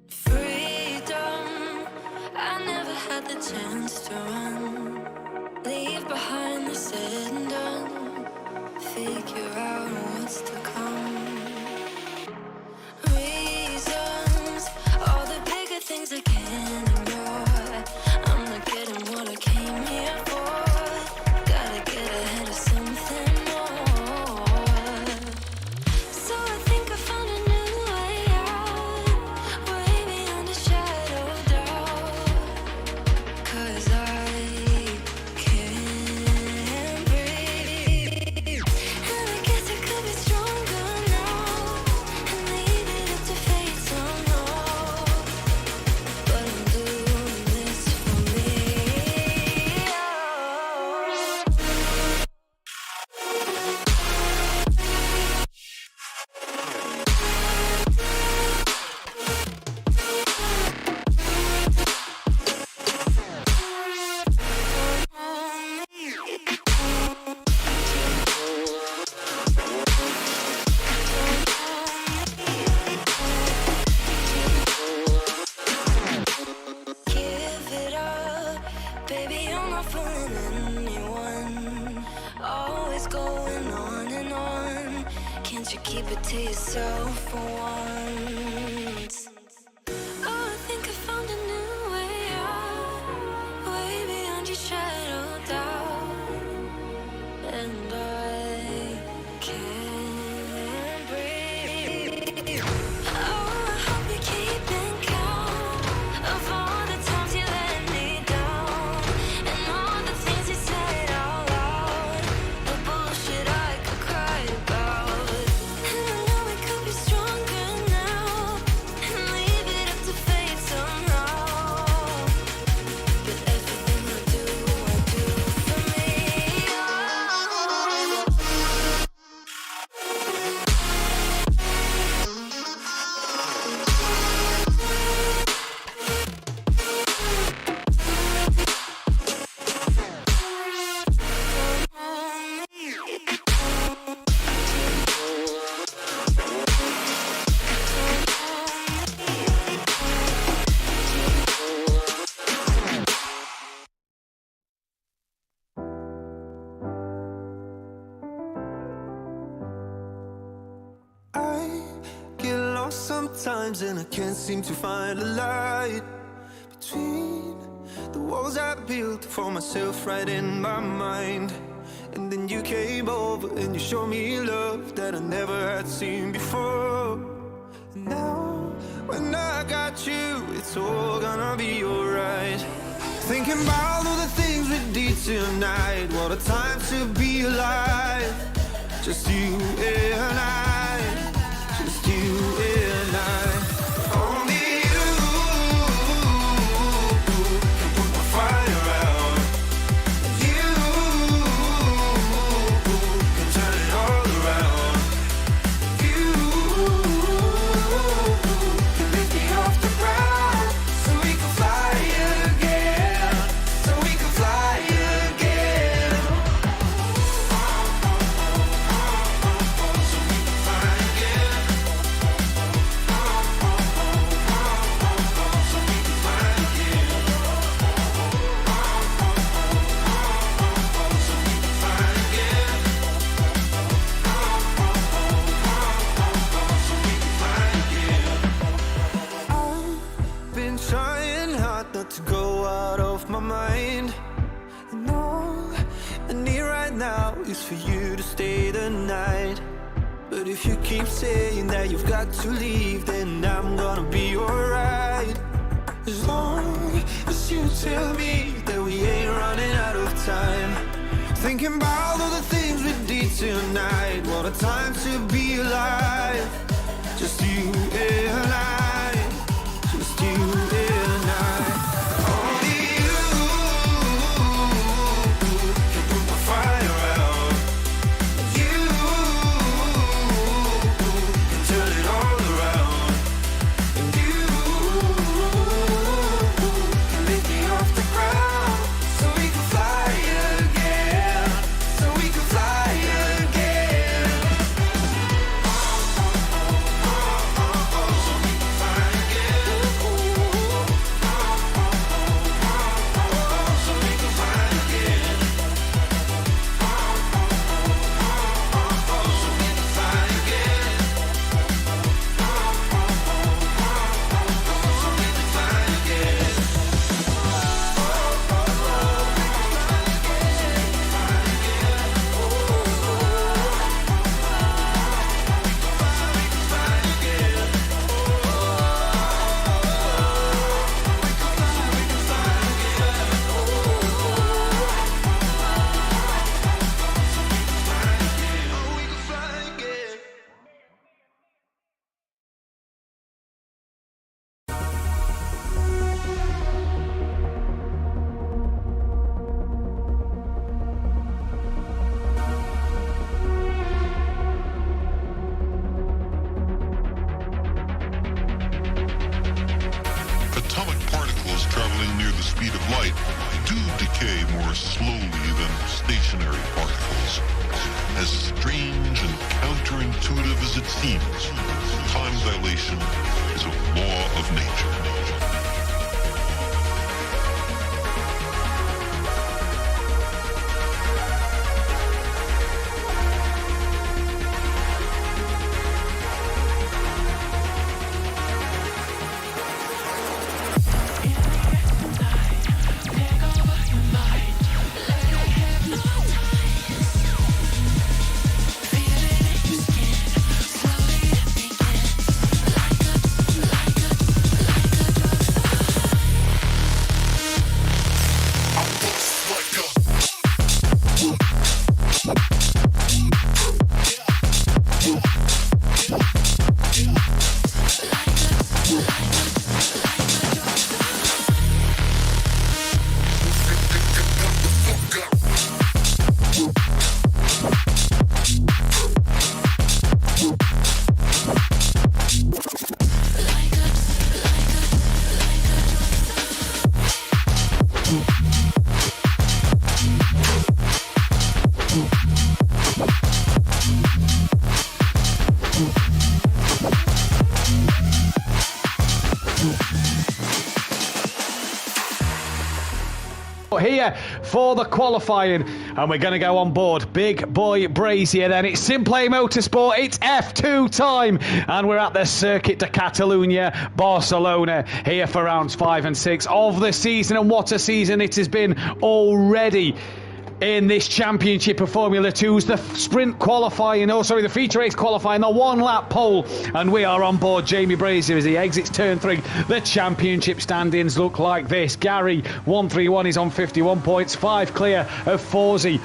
Freedom, I never had the chance to run. Leave behind the said and done. Figure out what's to come. Reasons, all the bigger things I can't ignore. I'm not getting what I came here for. Gotta get ahead of something more. So I think I found a new way out, way beyond a shadow of doubt. 'Cause I can't breathe. And I guess I could be stronger now and leave it up to fate somehow. But I'm doing this for me. Give it up, baby, you're not fooling anyone. Always going on and on. Can't you keep it to yourself for once? Oh, I think I found a new way out, way beyond your shadow of doubt. And I can't breathe. Oh, I hope you're keeping count of all the times you let me down, and all the things you said out loud, the bullshit I could cry about. And I know we could be stronger now and leave it up to fate somehow. But everything I do for me. I get lost sometimes and I can't seem to find a light between the walls I built for myself right in my mind. And then you came over and you showed me love that I never had seen before. And now when I got you, it's all gonna be alright. Thinking about all the things we did tonight, what a time to be alive. Just you and I, just you and I. Only you can put my fire out. You can turn it all around. You can lift me off the ground so we can fly again. So we can fly again. So we can fly again. So we can fly again. So we can fly again. So we can fly again. I've been trying hard not to go out of my mind. And all I need right now is for you to stay the night. But if you keep saying that you've got to leave, then I'm gonna be alright. As long as you tell me that we ain't running out of time. Thinking about all the things we did tonight, what a time to be alive. Just you and I, just you and I. Only you can put my fire out. You can turn it all around. And you can lift the speed of light do decay more slowly than stationary particles. As strange and counterintuitive as it seems, time dilation is a law of nature. Here for the qualifying, and we're going to go on board Big Boy Brazier. Then it's Simplay Motorsport, it's F2 time, and we're at the Circuit de Catalunya, Barcelona, here for rounds 5 and 6 of the season. And what a season it has been already in this championship of Formula 2's the sprint qualifying, the feature race qualifying, the one lap pole, and we are on board Jamie Brazier as he exits turn 3. The championship standings look like this. Gary 131 is on 51 points, 5 clear of Forsey.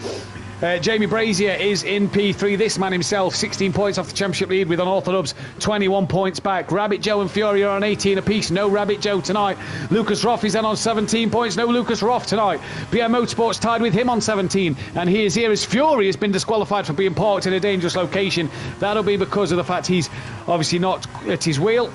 Jamie Brazier is in P3. This man himself, 16 points off the championship lead with unorthodox 21 points back. Rabbit Joe and Fury are on 18 apiece. No Rabbit Joe tonight. Lucas Roth is then on 17 points. No Lucas Roth tonight. BM Motorsport's tied with him on 17. And he is here as Fury has been disqualified for being parked in a dangerous location. That'll be because of the fact he's obviously not at his wheel.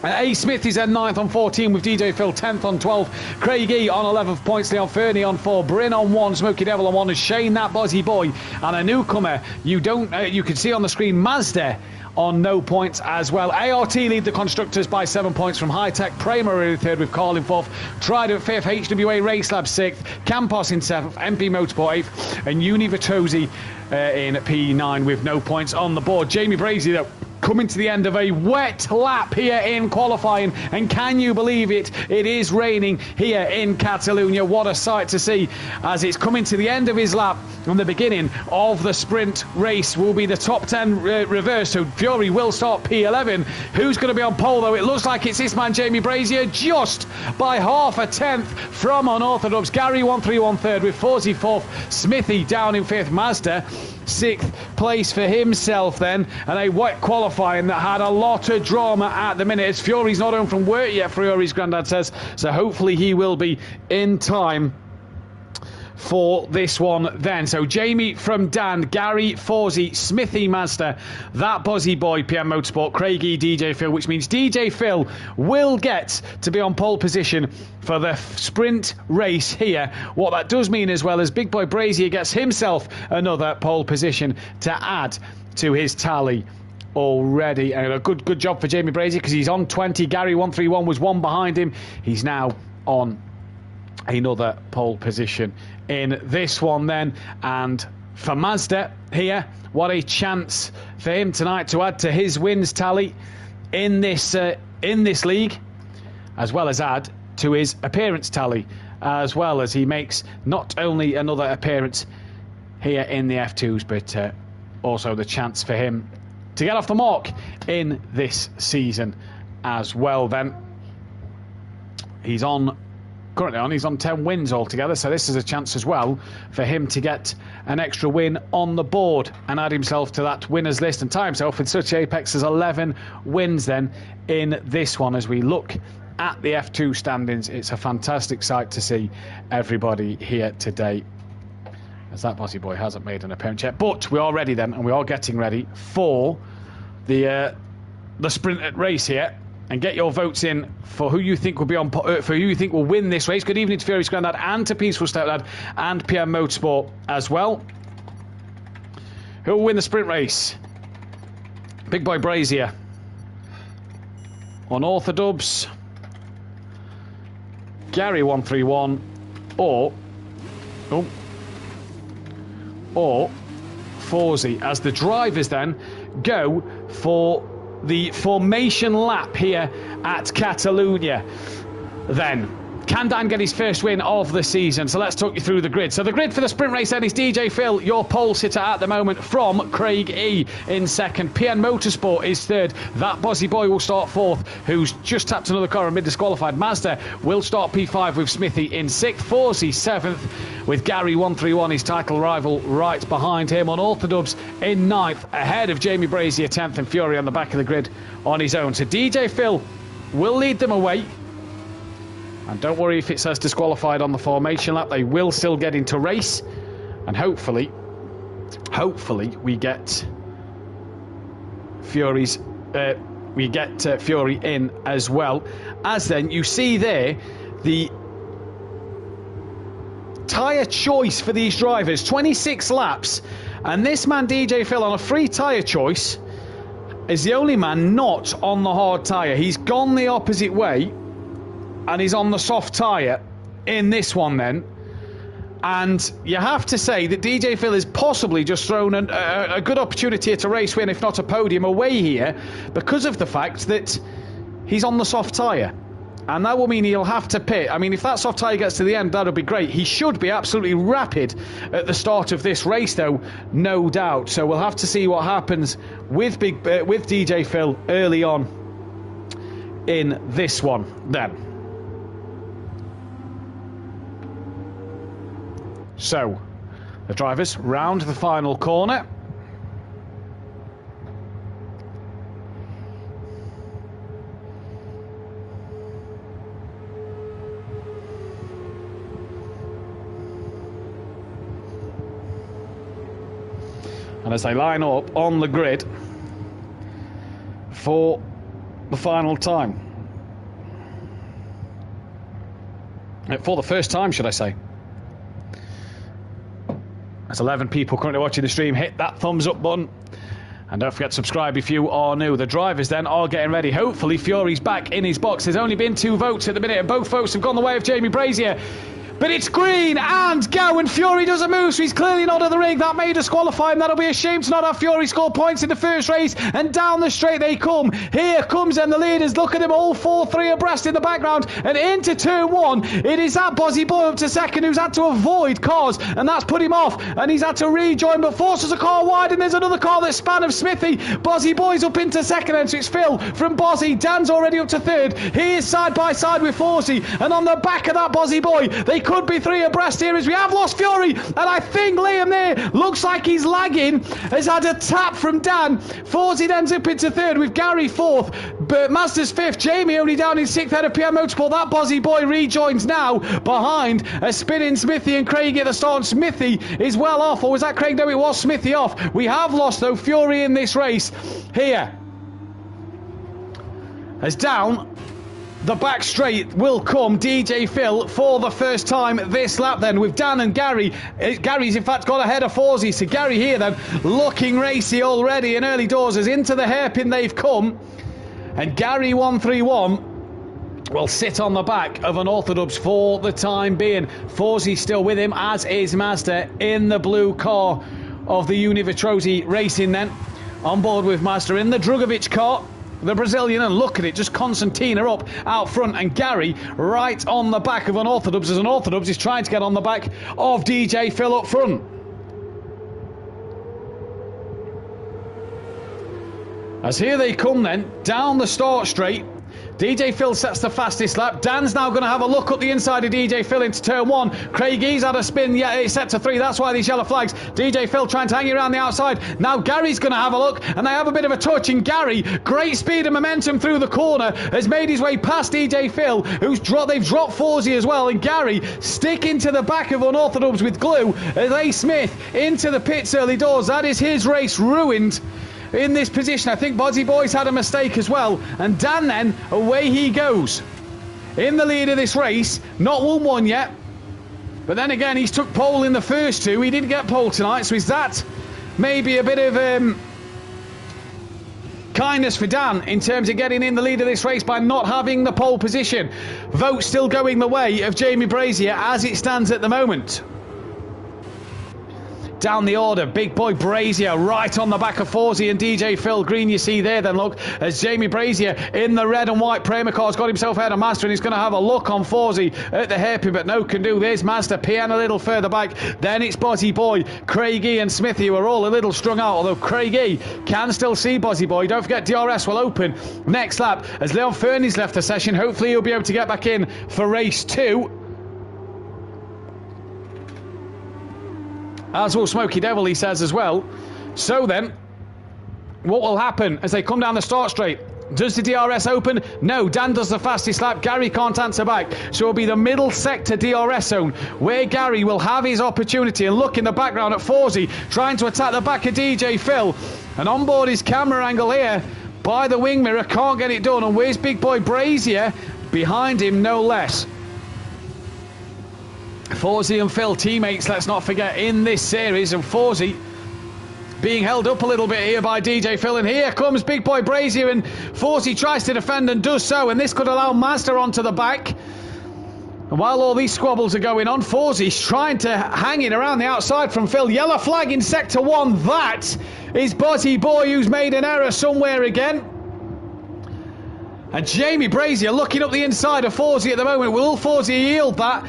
A. Smith is then 9th on 14 with DJ Phil 10th on 12. Craig E on 11 points. Leon Fernie on 4. Bryn on 1. Smokey Devil on 1. Shane that Bozzy Boy. And a newcomer you can see on the screen, Mazda on no points as well. ART lead the constructors by 7 points from High Tech. Kramer in 3rd with Carl in 4th. Trident 5th. HWA Race Lab 6th. Campos in 7th. MP Motorsport 8th. And Uni Vitosi in P9 with no points on the board. Jamie Brazier though, coming to the end of a wet lap here in qualifying, and can you believe it, it is raining here in Catalunya. What a sight to see as it's coming to the end of his lap, and the beginning of the sprint race will be the top 10 reverse. So Fury will start P11. Who's going to be on pole though? It looks like it's this man Jamie Brazier, just by half a tenth from unorthodox. Gary 131 3rd with Forsey 4th. Smithy down in 5th. Mazda 6th place for himself then, and a wet qualifying that had a lot of drama at the minute, as Fury's not home from work yet, Fury's granddad says, so hopefully he will be in time for this one then. So Jamie from Dan, Gary, Forsey, Smithy, Mazda, that Bozzy Boy, PM Motorsport, Craigie, DJ Phil, which means DJ Phil will get to be on pole position for the sprint race here. What that does mean as well is Big Boy Brazier gets himself another pole position to add to his tally already. And a good job for Jamie Brazier because he's on 20. Gary 131 was one behind him. He's now on another pole position in this one then. And for Mazda here, what a chance for him tonight to add to his wins tally in this league, as well as add to his appearance tally, as well as he makes not only another appearance here in the F2s, but also the chance for him to get off the mark in this season as well then. He's on 10 wins altogether, so this is a chance as well for him to get an extra win on the board and add himself to that winners list and tie himself with such apex as 11 wins then in this one. As we look at the F2 standings, it's a fantastic sight to see everybody here today, as that Bozzy Boy hasn't made an appearance yet, but we are ready then, and we are getting ready for the sprint race here. and get your votes in for who you think will be on for who you think will win this race. Good evening to Fury's Grandad and to Peaceful Stepdad and PM Motorsport as well. Who will win the sprint race? Big Boy Brazier on Orthodubs, Gary 131, or Forsey, as the drivers then go for the formation lap here at Catalonia. Then, can Dan get his first win of the season? So let's talk you through the grid. So the grid for the sprint race then is DJ Phil, your pole sitter at the moment, from Craig E in second. PN Motorsport is third. That Bozzy Boy will start fourth, who's just tapped another car and been disqualified. Mazda will start P5 with Smithy in sixth. Forsey seventh, with Gary 131, his title rival, right behind him. On Orthodubs in ninth, ahead of Jamie Brazier 10th, and Fury on the back of the grid on his own. So DJ Phil will lead them away. And don't worry if it says disqualified on the formation lap, they will still get into race. And hopefully we get Fury in as well. As then you see there, the tyre choice for these drivers, 26 laps. And this man DJ Phil on a free tyre choice is the only man not on the hard tyre. He's gone the opposite way. And he's on the soft tyre in this one then. And you have to say that DJ Phil has possibly just thrown a good opportunity at a race win, if not a podium, away here, because of the fact that he's on the soft tyre. And that will mean he'll have to pit. I mean, if that soft tyre gets to the end, that'll be great. He should be absolutely rapid at the start of this race, though, no doubt. So we'll have to see what happens with DJ Phil early on in this one then. So, the drivers round the final corner. And as they line up on the grid for the final time. For the first time, should I say. There's 11 people currently watching the stream. Hit that thumbs up button. And don't forget to subscribe if you are new. The drivers then are getting ready. Hopefully Fury's back in his box. There's only been 2 votes at the minute, and both votes have gone the way of Jamie Brazier. But it's green and go, and Fury doesn't move, so he's clearly not at the ring. That may disqualify him. That'll be a shame to not have Fury score points in the first race. And down the straight they come. Here comes then the leaders. Look at them all 4-3 abreast in the background. And into turn 1, it is that Bozzy Boy up to second who's had to avoid cars, and that's put him off. And he's had to rejoin, but forces a car wide, and there's another car that span of Smithy. Bozzy Boy's up into second, and so it's Phil from Bozzy. Dan's already up to third. He is side by side with Forsey, and on the back of that Bozzy Boy, they could be 3 abreast here as we have lost Fury, and I think Liam there looks like he's lagging, has had a tap from Dan. Forsey ends up into third with Gary 4th, but Masters 5th, Jamie only down in 6th head of PM Motorsport. That Bozzy Boy rejoins now behind a spinning Smithy and Craig at the start. Smithy is well off, or was that Craig? No, it was Smithy off. We have lost though Fury in this race here as down the back straight will come DJ Phil for the first time this lap then, with Dan and Gary. Gary's in fact got ahead of Forsey, so Gary here then looking racy already in early doors as into the hairpin they've come, and Gary 131 will sit on the back of an Orthodubs for the time being. Forsey still with him, as is Mazda in the blue car of the Univitrosi Racing then, on board with Mazda in the Drugovic car, the Brazilian, and look at it, just Constantina up out front, and Gary right on the back of an Orthodubs as an Orthodubs is trying to get on the back of DJ Phil up front. As here they come then, down the start straight. DJ Phil sets the fastest lap. Dan's now going to have a look up the inside of DJ Phil into turn 1. Craig E's had a spin, yeah, it's set to 3. That's why these yellow flags. DJ Phil trying to hang around the outside. Now Gary's going to have a look, and they have a bit of a touch. And Gary, great speed and momentum through the corner, has made his way past DJ Phil, who's they've dropped Forsey as well. And Gary sticking to the back of Unorthodox with glue as A. Smith into the pits early doors. That is his race ruined. in this position. I think Bozzy Boy's had a mistake as well. And Dan then, away he goes. In the lead of this race, not won one yet. But then again, he's took pole in the first two. He didn't get pole tonight, so is that maybe a bit of kindness for Dan in terms of getting in the lead of this race by not having the pole position. Vote still going the way of Jamie Brazier as it stands at the moment. Down the order, Big Boy Brazier right on the back of Forsey and DJ Phil Green. You see there then, look, as Jamie Brazier in the red and white Prema car's got himself ahead of Master, and he's going to have a look on Forsey at the hairpin, but no can do. There's Master, PN a little further back. Then it's Bozzy Boy, Craigie and Smithy, who are all a little strung out, although Craigie can still see Bozzy Boy. Don't forget DRS will open next lap as Leon Fernie's left the session. Hopefully he'll be able to get back in for race 2. As will Smoky Devil, he says as well. So then, what will happen as they come down the start straight? Does the DRS open? No, Dan does the fastest lap. Gary can't answer back. So it'll be the middle sector DRS zone where Gary will have his opportunity. And look in the background at Forsey trying to attack the back of DJ Phil. And on board his camera angle here by the wing mirror, can't get it done. And where's Big Boy Brazier? Behind him, no less. Forsey and Phil, teammates, let's not forget, in this series. And Forsey being held up a little bit here by DJ Phil. And here comes Big Boy Brazier, and Forsey tries to defend and does so. And this could allow Mazda onto the back. And while all these squabbles are going on, Forsey's trying to hang it around the outside from Phil. Yellow flag in Sector 1. That is Bozzy Boy, who's made an error somewhere again. And Jamie Brazier looking up the inside of Forsey at the moment. Will Forsey yield that?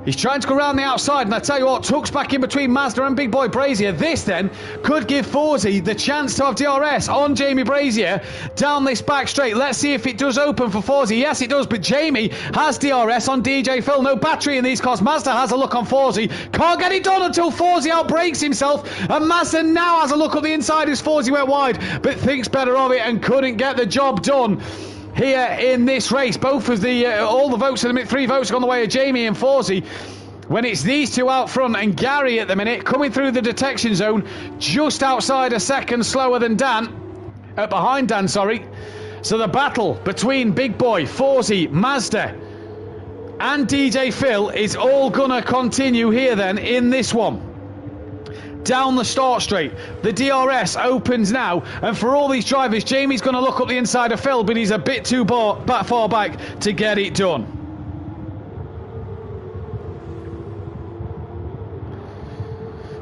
He's trying to go around the outside, and I tell you what, tucks back in between Mazda and Big Boy Brazier. This then could give Forsey the chance to have DRS on Jamie Brazier down this back straight. Let's see if it does open for Forsey. Yes, it does, but Jamie has DRS on DJ Phil. No battery in these cars. Mazda has a look on Forsey. Can't get it done until Forsey outbrakes himself, and Mazda now has a look up the inside as Forsey went wide, but thinks better of it and couldn't get the job done here in this race. Both of the all the votes at the minute, 3 votes are on the way of Jamie and Forsey, when it's these two out front, and Gary at the minute coming through the detection zone just outside a second slower than Dan, behind Dan, sorry. So the battle between Big Boy, Forsey, Mazda and DJ Phil is all gonna continue here then in this one. Down the start straight, the DRS opens now, and for all these drivers, Jamie's going to look up the inside of Phil, but he's a bit too far back to get it done.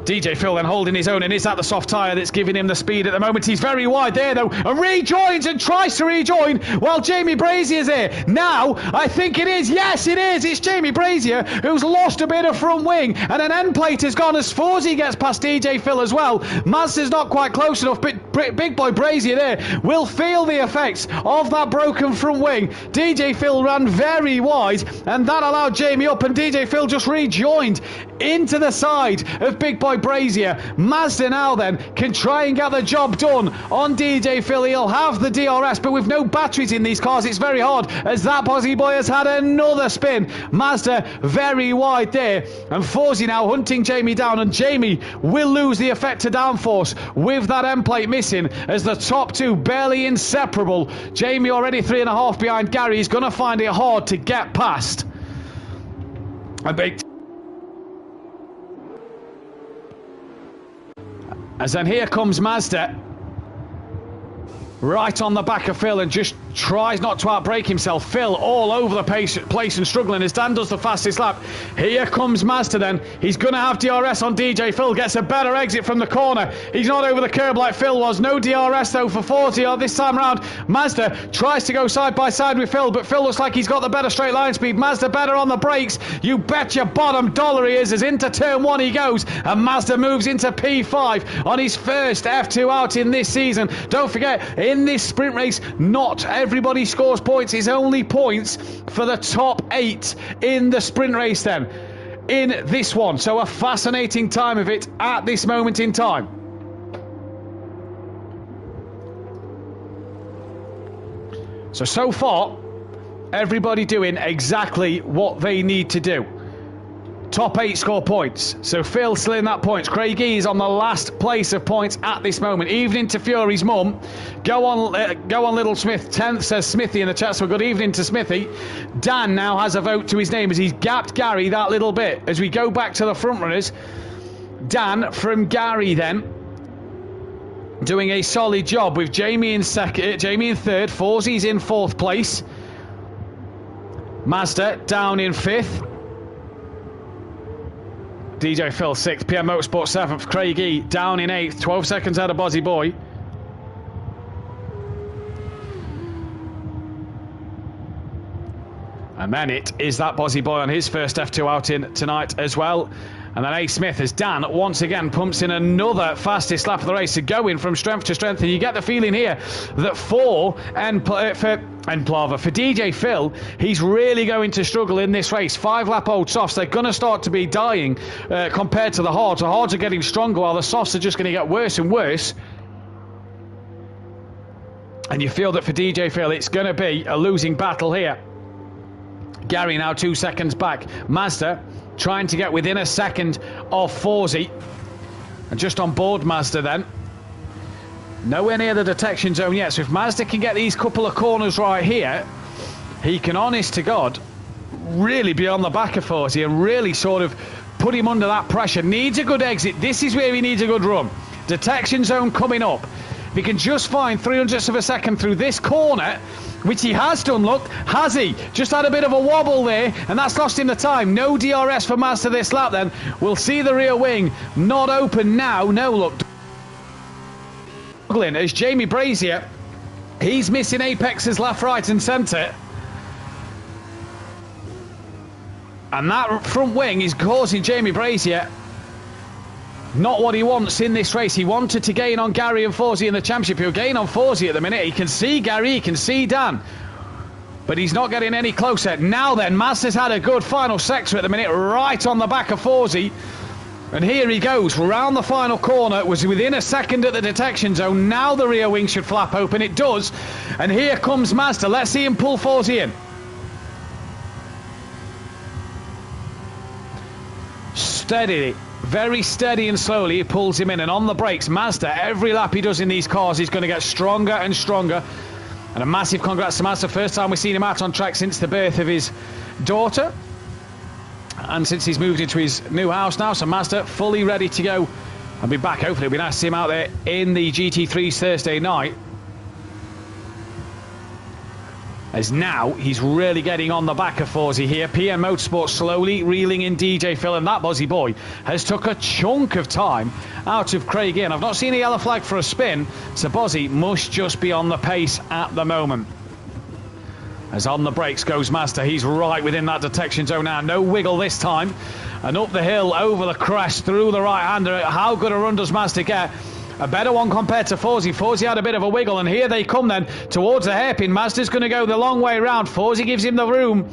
DJ Phil then holding his own, and it's that the soft tyre that's giving him the speed at the moment. He's very wide there though, and rejoins and tries to rejoin while Jamie Brazier's there. Now, I think it is. Yes, it is. It's Jamie Brazier who's lost a bit of front wing, and an end plate has gone as Forsey gets past DJ Phil as well. Mazda's not quite close enough, but Big Boy Brazier there will feel the effects of that broken front wing. DJ Phil ran very wide, and that allowed Jamie up, and DJ Phil just rejoined into the side of Big Boy Brazier. Mazda now then can try and get the job done on DJ Phil. He'll have the DRS, but with no batteries in these cars, it's very hard, as that Bozzy Boy has had another spin. Mazda very wide there, and Forsey now hunting Jamie down, and Jamie will lose the effect to downforce with that end plate missing, as the top two barely inseparable. Jamie already 3.5 behind Gary. He's going to find it hard to get past. A big as then here comes Mazda right on the back of Phil, and just tries not to outbrake himself. Phil all over the place and struggling as Dan does the fastest lap. Here comes Mazda then. He's going to have DRS on DJ Phil. Gets a better exit from the corner. He's not over the curb like Phil was. No DRS though for 40 this time round. Mazda tries to go side by side with Phil, but Phil looks like he's got the better straight line speed. Mazda better on the brakes. You bet your bottom dollar he is, as into turn 1 he goes, and Mazda moves into P5 on his first F2 out in this season. Don't forget, in this sprint race, not everybody scores points. It's only points for the top 8 in the sprint race then in this one. So a fascinating time of it at this moment in time. So far, everybody doing exactly what they need to do. top 8 score points. So Phil still in that points. Craigie is on the last place of points at this moment. Evening to Fury's mum. Go on Little Smith. 10th says Smithy in the chat, so good evening to Smithy. Dan now has a vote to his name as he's gapped Gary that little bit. As we go back to the front runners, Dan from Gary then doing a solid job with Jamie in second, Jamie in third, Forzie's in 4th place. Mazda down in 5th. DJ Phil 6th, PM Motorsport 7th, Craigie down in 8th, 12 seconds out of Bozzy Boy. And then it is that Bozzy Boy on his first F2 outing tonight as well. And then A. Smith, as Dan once again pumps in another fastest lap of the race, so going from strength to strength. And you get the feeling here that for DJ Phil, he's really going to struggle in this race. 5-lap-old softs, they're going to start to be dying compared to the hards. The hards are getting stronger while the softs are just going to get worse and worse. And you feel that for DJ Phil, it's going to be a losing battle here. Gary now 2 seconds back. Mazda trying to get within a second of Forzie. And just on board Mazda then. Nowhere near the detection zone yet. So if Mazda can get these couple of corners right here, he can, honest to God, really be on the back of Forzie and really sort of put him under that pressure. Needs a good exit. This is where he needs a good run. Detection zone coming up. If he can just find 300ths of a second through this corner, which he has done, look, has he? Just had a bit of a wobble there, and that's lost him the time. No DRS for Mazda this lap then. We'll see the rear wing not open now. No, look. As Jamie Brazier, he's missing apexes left, right and centre. And that front wing is causing Jamie Brazier not what he wants in this race. He wanted to gain on Gary and Forzie in the championship. He'll gain on Forzie at the minute. He can see Gary, he can see Dan, but he's not getting any closer. Now then, Mazda's had a good final sector at the minute, right on the back of Forzie. And here he goes, round the final corner, was within a second at the detection zone. Now the rear wing should flap open, it does. And here comes Mazda, let's see him pull Forzie in. Steady. Very steady and slowly he pulls him in, and on the brakes Mazda, every lap he does in these cars he's going to get stronger and stronger. And a massive congrats to Mazda. First time we've seen him out on track since the birth of his daughter and since he's moved into his new house now. So Mazda fully ready to go and be back. Hopefully it'll be nice to see him out there in the GT3s Thursday night, as now he's really getting on the back of Forzie here. PM Motorsport slowly reeling in DJ Phil, and that Bozzy Boy has took a chunk of time out of Craigie. And I've not seen a yellow flag for a spin, so Bozzy must just be on the pace at the moment. As on the brakes goes Mazda, he's right within that detection zone now. No wiggle this time. And up the hill, over the crest, through the right-hander. How good a run does Mazda get? A better one compared to Forzie. Forzie had a bit of a wiggle, and here they come then towards the hairpin. Mazda's going to go the long way round. Forzie gives him the room,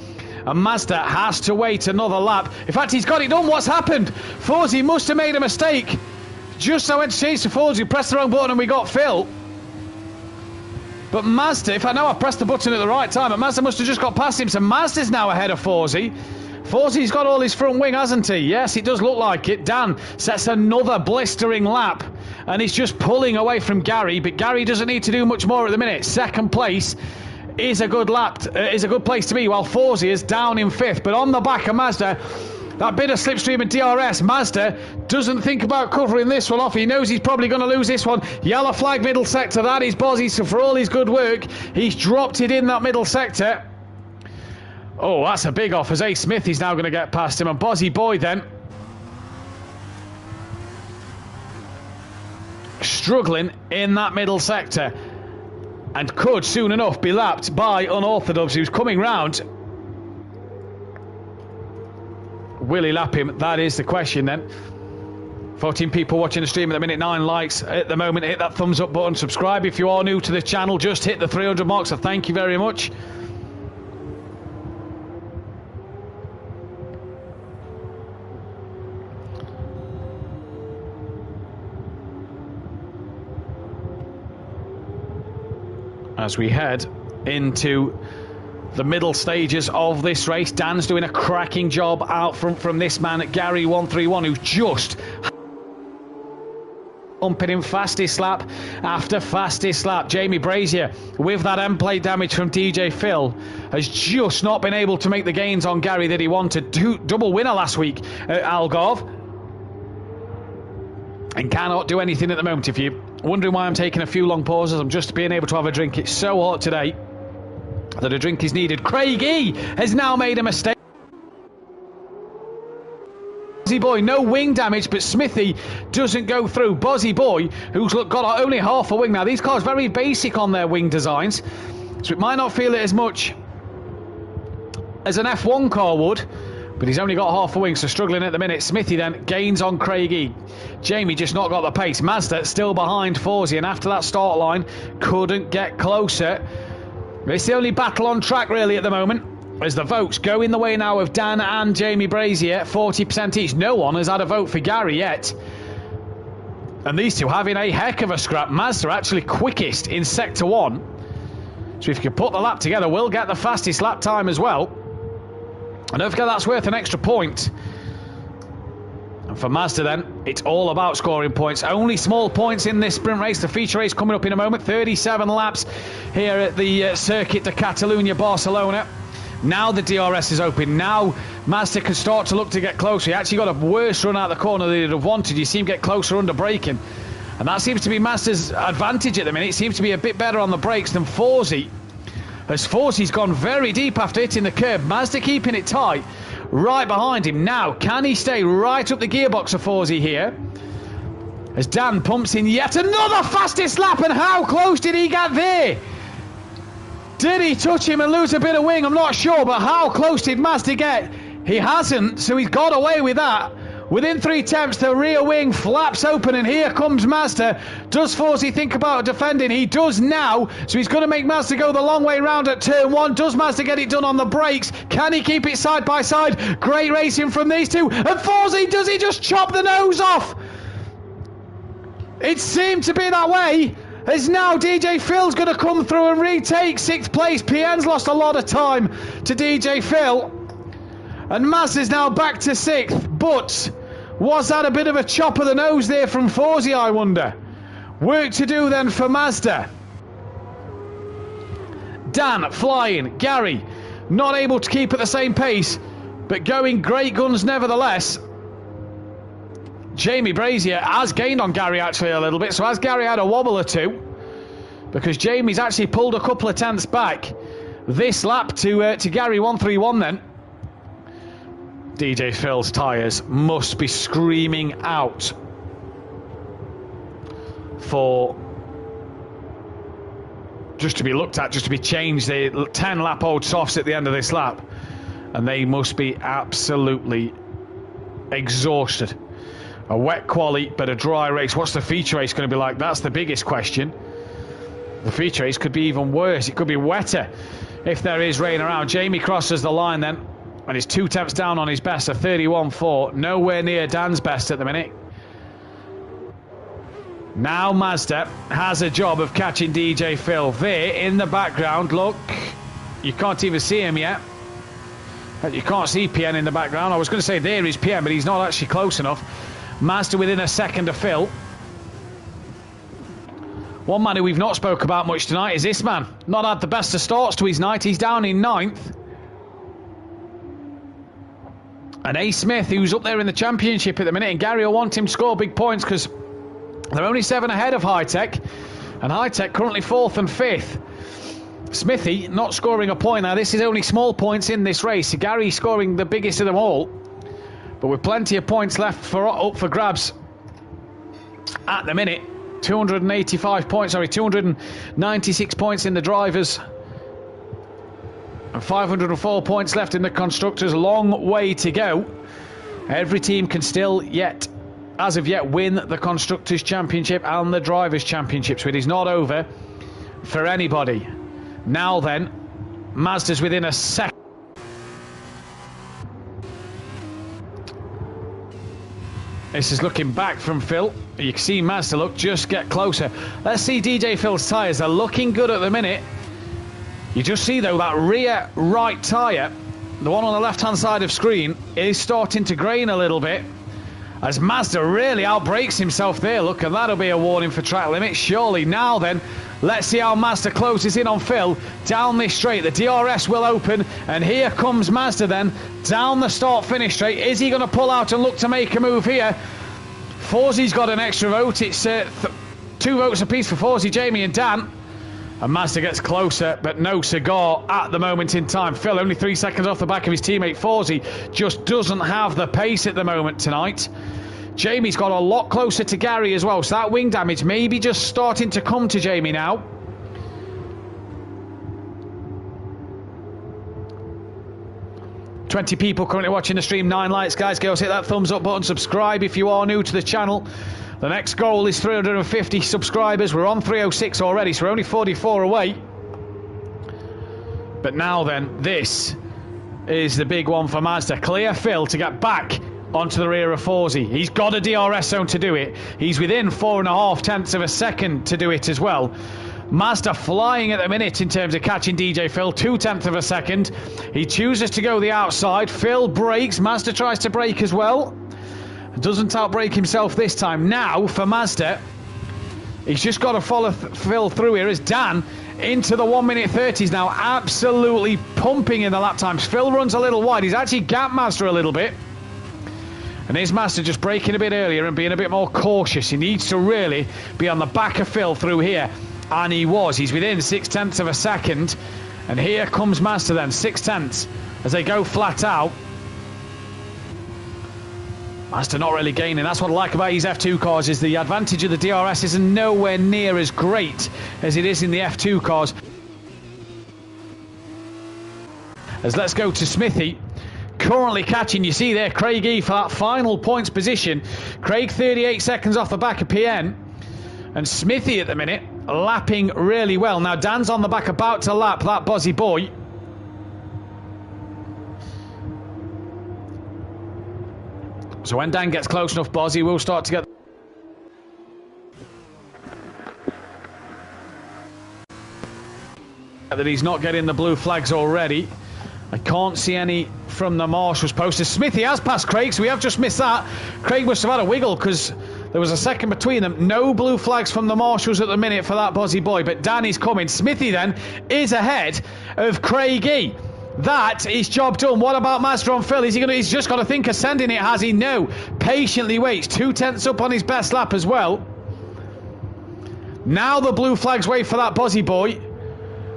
and Mazda has to wait another lap. In fact, he's got it done. What's happened? Forzie must have made a mistake. Just so I went to change to Forzie, pressed the wrong button, and we got Phil. But Mazda, if I know I pressed the button at the right time, but Mazda must have just got past him, so Mazda's now ahead of Forzie. Forzie's got all his front wing, hasn't he? Yes, it does look like it. Dan sets another blistering lap, and he's just pulling away from Gary, but Gary doesn't need to do much more at the minute. Second place is a good place to be, while Forzie is down in 5th. But on the back of Mazda, that bit of slipstream and DRS, Mazda doesn't think about covering this one off. He knows he's probably going to lose this one. Yellow flag middle sector, that is Bozzy. So for all his good work, he's dropped it in that middle sector. Oh, that's a big off, as A. Smith is now going to get past him. And Bozzy Boy then struggling in that middle sector, and could soon enough be lapped by Unorthodox, who's coming round. Will he lap him? That is the question then. 14 people watching the stream at the minute, 9 likes at the moment. Hit that thumbs up button, subscribe if you are new to the channel. Just hit the 300 mark, so thank you very much. As we head into the middle stages of this race. Dan's doing a cracking job out front from this man, Gary 131, who's just pumping in fastest lap after fastest lap. Jamie Brazier, with that end plate damage from DJ Phil, has just not been able to make the gains on Gary that he wanted. Double winner last week at Algarve, and cannot do anything at the moment. If you're wondering why I'm taking a few long pauses, I'm just being able to have a drink. It's so hot today that a drink is needed. Craig E has now made a mistake. Bozzy Boy, no wing damage, but Smithy doesn't go through. Bozzy Boy, who's got only half a wing now. These cars very basic on their wing designs, so it might not feel it as much as an F1 car would, but he's only got half a wing, so struggling at the minute. Smithy then gains on Craigie. Jamie just not got the pace. Mazda still behind Forzy, and after that start line, couldn't get closer. It's the only battle on track really at the moment, as the votes go in the way now of Dan and Jamie Brazier, 40% each. No one has had a vote for Gary yet. And these two having a heck of a scrap. Mazda actually quickest in Sector 1. So if you can put the lap together, we'll get the fastest lap time as well. And don't forget that's worth an extra point. And for Mazda then, it's all about scoring points. Only small points in this sprint race. The feature race coming up in a moment. 37 laps here at the Circuit de Catalunya, Barcelona. Now the DRS is open. Now Mazda can start to look to get closer. He actually got a worse run out of the corner than he'd have wanted. You see him get closer under braking. And that seems to be Mazda's advantage at the minute. It seems to be a bit better on the brakes than Forzy, as Forzy's gone very deep after hitting the curb. Mazda keeping it tight right behind him. Now, can he stay right up the gearbox of Forzy here? As Dan pumps in yet another fastest lap, and how close did he get there? Did he touch him and lose a bit of wing? I'm not sure, but how close did Mazda get? He hasn't, so he's got away with that. Within 3/10, the rear wing flaps open, and here comes Mazda. Does Forzy think about defending? He does now, so he's going to make Mazda go the long way round at turn 1. Does Mazda get it done on the brakes? Can he keep it side by side? Great racing from these two. And Forzy, does he just chop the nose off? It seemed to be that way. As now DJ Phil's going to come through and retake 6th place. PN's lost a lot of time to DJ Phil. And Mazda's now back to 6th. But was that a bit of a chop of the nose there from Forzy, I wonder? Work to do then for Mazda. Dan flying. Gary not able to keep at the same pace, but going great guns nevertheless. Jamie Brazier has gained on Gary actually a little bit, so has Gary had a wobble or two, because Jamie's actually pulled a couple of tenths back this lap to Gary 131 then. DJ Phil's tyres must be screaming out for just to be looked at, just to be changed. The 10 lap old softs at the end of this lap, and they must be absolutely exhausted. A wet quali, but a dry race. What's the feature race going to be like? That's the biggest question. The feature race could be even worse. It could be wetter if there is rain around. Jamie crosses the line then, and he's 2 tenths down on his best, a 31.4. Nowhere near Dan's best at the minute. Now Mazda has a job of catching DJ Phil. There in the background, look, you can't even see him yet. You can't see PN in the background. I was going to say there is PN, but he's not actually close enough. Mazda within a second of Phil. One man who we've not spoke about much tonight is this man. Not had the best of starts to his night. He's down in 9th. And A. Smith, who's up there in the championship at the minute, and Gary will want him to score big points because they're only 7 ahead of High Tech, and High Tech currently 4th and 5th. Smithy not scoring a point now. This is only small points in this race. Gary scoring the biggest of them all, but with plenty of points left up for grabs at the minute. 296 points in the drivers and 504 points left in the constructors. Long way to go. Every team can still yet, as of yet, win the constructors championship and the drivers championship, so it is not over for anybody. Now then, Mazda's within a second. This is looking back from Phil. You can see Mazda just get closer. Let's see DJ Phil's tyres. They're looking good at the minute. You just see, though, that rear right tyre, the one on the left-hand side of screen, is starting to grain a little bit. As Mazda really outbrakes himself there. Look, and that'll be a warning for track limits, surely. Now then, let's see how Mazda closes in on Phil down this straight. The DRS will open, and here comes Mazda then down the start-finish straight. Is he going to pull out and look to make a move here? Forzie's got an extra vote. It's 2 votes apiece for Forzie, Jamie and Dan. And Mazda gets closer, but no cigar at the moment in time. Phil only 3 seconds off the back of his teammate Forzie. Just doesn't have the pace at the moment tonight. Jamie's got a lot closer to Gary as well. So that wing damage maybe just starting to come to Jamie now. "20 people currently watching the stream. 9 likes, guys. Girls, hit that thumbs up button. Subscribe if you are new to the channel. The next goal is 350 subscribers. We're on 306 already, so we're only 44 away. But now then, this is the big one for Mazda. Clear Phil to get back onto the rear of Forzie. He's got a DRS zone to do it. He's within 4.5 tenths of a second to do it as well. Mazda flying at the minute in terms of catching DJ Phil, 2 tenths of a second. He chooses to go the outside. Phil brakes. Mazda tries to brake as well. Doesn't outbrake himself this time. Now for Mazda, he's just got to follow Phil through here as Dan into the 1:30s now, absolutely pumping in the lap times. Phil runs a little wide. He's actually gapped Mazda a little bit. And here's Mazda just braking a bit earlier and being a bit more cautious. He needs to really be on the back of Phil through here. And he was. He's within 6 tenths of a second. And here comes Mazda then, 6 tenths as they go flat out. Mazda not really gaining. That's what I like about these F2 cars, is the advantage of the DRS is nowhere near as great as it is in the F2 cars. As let's go to Smithy. Currently catching, you see there, Craig E for that final points position. Craig 38 seconds off the back of PN. And Smithy at the minute, lapping really well. Now Dan's on the back about to lap that Bozzy boy. So when Dan gets close enough, Bozzy will start to get... that he's not getting the blue flags already. I can't see any from the Marshals posted. Smithy has passed Craig, so we have just missed that. Craig must have had a wiggle because there was a second between them. No blue flags from the Marshals at the minute for that Bozzy boy, but Dan is coming. Smithy then is ahead of Craig E. That is job done. What about Mazda on Phil? He's just got to think of sending it, has he? No. Patiently waits. 2 tenths up on his best lap as well. Now the blue flags wait for that Bozzy boy.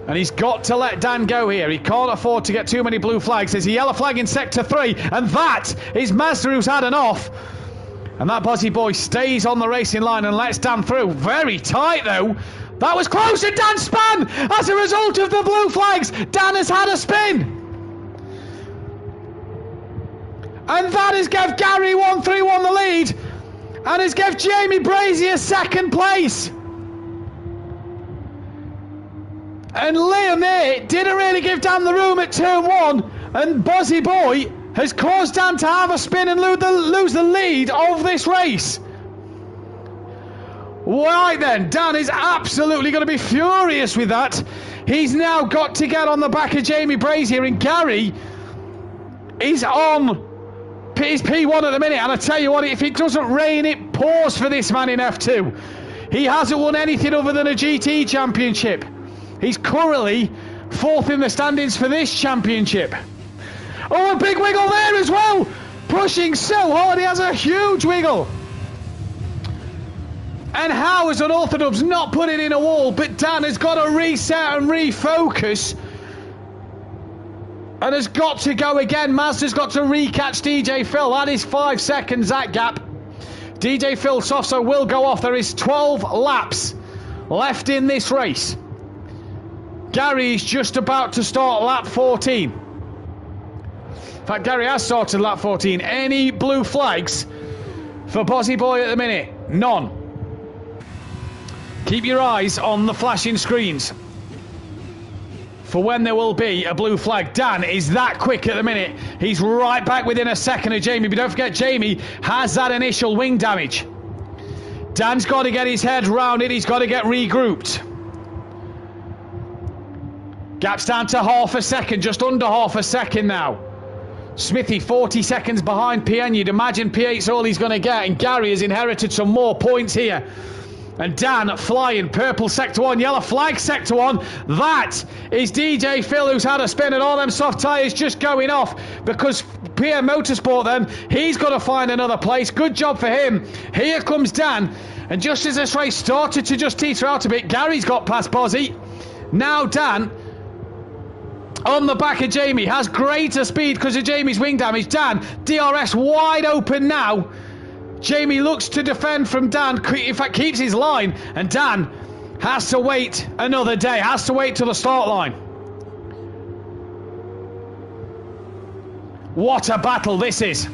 And he's got to let Dan go here. He can't afford to get too many blue flags. There's a yellow flag in Sector 3. And that is Mazda who's had an off. And that Bozzy boy stays on the racing line and lets Dan through. Very tight though. That was close, and Dan spun! As a result of the blue flags, Dan has had a spin! And that has given Gary 1-3-1 the lead, and has given Jamie Brazier second place. And Liam there didn't really give Dan the room at turn 1, and Bozzy boy has caused Dan to have a spin and lose the lead of this race. Right then, Dan is absolutely going to be furious with that. He's now got to get on the back of Jamie Brazier, and Gary is on his P1 at the minute. And I tell you what, if it doesn't rain, it pours for this man in F2. He hasn't won anything other than a GT championship. He's currently 4th in the standings for this championship. Oh, a big wiggle there as well. Pushing so hard, he has a huge wiggle. And how has Unorthodox not put it in a wall? But Dan has got to reset and refocus. And has got to go again. Mazda's got to recatch DJ Phil. That is 5 seconds, that gap. DJ Phil Sofso will go off. There is 12 laps left in this race. Gary is just about to start lap 14. In fact, Gary has started lap 14. Any blue flags for Bozzy boy at the minute? None. Keep your eyes on the flashing screens for when there will be a blue flag. Dan is that quick at the minute. He's right back within a second of Jamie, but don't forget Jamie has that initial wing damage. Dan's got to get his head round it. He's got to get regrouped. Gap's down to half a second, just under half a second now. Smithy 40 seconds behind P.N. You'd imagine P8's all he's going to get, and Gary has inherited some more points here. And Dan flying, purple sector 1, yellow flag sector 1. That is DJ Phil, who's had a spin, and all them soft tyres just going off because PM Motorsport then, he's got to find another place. Good job for him. Here comes Dan, and just as this race started to just teeter out a bit, Gary's got past Bozzy. Now Dan on the back of Jamie, has greater speed because of Jamie's wing damage. Dan, DRS wide open now. Jamie looks to defend from Dan, in fact keeps his line, and Dan has to wait another day, has to wait till the start line. What a battle this is.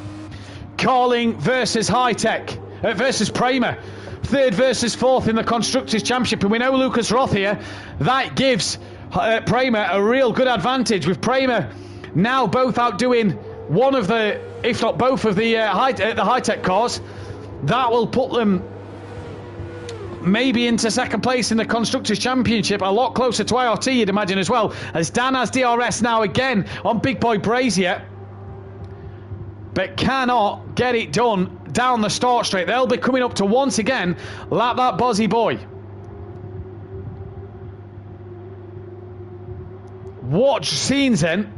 Carling versus High-Tech, versus Prema. Third versus fourth in the Constructors' Championship, and we know Lucas Roth here. That gives Prema a real good advantage, with Prema now both outdoing one of the, if not both of the High-Tech cars. That will put them maybe into second place in the Constructors' Championship, a lot closer to IRT you'd imagine as well, as Dan has DRS now again on Big Boy Brazier, but cannot get it done down the start straight. They'll be coming up to once again lap that Bozzy boy. What scenes then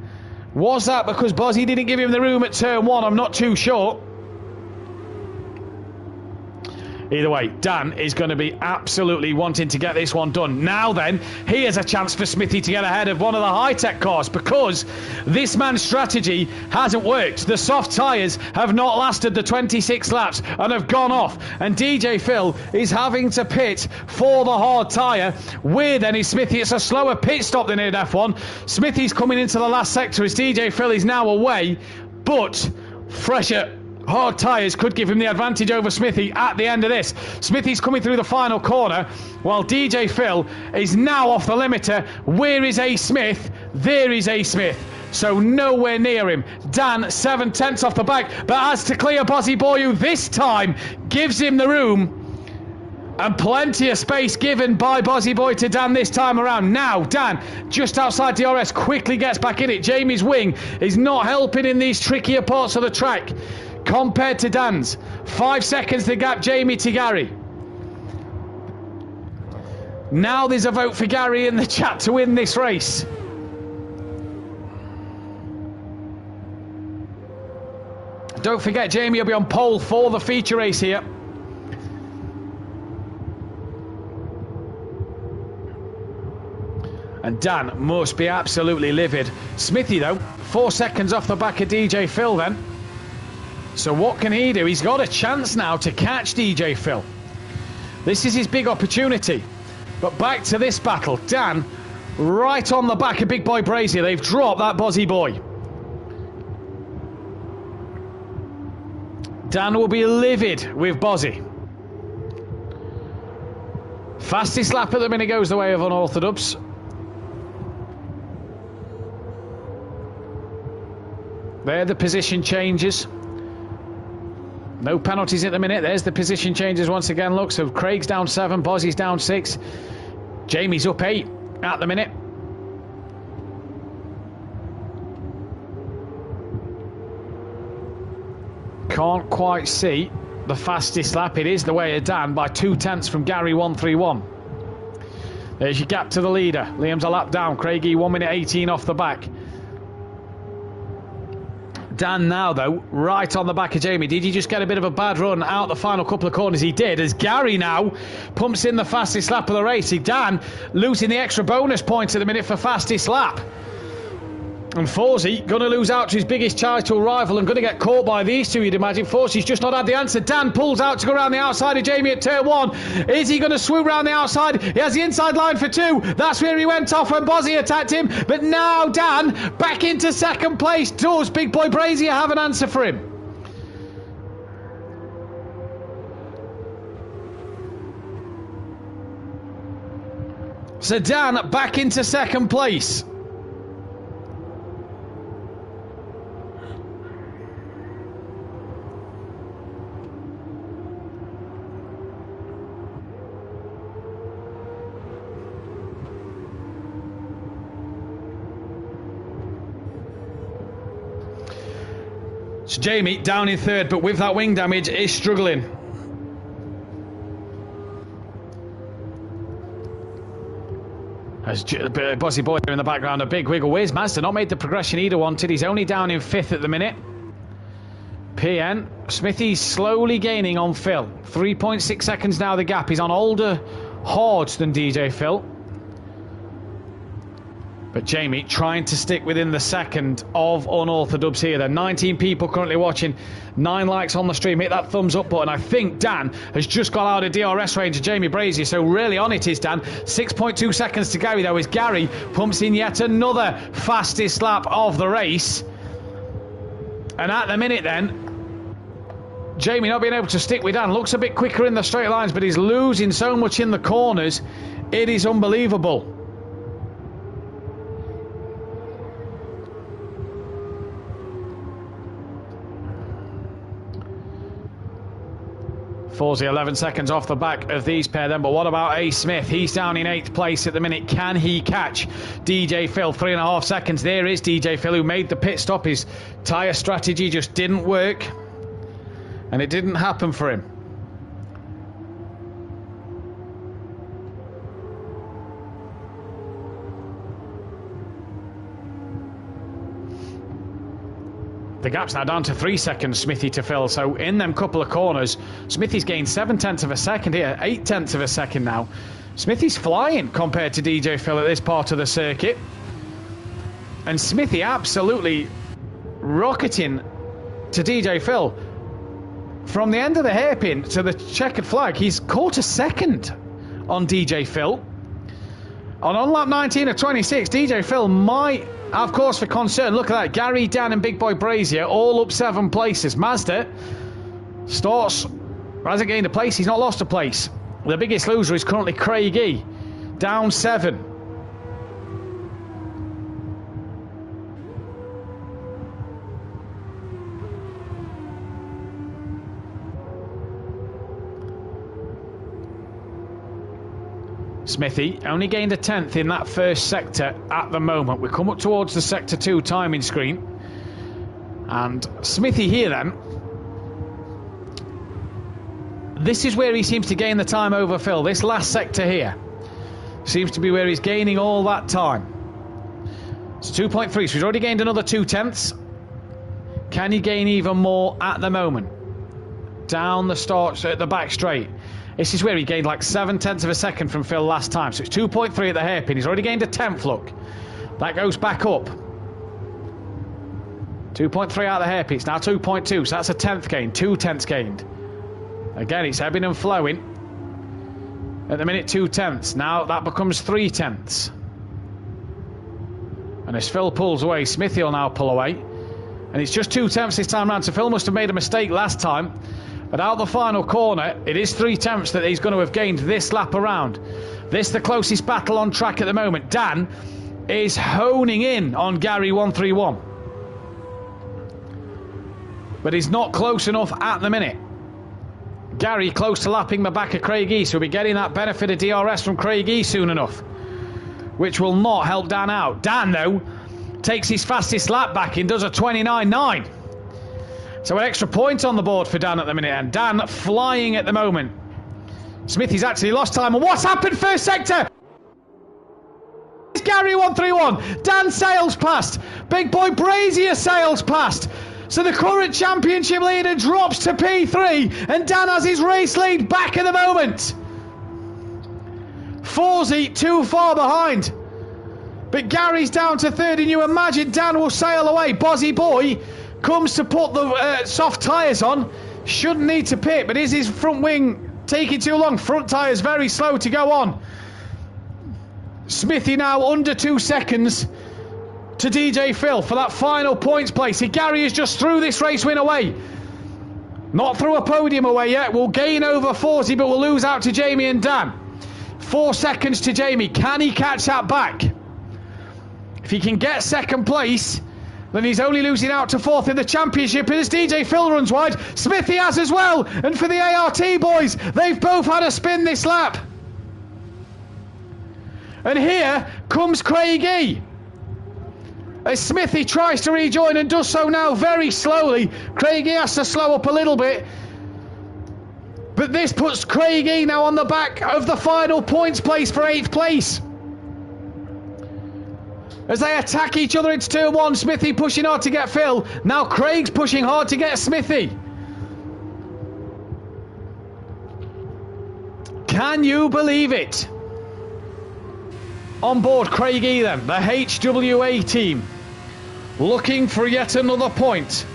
was that? Because Bozzy didn't give him the room at turn 1, I'm not too sure. Either way, Dan is going to be absolutely wanting to get this one done. Now then, here's a chance for Smithy to get ahead of one of the High-Tech cars, because this man's strategy hasn't worked. The soft tyres have not lasted the 26 laps and have gone off, and DJ Phil is having to pit for the hard tyre. Where then is Smithy? It's a slower pit stop than in F1. Smithy's coming into the last sector as DJ Phil is now away, but fresher hard tyres could give him the advantage over Smithy at the end of this. Smithy's coming through the final corner, while DJ Phil is now off the limiter. Where is A. Smith? There is A. Smith. So nowhere near him. Dan 7/10 off the back, but has to clear Bozzy Boy, who this time gives him the room. And plenty of space given by Bozzy Boy to Dan this time around. Now Dan, just outside DRS, quickly gets back in it. Jamie's wing is not helping in these trickier parts of the track compared to Dan's. 5 seconds to gap Jamie to Gary. Now there's a vote for Gary in the chat to win this race. Don't forget, Jamie will be on pole for the feature race here. And Dan must be absolutely livid. Smithy, though, 4 seconds off the back of DJ Phil then. So what can he do? He's got a chance now to catch DJ Phil. This is his big opportunity. But back to this battle. Dan right on the back of Big Boy Brazier. They've dropped that Bozzy Boy. Dan will be livid with Bozzy. Fastest lap at the minute goes the way of Unorthodox. There are the position changes. No penalties at the minute. There's the position changes once again. Look, so Craig's down 7, Bozzy's down 6. Jamie's up 8 at the minute. Can't quite see the fastest lap. It is the way of Dan by 2/10 from Gary 131. There's your gap to the leader. Liam's a lap down. Craigie 1:18 off the back. Dan now, though, right on the back of Jamie. Did he just get a bit of a bad run out the final couple of corners? He did, as Gary now pumps in the fastest lap of the race. Dan losing the extra bonus points at the minute for fastest lap. And Forsey going to lose out to his biggest title rival and going to get caught by these two, you'd imagine. Forsey's just not had the answer. Dan pulls out to go around the outside of Jamie at turn 1. Is he going to swoop round the outside? He has the inside line for 2. That's where he went off when Bozzy attacked him. But now Dan back into second place. Does Big Boy Brazier have an answer for him? So Dan back into second place. So Jamie down in third, but with that wing damage is struggling. As Bossy Boy in the background, a big wiggle. Where's Mazda? Not made the progression either wanted. He's only down in fifth at the minute. PN. Smithy's slowly gaining on Phil. 3.6 seconds now the gap. He's on older hordes than DJ Phil. But Jamie trying to stick within the second of unorthodox here. There are 19 people currently watching, 9 likes on the stream. Hit that thumbs up button. I think Dan has just got out of DRS range of Jamie Brazier, so really on it is Dan. 6.2 seconds to Gary though, as Gary pumps in yet another fastest lap of the race. And at the minute then, Jamie not being able to stick with Dan. Looks a bit quicker in the straight lines, but he's losing so much in the corners. It is unbelievable. Forsey 11 seconds off the back of these pair then, but what about A. Smith? He's down in 8th place at the minute. Can he catch DJ Phil? 3.5 seconds. There is DJ Phil, who made the pit stop. His tyre strategy just didn't work, and it didn't happen for him. The gap's now down to 3 seconds, Smithy to Phil. So in them couple of corners, Smithy's gained 7/10 of a second here, 8/10 of a second now. Smithy's flying compared to DJ Phil at this part of the circuit. And Smithy absolutely rocketing to DJ Phil. From the end of the hairpin to the checkered flag, he's caught a second on DJ Phil. On lap 19 of 26, DJ Phil might have cause for concern. Look at that. Gary, Dan and Big Boy Brazier all up 7 places. Mazda starts, hasn't gained a place. He's not lost a place. The biggest loser is currently Craig E. Down 7. Smithy only gained a 10th in that first sector at the moment. We come up towards the sector 2 timing screen, and Smithy here then, this is where he seems to gain the time over Phil. This last sector here seems to be where he's gaining all that time. It's 2.3, so he's already gained another 2 tenths. Can he gain even more at the moment? Down the start at the back straight. This is where he gained like 7/10 of a second from Phil last time. So it's 2.3 at the hairpin. He's already gained a 10th, look. That goes back up. 2.3 out of the hairpin. It's now 2.2. So that's a 10th gain. 2 tenths gained. Again, it's ebbing and flowing. At the minute, 2 tenths. Now that becomes 3 tenths. And as Phil pulls away, Smithy will now pull away. And it's just 2 tenths this time round. So Phil must have made a mistake last time. But out the final corner, it is 3 tenths that he's going to have gained this lap around. This the closest battle on track at the moment. Dan is honing in on Gary 131. But he's not close enough at the minute. Gary close to lapping the back of Craig E, so we'll be getting that benefit of DRS from Craig E soon enough, which will not help Dan out. Dan, though, takes his fastest lap back and does a 29.9. So an extra point on the board for Dan at the minute, and Dan flying at the moment. Smithy's actually lost time, and what's happened first sector? It's Gary 131. Dan sails past. Big Boy Brazier sails past. So the current championship leader drops to P3, and Dan has his race lead back at the moment. Forsey too far behind. But Gary's down to third, and you imagine Dan will sail away. Bozzy Boy comes to put the soft tyres on. Shouldn't need to pit, but is his front wing taking too long? Front tyres very slow to go on. Smithy now under 2 seconds to DJ Phil for that final points place. Gary is just threw this race win away. Not through a podium away yet. Will gain over Forsey, but will lose out to Jamie and Dan. 4 seconds to Jamie. Can he catch that back? If he can get second place, then he's only losing out to 4th in the championship. And as DJ Phil runs wide, Smithy has as well. And for the ART boys, they've both had a spin this lap. And here comes Craig E. As Smithy tries to rejoin and does so now very slowly. Craigie has to slow up a little bit. But this puts Craigie now on the back of the final points place for 8th place. As they attack each other into turn 1, Smithy pushing hard to get Phil. Now Craig's pushing hard to get Smithy. Can you believe it? On board Craigie then, the HWA team, looking for yet another point.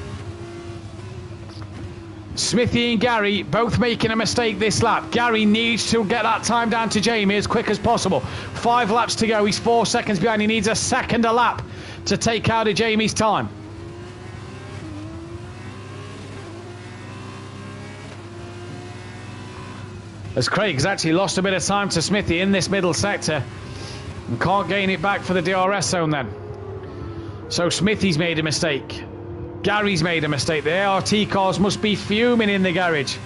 Smithy and Gary both making a mistake this lap. Gary needs to get that time down to Jamie as quick as possible. 5 laps to go. He's 4 seconds behind. He needs a second a lap to take out of Jamie's time. As Craig's actually lost a bit of time to Smithy in this middle sector and can't gain it back for the DRS zone then. So Smithy's made a mistake. Gary's made a mistake. The ART cars must be fuming in the garage.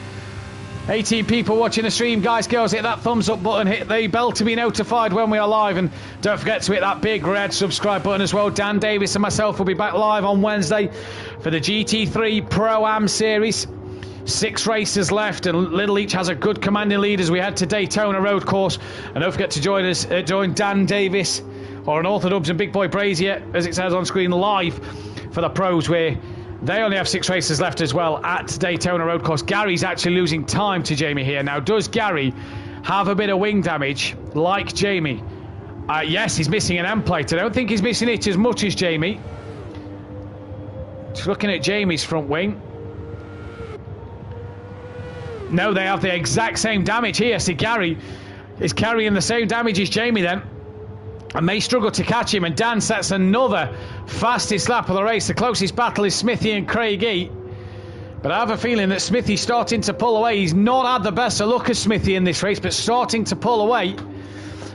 18 people watching the stream. Guys, girls, hit that thumbs up button. Hit the bell to be notified when we are live. And don't forget to hit that big red subscribe button as well. Dan Davis and myself will be back live on Wednesday for the GT3 Pro-Am Series. 6 races left, and Little Each has a good commanding lead as we head to Daytona Road Course. And don't forget to join Dan Davis or an Orthodubs and Big Boy Brazier, as it says on screen, live for the pros, where they only have 6 races left as well at Daytona Road Course. Gary's actually losing time to Jamie here. Now, does Gary have a bit of wing damage like Jamie? Yes, he's missing an end plate. I don't think he's missing it as much as Jamie. Just looking at Jamie's front wing. No, they have the exact same damage here. See, Gary is carrying the same damage as Jamie then, and may struggle to catch him. And Dan sets another fastest lap of the race. The closest battle is Smithy and Craigie, but I have a feeling that Smithy's starting to pull away. He's not had the best of luck as Smithy in this race, but starting to pull away.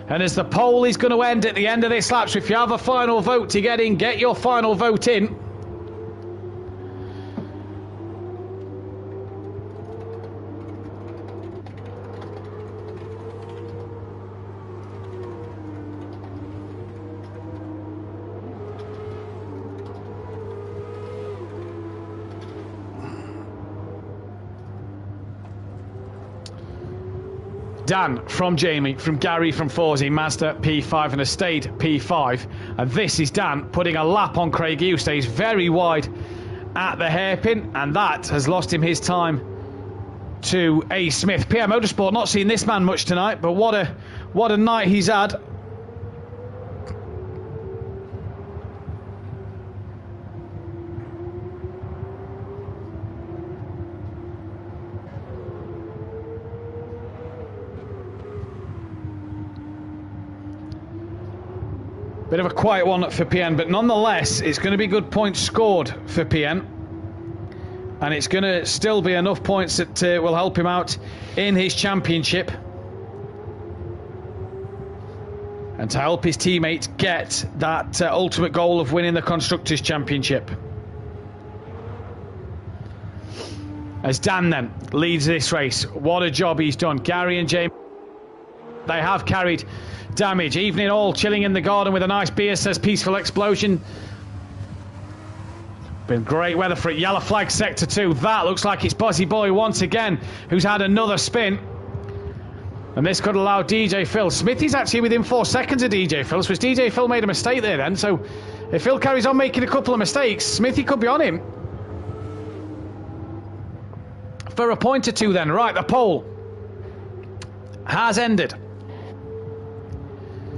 And as the poll is going to end at the end of this lap, so if you have a final vote to get in, get your final vote in. Dan from Jamie, from Gary from Forzi, Mazda P5 and a stayed P5. And this is Dan putting a lap on Craigie, who stays very wide at the hairpin, and that has lost him his time to A. Smith. PM Motorsport not seen this man much tonight, but what a night he's had. Bit of a quiet one for PN, but nonetheless, it's going to be good points scored for PN. And it's going to still be enough points that will help him out in his championship. And to help his teammates get that ultimate goal of winning the Constructors' Championship. As Dan then leads this race. What a job he's done. Gary and James, they have carried damage. Evening all, chilling in the garden with a nice beer, says Peaceful Explosion. Been great weather for it. Yellow flag sector 2. That looks like it's Buzzy Boy once again, who's had another spin. And this could allow DJ Phil. Smithy's actually within 4 seconds of DJ Phil, so DJ Phil made a mistake there then. So if Phil carries on making a couple of mistakes, Smithy could be on him for a point or two then. Right, the poll has ended.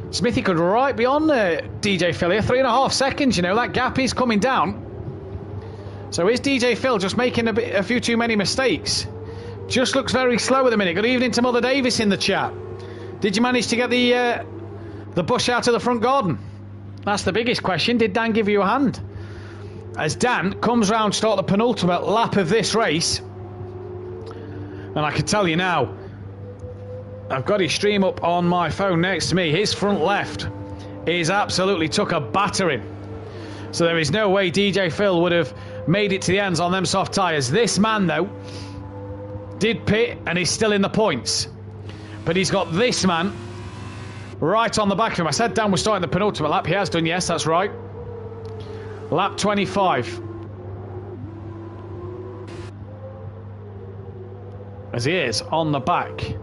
Smithy could right be on DJ Phil here. 3.5 seconds, you know, that gap is coming down. So is DJ Phil just making a few too many mistakes? Just looks very slow at the minute. Good evening to Mother Davis in the chat. Did you manage to get the bush out of the front garden? That's the biggest question. Did Dan give you a hand? As Dan comes round to start the penultimate lap of this race. And I can tell you now, I've got his stream up on my phone next to me. His front left is absolutely took a battering. So there is no way DJ Phil would have made it to the ends on them soft tyres. This man, though, did pit and he's still in the points. But he's got this man right on the back of him. I said Dan was starting the penultimate lap. He has done, yes, that's right. Lap 25. As he is on the back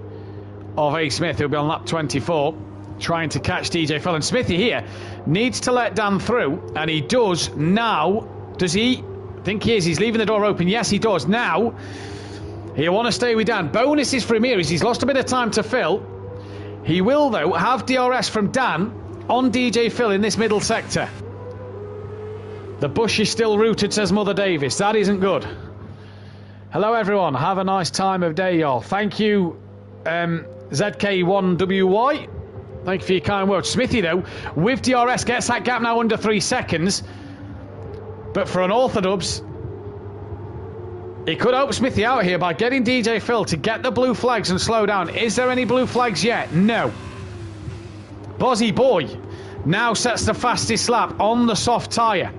of A. Smith, who'll be on lap 24, trying to catch DJ Phil. And Smithy here needs to let Dan through, and he does now. Does he? I think he is. He's leaving the door open. Yes, he does. Now, he'll want to stay with Dan. Bonuses for him here is he's lost a bit of time to Phil. He will, though, have DRS from Dan on DJ Phil in this middle sector. The bush is still rooted, says Mother Davis. That isn't good. Hello, everyone. Have a nice time of day, y'all. Thank you, ZK1WY. Thank you for your kind words. Smithy, though, with DRS, gets that gap now under 3 seconds. But for an Orthodubs, he could help Smithy out here by getting DJ Phil to get the blue flags and slow down. Is there any blue flags yet? No. Bozzy Boy now sets the fastest lap on the soft tyre.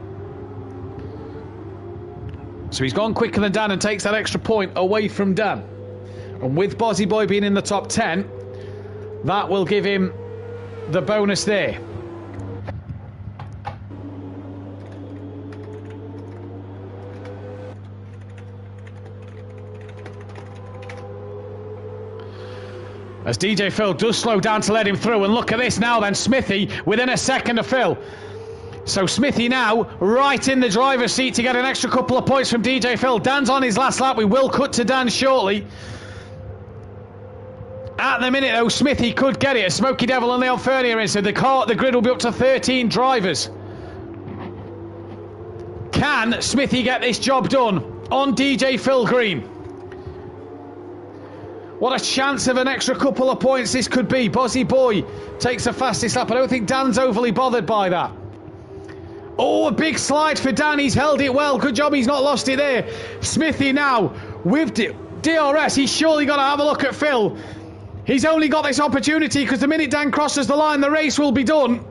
So he's gone quicker than Dan and takes that extra point away from Dan. And with Bozzy Boy being in the top 10, that will give him the bonus there. As DJ Phil does slow down to let him through. And look at this now then, Smithy within a second of Phil. So Smithy now right in the driver's seat to get an extra couple of points from DJ Phil. Dan's on his last lap. We will cut to Dan shortly. At the minute though, Smithy could get it. A Smoky Devil and Leon Fernier in, so the grid will be up to 13 drivers. Can Smithy get this job done on DJ Phil Green? What a chance of an extra couple of points this could be. Bozzy Boy takes the fastest lap. I don't think Dan's overly bothered by that. Oh, a big slide for Dan. He's held it well. Good job he's not lost it there. Smithy now with DRS. He's surely got to have a look at Phil. He's only got this opportunity because the minute Dan crosses the line, the race will be done.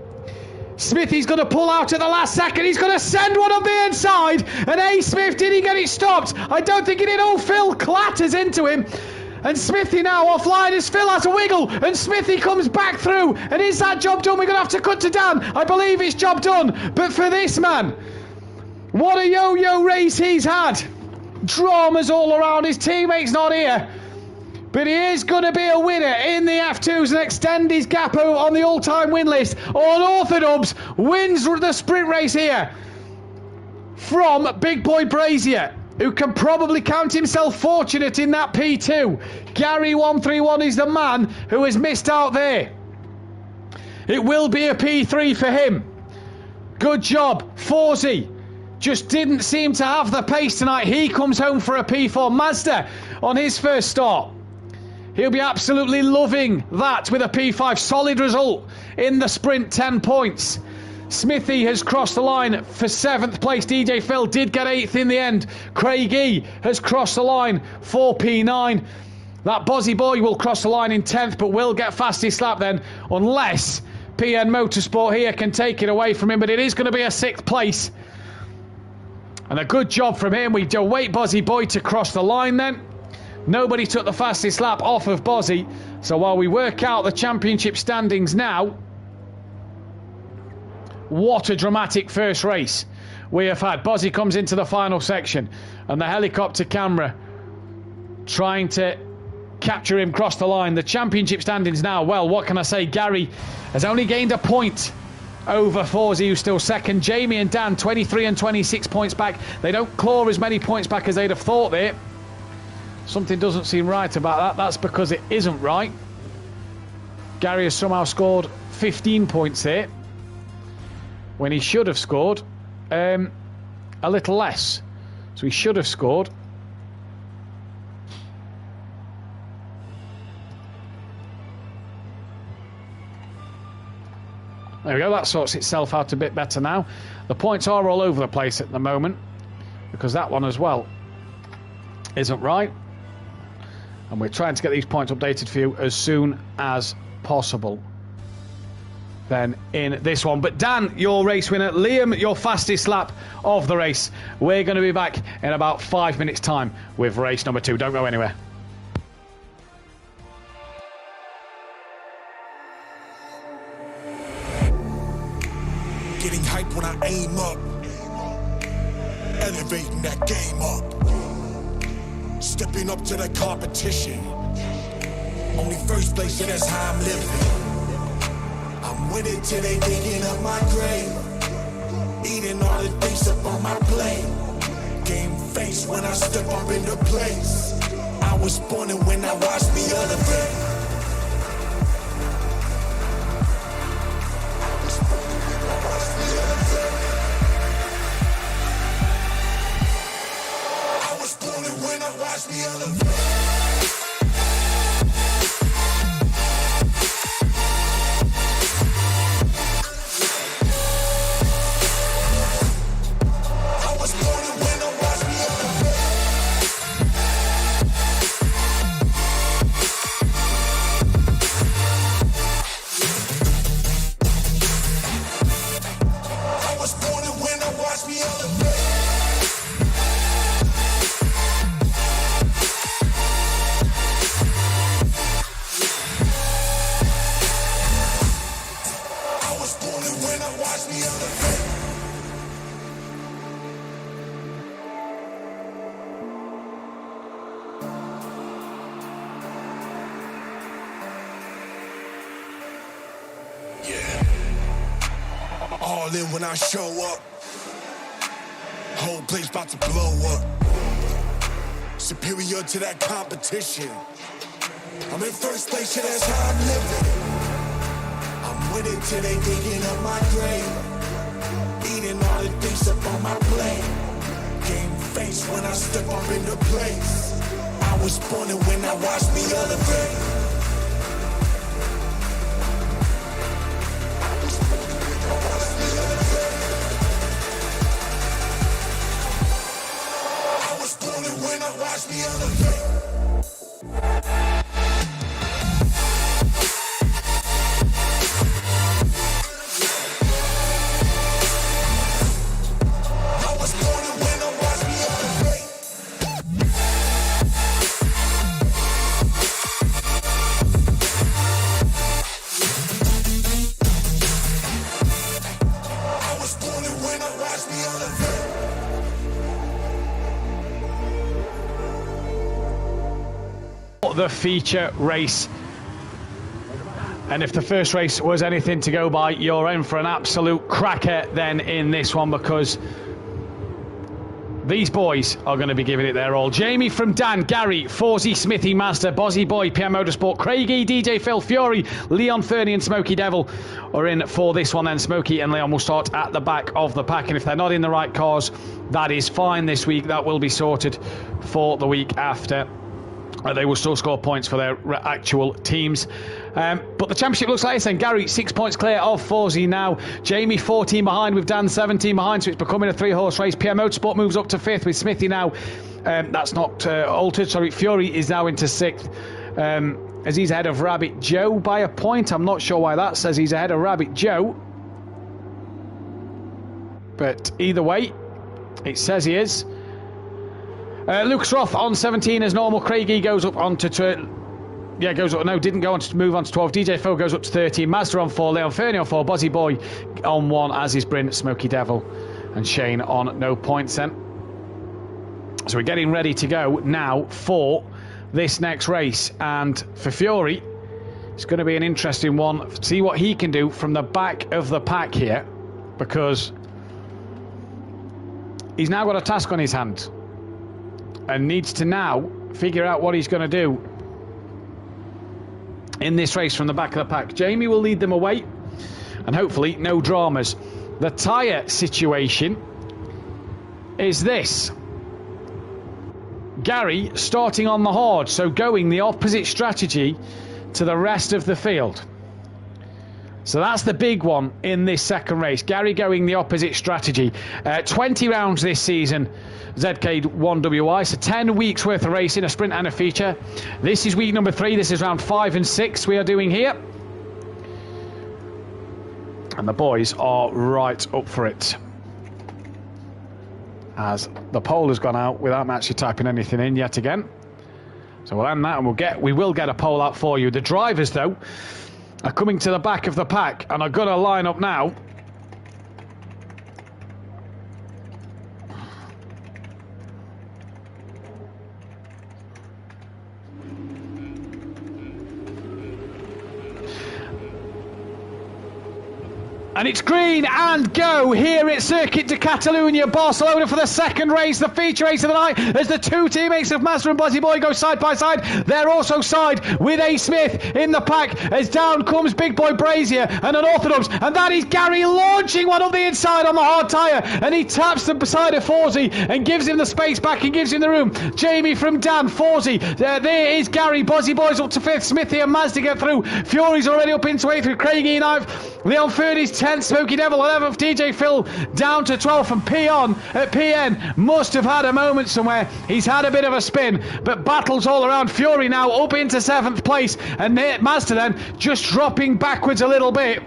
Smithy's going to pull out at the last second. He's going to send one on the inside. And A. Smith, did he get it stopped? I don't think he did. Oh, Phil clatters into him. And Smithy now offline as Phil has a wiggle. And Smithy comes back through. And is that job done? We're going to have to cut to Dan. I believe it's job done. But for this man, what a yo-yo race he's had. Dramas all around. His teammate's not here. But he is going to be a winner in the F2s and extend his gap on the all-time win list. On Orthodubs wins the sprint race here from Big Boy Brazier, who can probably count himself fortunate in that P2. Gary131 is the man who has missed out there. It will be a P3 for him. Good job, Forzy. Just didn't seem to have the pace tonight. He comes home for a P4. Mazda on his first start. He'll be absolutely loving that with a P5. Solid result in the sprint, 10 points. Smithy has crossed the line for 7th place. DJ Phil did get 8th in the end. Craig E has crossed the line for P9. That Bozzy Boy will cross the line in 10th, but will get fastest lap then, unless PN Motorsport here can take it away from him. But it is going to be a 6th place. And a good job from him. We await Bozzy Boy to cross the line then. Nobody took the fastest lap off of Bozzy. So while we work out the championship standings now, what a dramatic first race we have had. Bozzy comes into the final section and the helicopter camera trying to capture him cross the line. The championship standings now, well, what can I say? Gary has only gained a point over Forzy, who's still second. Jamie and Dan, 23 and 26 points back. They don't claw as many points back as they'd have thought there. Something doesn't seem right about that. That's because it isn't right. Gary has somehow scored 15 points here when he should have scored a little less. So he should have scored there we go. That sorts itself out a bit better now. The points are all over the place at the moment because that one as well isn't right. And we're trying to get these points updated for you as soon as possible then in this one. But Dan, your race winner. Liam, your fastest lap of the race. We're going to be back in about 5 minutes time with race number 2. Don't go anywhere. Getting hype when I aim up. elevating that game up. Stepping up to the competition. Only first place, yeah, that's how I'm living. I'm with it till they digging up my grave. Eating all the things up on my plate. Game face when I step up into place. I was born and when I watched me elevate. I was born and when I watched me elevate. All in when I show up. Whole place about to blow up. Superior to that competition. I'm in first place, yeah, that's how I'm living. I'm with it till they digging up my grave. Eating all the things up on my plate. Game face when I step up into place. I was born and when I watched me elevate. When I watch me elevate. I was born and when I watch me elevate. I was born and when I watch me elevate. The feature race, and if the first race was anything to go by, you're in for an absolute cracker then in this one, because these boys are going to be giving it their all. Jamie from Dan, Gary, Forsey, Smithy, Master, Bozzy Boy, PM Motorsport, Craigie, DJ Phil, Fury, Leon, Fernie and Smokey Devil are in for this one then. Smokey and Leon will start at the back of the pack, and if they're not in the right cars, that is fine this week. That will be sorted for the week after. They will still score points for their actual teams. But the championship looks like this then. Gary, 6 points clear of Forsey now. Jamie, 14 behind, with Dan 17 behind, so it's becoming a 3-horse race. PM Motorsport moves up to 5th with Smithy now. That's not altered. Sorry, Fury is now into 6th. As he's ahead of Rabbit Joe by a point. I'm not sure why that says he's ahead of Rabbit Joe. But either way, it says he is. Lucas Roth on 17 as normal. Craigie goes up onto didn't go on to move on to 12. DJ Phil goes up to 13. Mazda on 4. Leon Fernie on 4. Bozzy Boy on 1, as is Bryn, Smokey Devil and Shane on no points then. So we're getting ready to go now for this next race, and for Fury it's going to be an interesting one. See what he can do from the back of the pack here, because he's now got a task on his hand and needs to now figure out what he's going to do in this race from the back of the pack. Jamie will lead them away, and hopefully no dramas. The tyre situation is this. Gary starting on the hard, so going the opposite strategy to the rest of the field. So that's the big one in this second race. Gary going the opposite strategy. 20 rounds this season, ZK1WI, so 10 weeks worth of racing, a sprint and a feature. This is week number 3. This is round 5 and 6 we are doing here. And the boys are right up for it, as the poll has gone out without me actually typing anything in yet again. So we'll end that, and we will get a poll out for you. The drivers, though, are coming to the back of the pack and are going to line up now. And it's green and go here at Circuit de Catalunya, Barcelona, for the second race, the feature race of the night, as the two teammates of Mazda and Buzzy Boy go side by side. They're also side with A. Smith in the pack, as down comes Big Boy Brazier and Unorthodox, and that is Gary launching one up the inside on the hard tyre, and he taps the side of Forsey and gives him the space back and gives him the room. Jamie from Dan, Forsey, there is Gary, Buzzy Boy's up to 5th, Smithy and Mazda get through, Fury's already up into 8th with Craigie 9th, Leon Fernie's 10th, Smoky Devil 11th, DJ Phil down to 12th, and PN must have had a moment somewhere. He's had a bit of a spin, but battles all around. Fury now up into 7th place, and Mazda then just dropping backwards a little bit.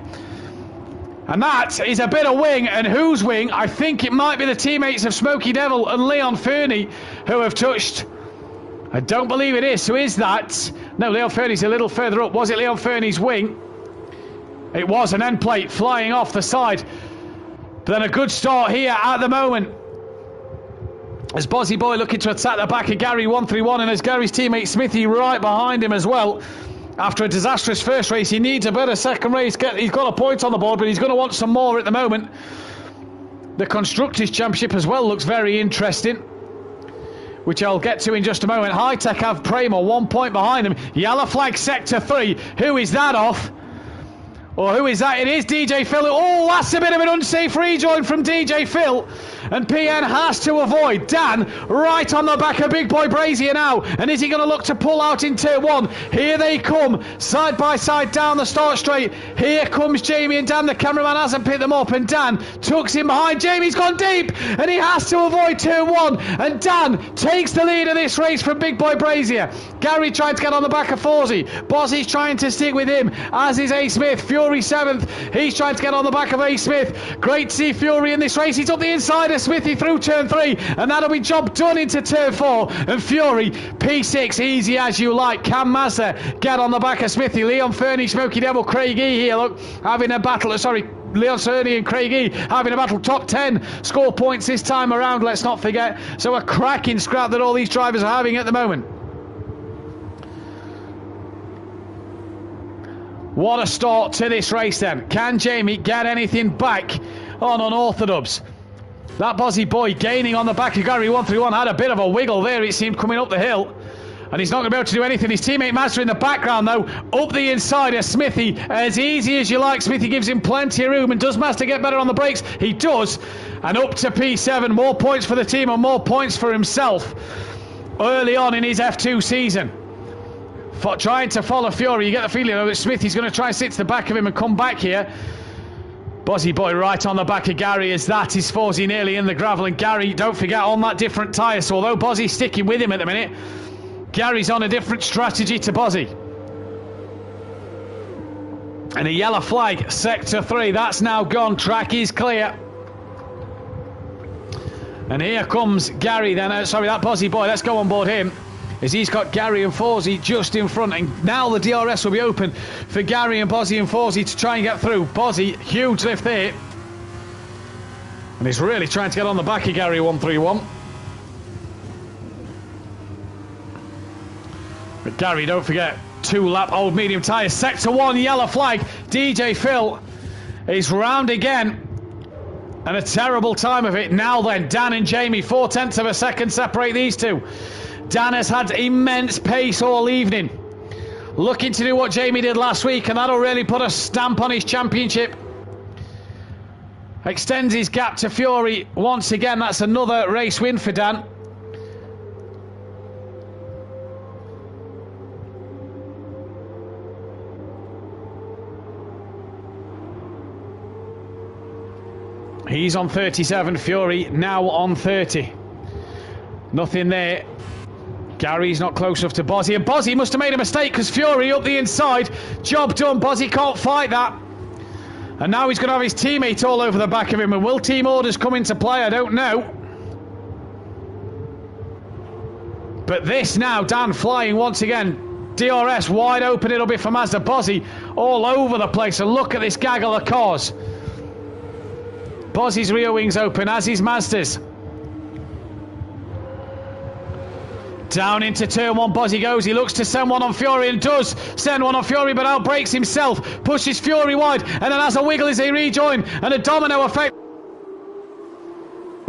And that is a bit of wing, and whose wing? I think it might be the teammates of Smoky Devil and Leon Fernie who have touched. I don't believe it is. Who is that? No, Leon Fernie's a little further up. Was it Leon Fernie's wing? It was an end plate flying off the side. But then a good start here at the moment, as Bozzy Boy looking to attack the back of Gary 131, and as Gary's teammate Smithy right behind him as well. After a disastrous first race, he needs a better second race. He's got a point on the board, but he's going to want some more at the moment. The Constructors' Championship as well looks very interesting, which I'll get to in just a moment. High Tech have Prema 1 point behind them. Yellow flag sector 3. Who is that off? Or who is that? It is DJ Phil. Oh, that's a bit of an unsafe rejoin from DJ Phil. And PN has to avoid. Dan right on the back of Big Boy Brazier now. And is he going to look to pull out in turn 1? Here they come, side by side down the start straight. Here comes Jamie and Dan. The cameraman hasn't picked them up, and Dan tucks in behind. Jamie's gone deep, and he has to avoid turn 1. And Dan takes the lead of this race from Big Boy Brazier. Gary tried to get on the back of Forsey. Bozzy's trying to stick with him, as is A. Smith. Fury 7th. He's trying to get on the back of A. Smith. Great to see Fury in this race. He's up the inside of Smithy through turn 3, and that'll be job done into turn 4. And Fury P6, easy as you like. Can Mazda get on the back of Smithy? Leon Fernie, Smoky Devil, Craig E here, look, having a battle. Leon Fernie and Craig E having a battle. Top 10 score points this time around, let's not forget. So a cracking scrap that all these drivers are having at the moment. What a start to this race then. Can Jamie get anything back on Unorthodox? That Bozzy Boy gaining on the back of Gary 131 had a bit of a wiggle there, it seemed, coming up the hill. And he's not going to be able to do anything. His teammate Mazda in the background though, up the inside of Smithy. As easy as you like, Smithy gives him plenty of room. And does Mazda get better on the brakes? He does. And up to P7, more points for the team and more points for himself early on in his F2 season. For trying to follow Fury, you get the feeling though that Smithy's going to try and sit to the back of him and come back here. Bozzy Boy right on the back of Gary, as that is Forsey nearly in the gravel, and Gary, don't forget, on that different tyre. So although Bozzy's sticking with him at the minute, Gary's on a different strategy to Bozzy. And a yellow flag, sector 3, that's now gone. Track is clear. And here comes Gary then, that Bozzy Boy, let's go on board him, as he's got Gary and Forsey just in front, and now the DRS will be open for Gary and Bozzy and Forsey to try and get through. Bozzy, huge lift there, and he's really trying to get on the back of Gary 131. But Gary, don't forget, 2-lap old medium tyres, sector 1, yellow flag. DJ Phil is round again, and a terrible time of it. Now then, Dan and Jamie, 0.4 of a second separate these two. Dan has had immense pace all evening, looking to do what Jamie did last week, and that'll really put a stamp on his championship. Extends his gap to Fury once again. That's another race win for Dan. He's on 37, Fury now on 30. Nothing there. Gary's not close enough to Bozzy, and Bozzy must have made a mistake because Fury up the inside. Job done. Bozzy can't fight that. And now he's going to have his teammate all over the back of him. And will team orders come into play? I don't know. But this now, Dan flying once again. DRS wide open, it'll be for Mazda. Bozzy all over the place. And look at this gaggle of cars. Bozzy's rear wings open, as is Mazda's. Down into turn one, Bozzy goes. He looks to send one on Fury and does send one on Fury, but outbrakes himself, pushes Fury wide, and then has a wiggle as they rejoin, and a domino effect.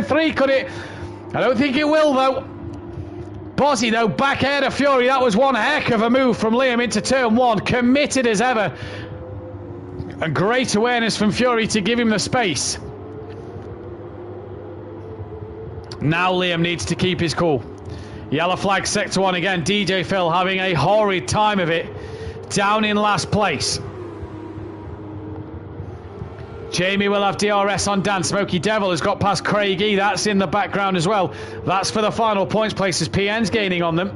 3, could it? I don't think it will, though. Bozzy, though, back ahead of Fury. That was one heck of a move from Liam into turn one. Committed as ever. And great awareness from Fury to give him the space. Now Liam needs to keep his cool. Yellow flag, sector 1 again. DJ Phil having a horrid time of it. Down in last place. Jamie will have DRS on Dan. Smoky Devil has got past Craigie. That's in the background as well. That's for the final points place as PN's gaining on them.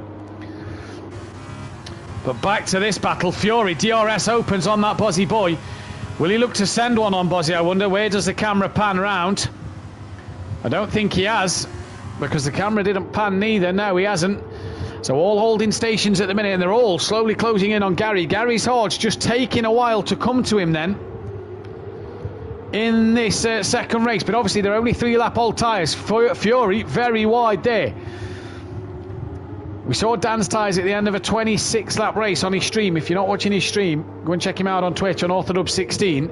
But back to this battle. Fury, DRS opens on that Bozzy boy. Will he look to send one on Bozzy, I wonder? Where does the camera pan round? I don't think he has, because the camera didn't pan neither. No, he hasn't. So all holding stations at the minute, and they're all slowly closing in on Gary. Gary's Hodge just taking a while to come to him then in this second race, but obviously they're only 3-lap old tyres. Fury very wide there. We saw Dan's tyres at the end of a 26-lap race on his stream. If you're not watching his stream, go and check him out on Twitch on Orthodub16.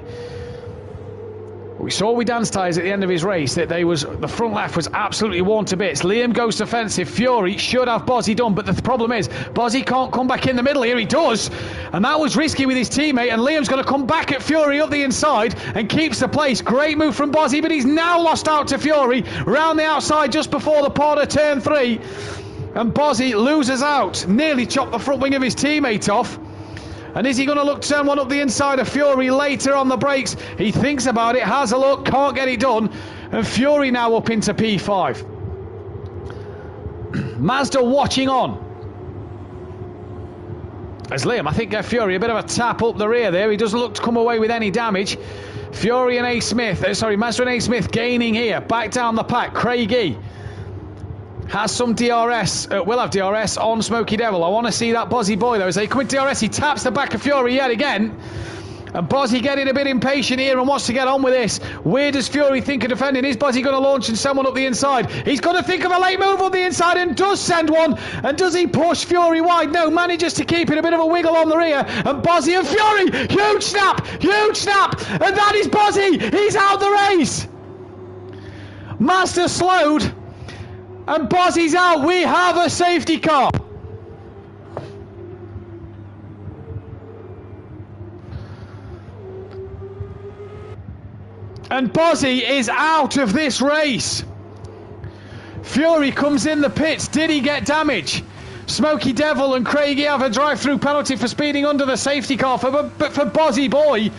We saw with Dan's tyres at the end of his race that the front left was absolutely worn to bits. Liam goes defensive. Fury should have Bozzy done, but the problem is Bozzy can't come back in the middle here. He does, and that was risky with his teammate, and Liam's going to come back at Fury up the inside and keeps the place. Great move from Bozzy, but he's now lost out to Fury round the outside just before the Porter turn 3, and Bozzy loses out. Nearly chopped the front wing of his teammate off. And is he going to look to turn one up the inside of Fury later on the brakes? He thinks about it, has a look, can't get it done. And Fury now up into P5. Mazda watching on. As Liam, I think, gave Fury a bit of a tap up the rear there. He doesn't look to come away with any damage. Fury and A. Smith, Mazda and A. Smith gaining here. Back down the pack. Craigie has some DRS, will have DRS on Smoky Devil. I want to see that Bozzy boy though. As they come in DRS, he taps the back of Fury yet again. And Bozzy getting a bit impatient here and wants to get on with this. Where does Fury think of defending? Is Bozzy going to launch and send one up the inside? He's going to think of a late move up the inside and does send one. And does he push Fury wide? No, manages to keep it a bit of a wiggle on the rear. And Bozzy and Fury, huge snap. And that is Bozzy. He's out the race. Master slowed. And Bozzy's out. We have a safety car. And Bozzy is out of this race. Fury comes in the pits. Did he get damage? Smoky Devil and Craigie have a drive-through penalty for speeding under the safety car. But for Bozzy boy,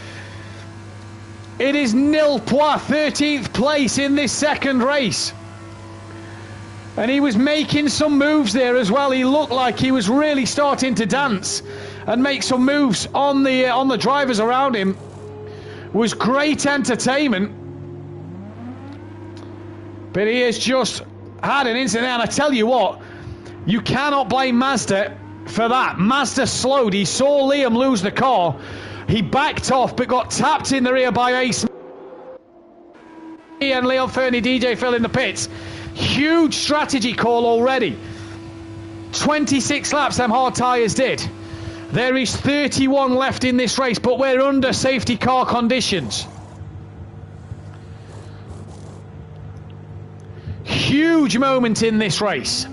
it is nil points, 13th place in this second race. And he was making some moves there as well. He looked like he was really starting to dance and make some moves on the drivers around him. It was great entertainment. But he has just had an incident. And I tell you what, you cannot blame Mazda for that. Mazda slowed. He saw Liam lose the car. He backed off but got tapped in the rear by Ace and Leon Fernie, DJ Phil in the pits. Huge strategy call already. 26 laps them hard tyres did. There is 31 left in this race, but we're under safety car conditions. Huge moment in this race.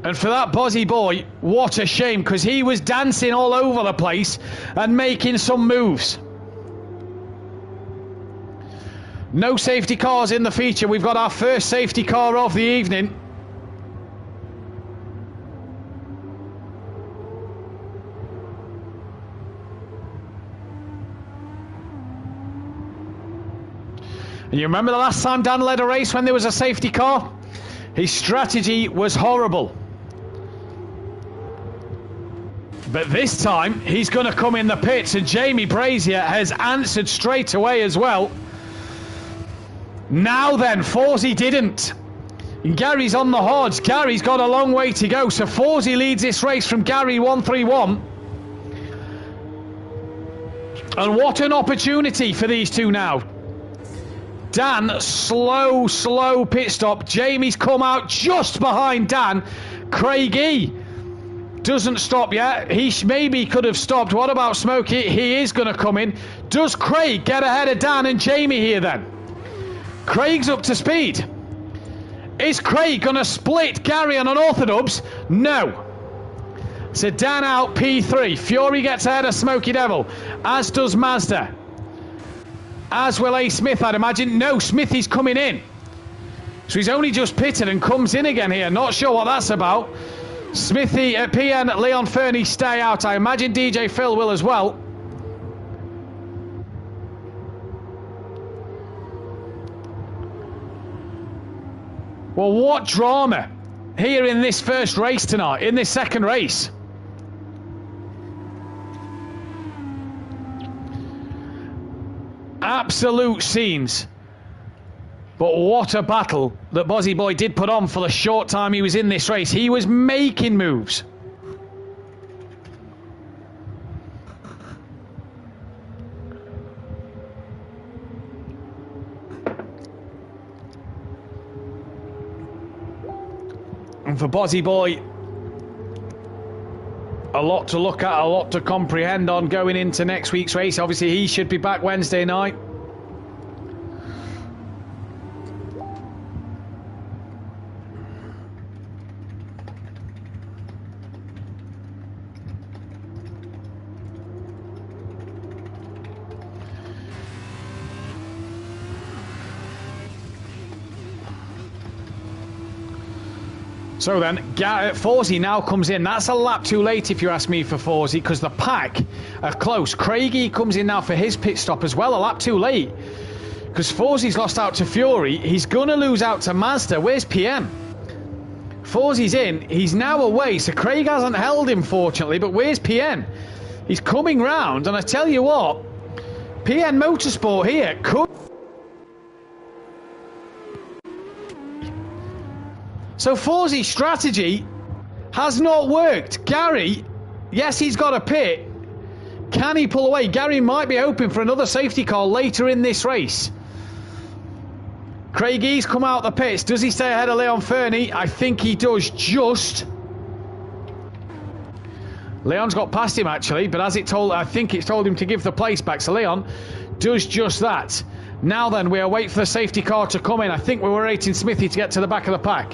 And for that Bozzy boy, what a shame, because he was dancing all over the place and making some moves. No safety cars in the feature. We've got our first safety car of the evening. And you remember the last time Dan led a race when there was a safety car? His strategy was horrible. But this time, he's going to come in the pits, and Jamie Brazier has answered straight away as well. Now then, Forsey didn't. And Gary's on the horns. Gary's got a long way to go. So Forsey leads this race from Gary 131. And what an opportunity for these two now. Dan, slow pit stop. Jamie's come out just behind Dan. Craigie doesn't stop yet. He maybe could have stopped. What about Smokey? He is going to come in. Does Craig get ahead of Dan and Jamie here then? Craig's up to speed. Is Craig going to split Gary on an orthodubs? No. So Dan out, P3. Fury gets ahead of Smokey Devil, as does Mazda. As will A. Smith, I'd imagine. No, Smithy's coming in. So he's only just pitted and comes in again here. Not sure what that's about. Smithy, PN, Leon Fernie stay out. I imagine DJ Phil will as well. Well, what drama here in this first race tonight, in this second race. Absolute scenes. But what a battle that Bozzy Boy did put on for the short time he was in this race. He was making moves. And for Bozzy Boy, a lot to look at, a lot to comprehend on going into next week's race. Obviously, he should be back Wednesday night. So then, Forsey now comes in. That's a lap too late if you ask me for Forsey, because the pack are close. Craigie comes in now for his pit stop as well, a lap too late. Because Forsey's lost out to Fury. He's going to lose out to Mazda. Where's PM? Forsey's in. He's now away, so Craig hasn't held him, fortunately. But where's PM? He's coming round, and I tell you what, PN Motorsport here could... So Forsey's strategy has not worked. Gary, yes, he's got a pit. Can he pull away? Gary might be hoping for another safety car later in this race. Craigie's come out the pits. Does he stay ahead of Leon Fernie? I think he does, just. Leon's got past him actually, but as it told, I think it's told him to give the place back. So Leon does just that. Now then, we'll wait for the safety car to come in. I think we were waiting Smithy to get to the back of the pack.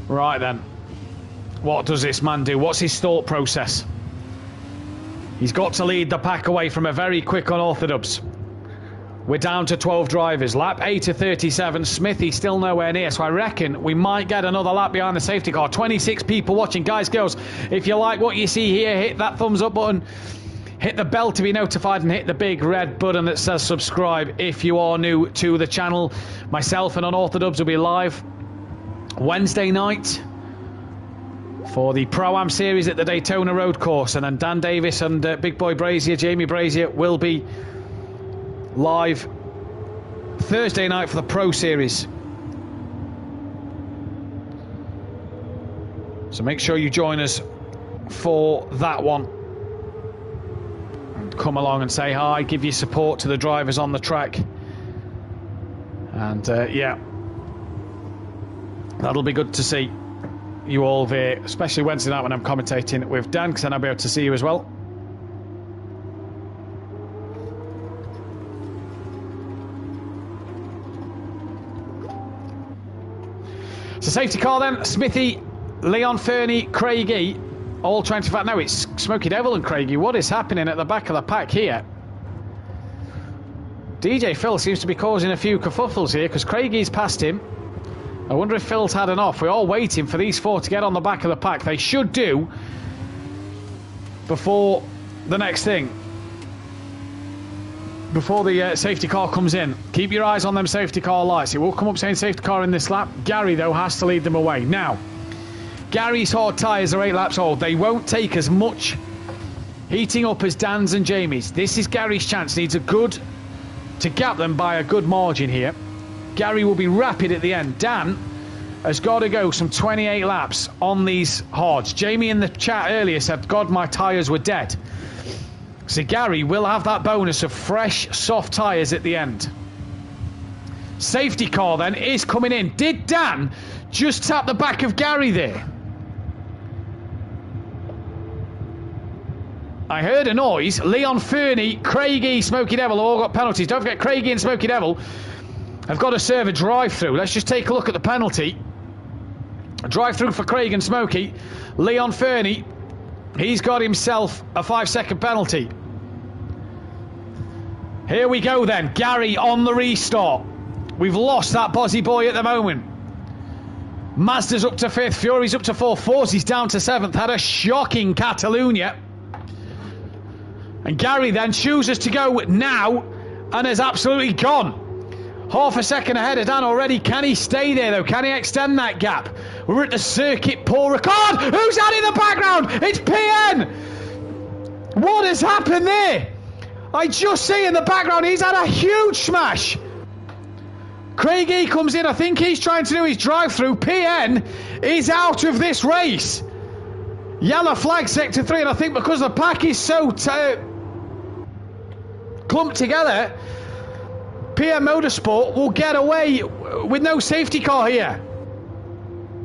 Right then, what does this man do? What's his thought process? He's got to lead the pack away from a very quick unorthodox. We're down to 12 drivers. Lap 8 to 37. Smithy's still nowhere near, so I reckon we might get another lap behind the safety car. 26 people watching. Guys, girls, if you like what you see here, hit that thumbs up button. Hit the bell to be notified and hit the big red button that says subscribe if you are new to the channel. Myself and Unorthodox will be live Wednesday night for the Pro-Am Series at the Daytona Road Course, and then Dan Davis and Big Boy Brazier, Jamie Brazier, will be live Thursday night for the Pro Series. So make sure you join us for that one. And come along and say hi, give your support to the drivers on the track. And yeah, that'll be good to see you all there, especially Wednesday night when I'm commentating with Dan, because then I'll be able to see you as well. So safety car then, Smithy, Leon Fernie, Craigie, all trying to fight. No, it's Smokey Devil and Craigie. What is happening at the back of the pack here? DJ Phil seems to be causing a few kerfuffles here, because Craigie's past him. I wonder if Phil's had an off. We're all waiting for these four to get on the back of the pack. They should do before the next thing. Before the safety car comes in. Keep your eyes on them safety car lights. It will come up saying safety car in this lap. Gary, though, has to lead them away. Now, Gary's hard tyres are 8 laps old. They won't take as much heating up as Dan's and Jamie's. This is Gary's chance. Needs to gap them by a good margin here. Gary will be rapid at the end. Dan has got to go some 28 laps on these hards. Jamie in the chat earlier said, God, my tyres were dead. So Gary will have that bonus of fresh, soft tyres at the end. Safety car then is coming in. Did Dan just tap the back of Gary there? I heard a noise. Leon Fernie, Craigie, Smoky Devil have all got penalties. Don't forget, Craigie and Smoky Devil have got to serve a drive-through. Let's just take a look at the penalty. A drive-through for Craig and Smoky. Leon Fernie, he's got himself a 5-second penalty. Here we go then. Gary on the restart. We've lost that Bozzy boy at the moment. Mazda's up to 5th. Fury's up to 4th. Forzy's down to 7th. Had a shocking Catalunya. And Gary then chooses to go now and has absolutely gone. Half a second ahead of Dan already. Can he stay there though? Can he extend that gap? We're at the circuit Paul Ricard. Who's that in the background? It's PN. What has happened there? I just see in the background he's had a huge smash. Craigie comes in. I think he's trying to do his drive-through. PN is out of this race. Yellow flag sector 3, and I think because the pack is so clumped together, PM Motorsport will get away with no safety car here.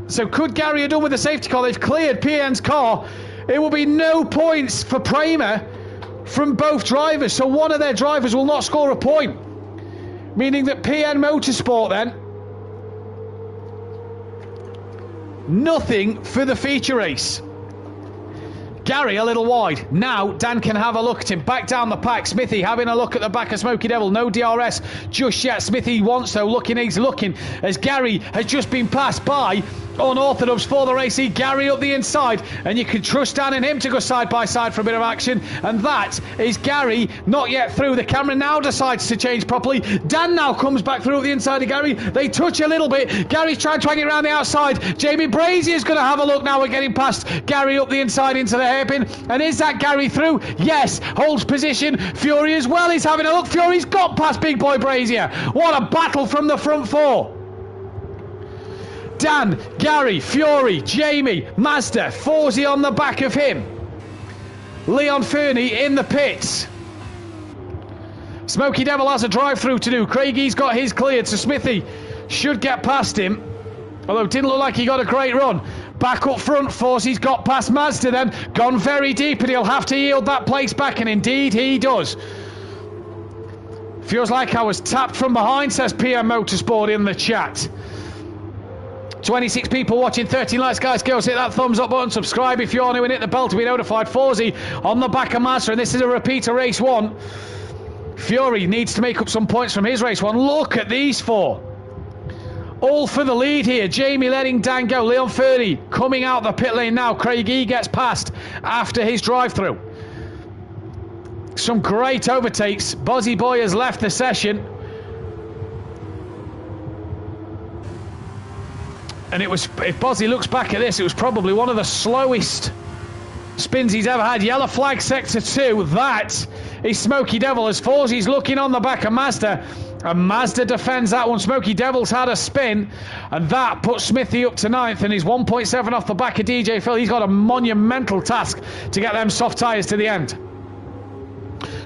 So could Gary have done with the safety car? They've cleared PN's car. It will be no points for Prema from both drivers. So one of their drivers will not score a point. Meaning that PN Motorsport then, nothing for the feature race. Gary a little wide. Now Dan can have a look at him. Back down the pack. Smithy having a look at the back of Smoky Devil. No DRS just yet. Smithy wants though. He's looking as Gary has just been passed by Unorthodox for the race. Gary up the inside, and you can trust Dan and him to go side by side for a bit of action. And that is Gary not yet through. The camera now decides to change properly. Dan now comes back through the inside of Gary. They touch a little bit. Gary's trying to twang it around the outside. Jamie Brazier's going to have a look now. We're getting past Gary up the inside into the hairpin. And is that Gary through? Yes. Holds position. Fury as well is having a look. Fury's got past Big Boy Brazier. What a battle from the front four. Dan, Gary, Fury, Jamie, Mazda, Forzy on the back of him. Leon Fernie in the pits. Smoky Devil has a drive-through to do. Craigie's got his cleared, so Smithy should get past him. Although it didn't look like he got a great run. Back up front, Forzy's got past Mazda then. Gone very deep, and he'll have to yield that place back, and indeed he does. Feels like I was tapped from behind, says PM Motorsport in the chat. 26 people watching, 13 likes, guys, girls, hit that thumbs up button, subscribe if you're new and hit the bell to be notified. Forzy on the back of Mazda, and this is a repeat of race 1. Fury needs to make up some points from his race 1. Look at these four. All for the lead here. Jamie letting Dan go. Leon Fernie coming out the pit lane now. Craigie gets past after his drive-through. Some great overtakes. Bozzy Boy has left the session. And it was, if Bozzy looks back at this, it was probably one of the slowest spins he's ever had. Yellow flag sector 2. That is Smoky Devil as Forzy's looking on the back of Mazda. And Mazda defends that one. Smoky Devil's had a spin, and that puts Smithy up to 9th, and he's 1.7 off the back of DJ Phil. He's got a monumental task to get them soft tyres to the end.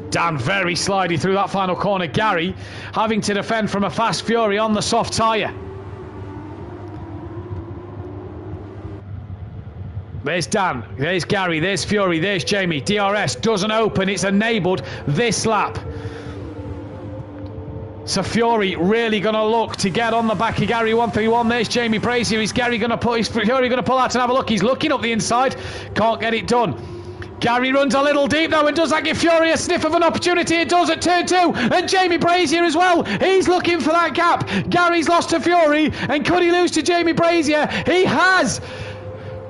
Dan very slidey through that final corner. Gary having to defend from a fast Fury on the soft tyre. There's Dan, there's Gary, there's Fury, there's Jamie. DRS doesn't open, it's enabled this lap. So Fury really going to look to get on the back of Gary 131. There's Jamie Brazier. Is Fury going to pull out and have a look? He's looking up the inside. Can't get it done. Gary runs a little deep now, and does that give Fury a sniff of an opportunity? It does at turn 2. And Jamie Brazier as well. He's looking for that gap. Gary's lost to Fury. And could he lose to Jamie Brazier? He has.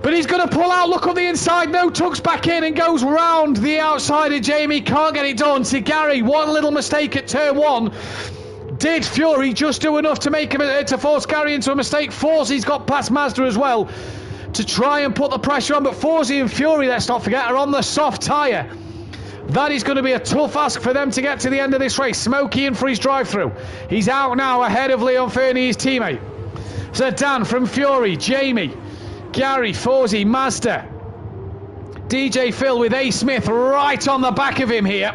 But he's going to pull out, look on the inside, no, tucks back in and goes round the outside of Jamie. Can't get it done. See, Gary, one little mistake at turn 1. Did Fury just do enough to make him to force Gary into a mistake? Forzy's got past Mazda as well. to try and put the pressure on, but Forsey and Fury, let's not forget, are on the soft tyre. That is going to be a tough ask for them to get to the end of this race. Smokey in for his drive-through. He's out now ahead of Leon Fernie, his teammate. So Dan from Fury, Jamie, Gary, Forsey, Mazda, DJ Phil with A. Smith right on the back of him here.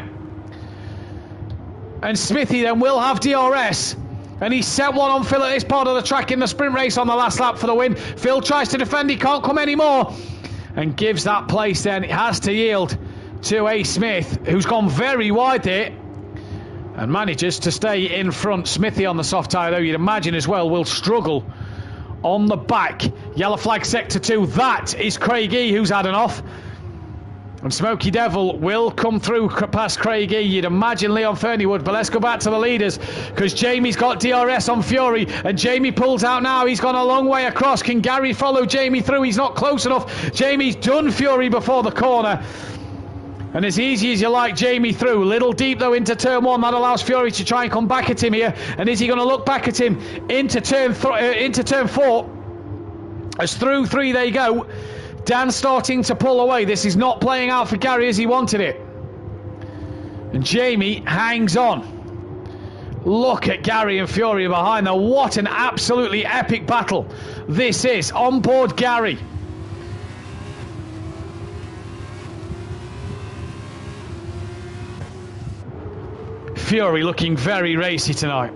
And Smithy then will have DRS. And he set one on Phil at this part of the track in the sprint race on the last lap for the win. Phil tries to defend, he can't come anymore. And gives that place then, it has to yield to A. Smith, who's gone very wide there. And manages to stay in front. Smithy on the soft tyre, though, you'd imagine as well, will struggle on the back. Yellow flag sector 2, that is Craigie who's had an off. And Smokey Devil will come through past Craigie. You'd imagine Leon Fernie would, but let's go back to the leaders because Jamie's got DRS on Fury and Jamie pulls out now. He's gone a long way across. Can Gary follow Jamie through? He's not close enough. Jamie's done Fury before the corner. And as easy as you like, Jamie through. Little deep though into turn 1. That allows Fury to try and come back at him here. And is he going to look back at him into turn 4? As through 3 they go. Dan starting to pull away. This is not playing out for Gary as he wanted it. And Jamie hangs on. Look at Gary and Fury behind them. What an absolutely epic battle this is. On board Gary. Fury looking very racy tonight.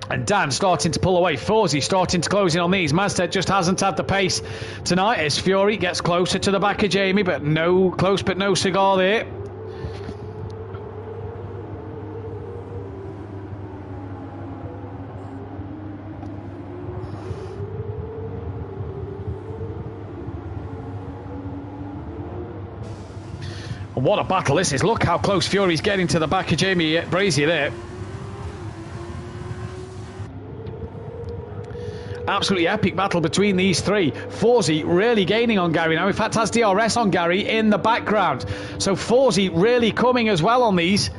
And Dan starting to pull away. Forsey starting to close in on these. Mazda just hasn't had the pace tonight as Fury gets closer to the back of Jamie, but no cigar there. And what a battle this is. Look how close Fury's getting to the back of Jamie Brazier there. Absolutely epic battle between these three. Forsey really gaining on Gary now. In fact, has DRS on Gary in the background. So Forsey really coming as well on these.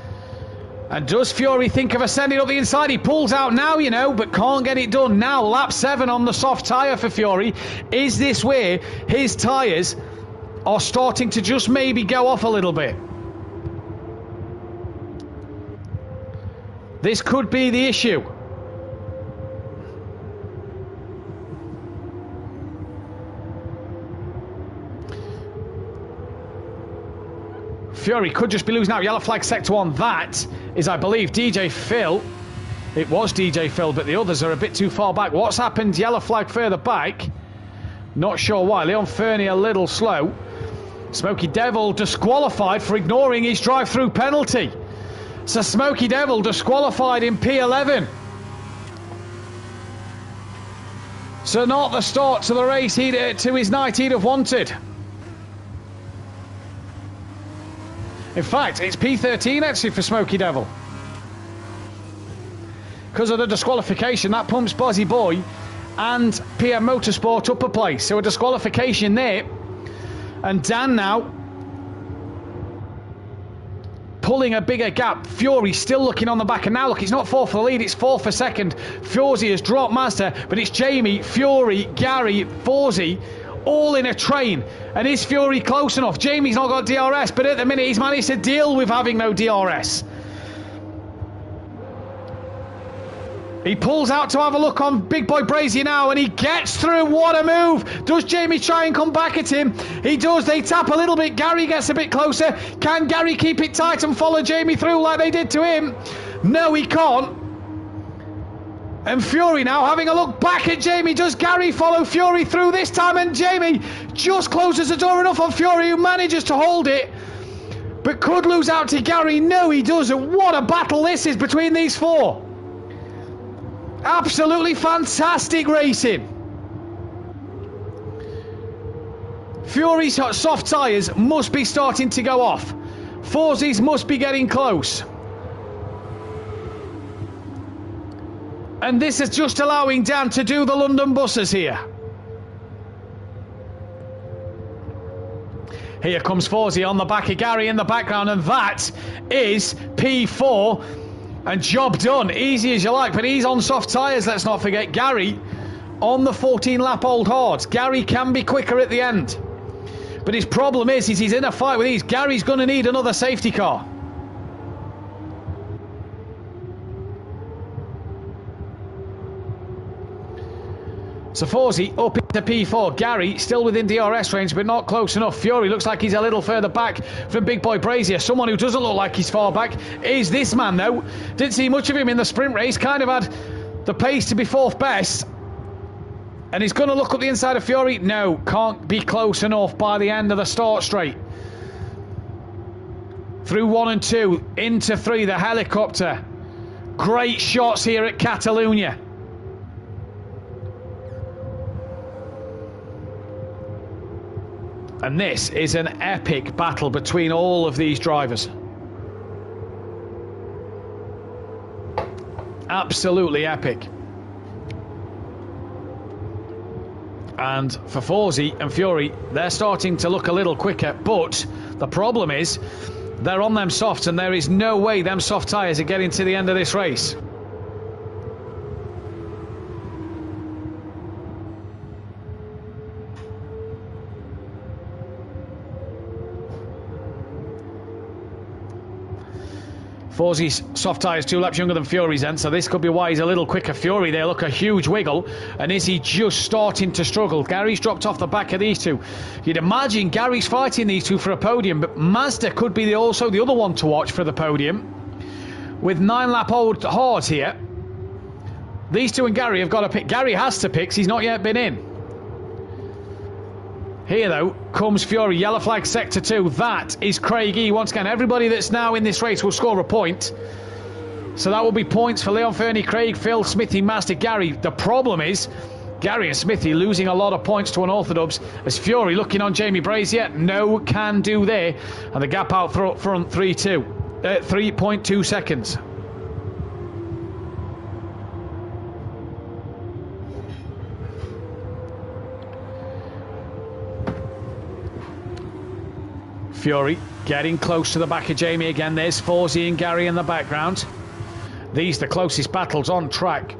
And does Fury think of ascending up the inside? He pulls out now, you know, but can't get it done. Now, lap 7 on the soft tyre for Fury. Is this where his tyres are starting to just maybe go off a little bit? This could be the issue. Fury could just be losing out. Yellow flag sector 1. That is, I believe, DJ Phil. It was DJ Phil, but the others are a bit too far back. What's happened? Yellow flag further back. Not sure why. Leon Fernie a little slow. Smokey Devil disqualified for ignoring his drive-through penalty. So Smokey Devil disqualified in P11. So not the start to the race to his night he'd have wanted. In fact, it's P13 actually for Smokey Devil. Because of the disqualification, that pumps Bozzy Boy and PM Motorsport up a place. So a disqualification there. And Dan now pulling a bigger gap. Fury still looking on the back. And now look, it's not 4 for the lead, it's 4 for second. Forsey has dropped Mazda, but it's Jamie, Fury, Gary, Forsey, all in a train. And is Fury close enough? Jamie's not got DRS, but at the minute he's managed to deal with having no DRS. He pulls out to have a look on Big Boy Brazier now, and he gets through. What a move. Does Jamie try and come back at him? He does. They tap a little bit. Gary gets a bit closer. Can Gary keep it tight and follow Jamie through like they did to him? No, he can't. And Fury now having a look back at Jamie. Does Gary follow Fury through this time? And Jamie just closes the door enough on Fury, who manages to hold it, but could lose out to Gary. No, he doesn't. What a battle this is between these four. Absolutely fantastic racing. Fury's soft tyres must be starting to go off. Forsey's must be getting close. And this is just allowing Dan to do the London buses here. Here comes Forsey on the back of Gary in the background, and that is P4. And job done. Easy as you like, but he's on soft tyres, let's not forget. Gary on the 14-lap-old hards. Gary can be quicker at the end. But his problem is he's in a fight with these. Gary's going to need another safety car. So Forsey up into P4. Gary still within DRS range, but not close enough. Fury looks like he's a little further back from Big Boy Brazier. Someone who doesn't look like he's far back is this man, though. Didn't see much of him in the sprint race. Kind of had the pace to be fourth best. And he's going to look up the inside of Fury. No, can't be close enough by the end of the start straight. Through 1 and 2, into 3, the helicopter. Great shots here at Catalonia. And this is an epic battle between all of these drivers. Absolutely epic. And for Forsey and Fury, they're starting to look a little quicker, but the problem is they're on them softs, and there is no way them soft tyres are getting to the end of this race. Forsey's soft tyres 2 laps younger than Fury's then, so this could be why he's a little quicker. Fury there, look, a huge wiggle, and is he just starting to struggle? Gary's dropped off the back of these two. You'd imagine Gary's fighting these two for a podium, but Mazda could be also the other one to watch for the podium. With 9-lap-old hards here, these two and Gary have got to pick. Gary has to pick, 'cause he's not yet been in. Here, though, comes Fury. Yellow flag, sector 2. That is Craig E. Once again, everybody that's now in this race will score a point. So that will be points for Leon Fernie, Craig, Phil, Smithy, Master, Gary. The problem is, Gary and Smithy losing a lot of points to unorthodox. As Fury looking on Jamie Brazier. No can do there. And the gap out front, 3.2 seconds. Fury getting close to the back of Jamie again. There's Forsey and Gary in the background. These the closest battles on track.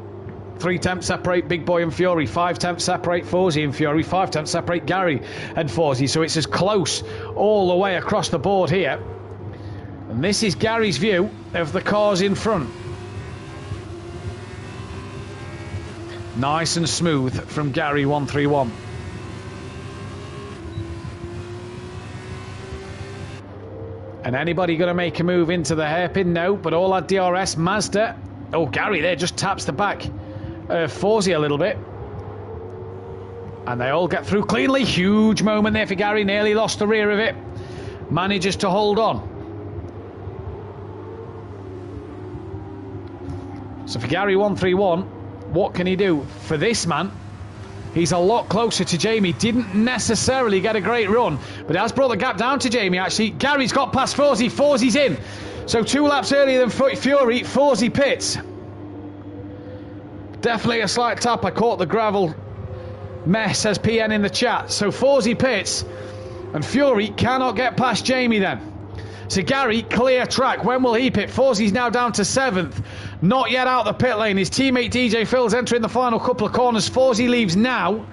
3 tenths separate Big Boy and Fury. 5 tenths separate Forsey and Fury. 5 tenths separate Gary and Forsey. So it's as close all the way across the board here. And this is Gary's view of the cars in front. Nice and smooth from Gary 131. And anybody going to make a move into the hairpin? No, but all our DRS. Mazda. Oh, Gary there just taps the back of Forsey a little bit. And they all get through cleanly. Huge moment there for Gary. Nearly lost the rear of it. Manages to hold on. So for Gary 131, what can he do? For this man, he's a lot closer to Jamie. Didn't necessarily get a great run, but it has brought the gap down to Jamie, actually. Gary's got past Forsey. Forsey's in. So 2 laps earlier than Fury. Forsey pits. Definitely a slight tap. I caught the gravel mess, says PN in the chat. So Forsey pits, and Fury cannot get past Jamie then. So Gary, clear track. When will he pit? Forsey's now down to 7th. Not yet out the pit lane. His teammate DJ Phil's entering the final couple of corners. Forsey leaves now.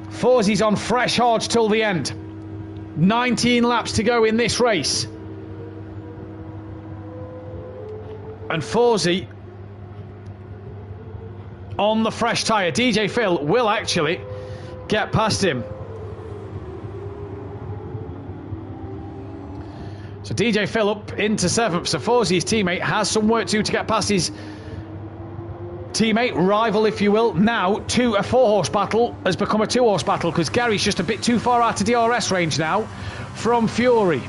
Forsey's on fresh hards till the end. 19 laps to go in this race. And Forsey on the fresh tyre. DJ Phil will actually get past him. So DJ Phil up into 7th. So Forsey's teammate has some work to do to get past his teammate, rival if you will. Now a 4-horse battle has become a 2-horse battle because Gary's just a bit too far out of DRS range now from Fury.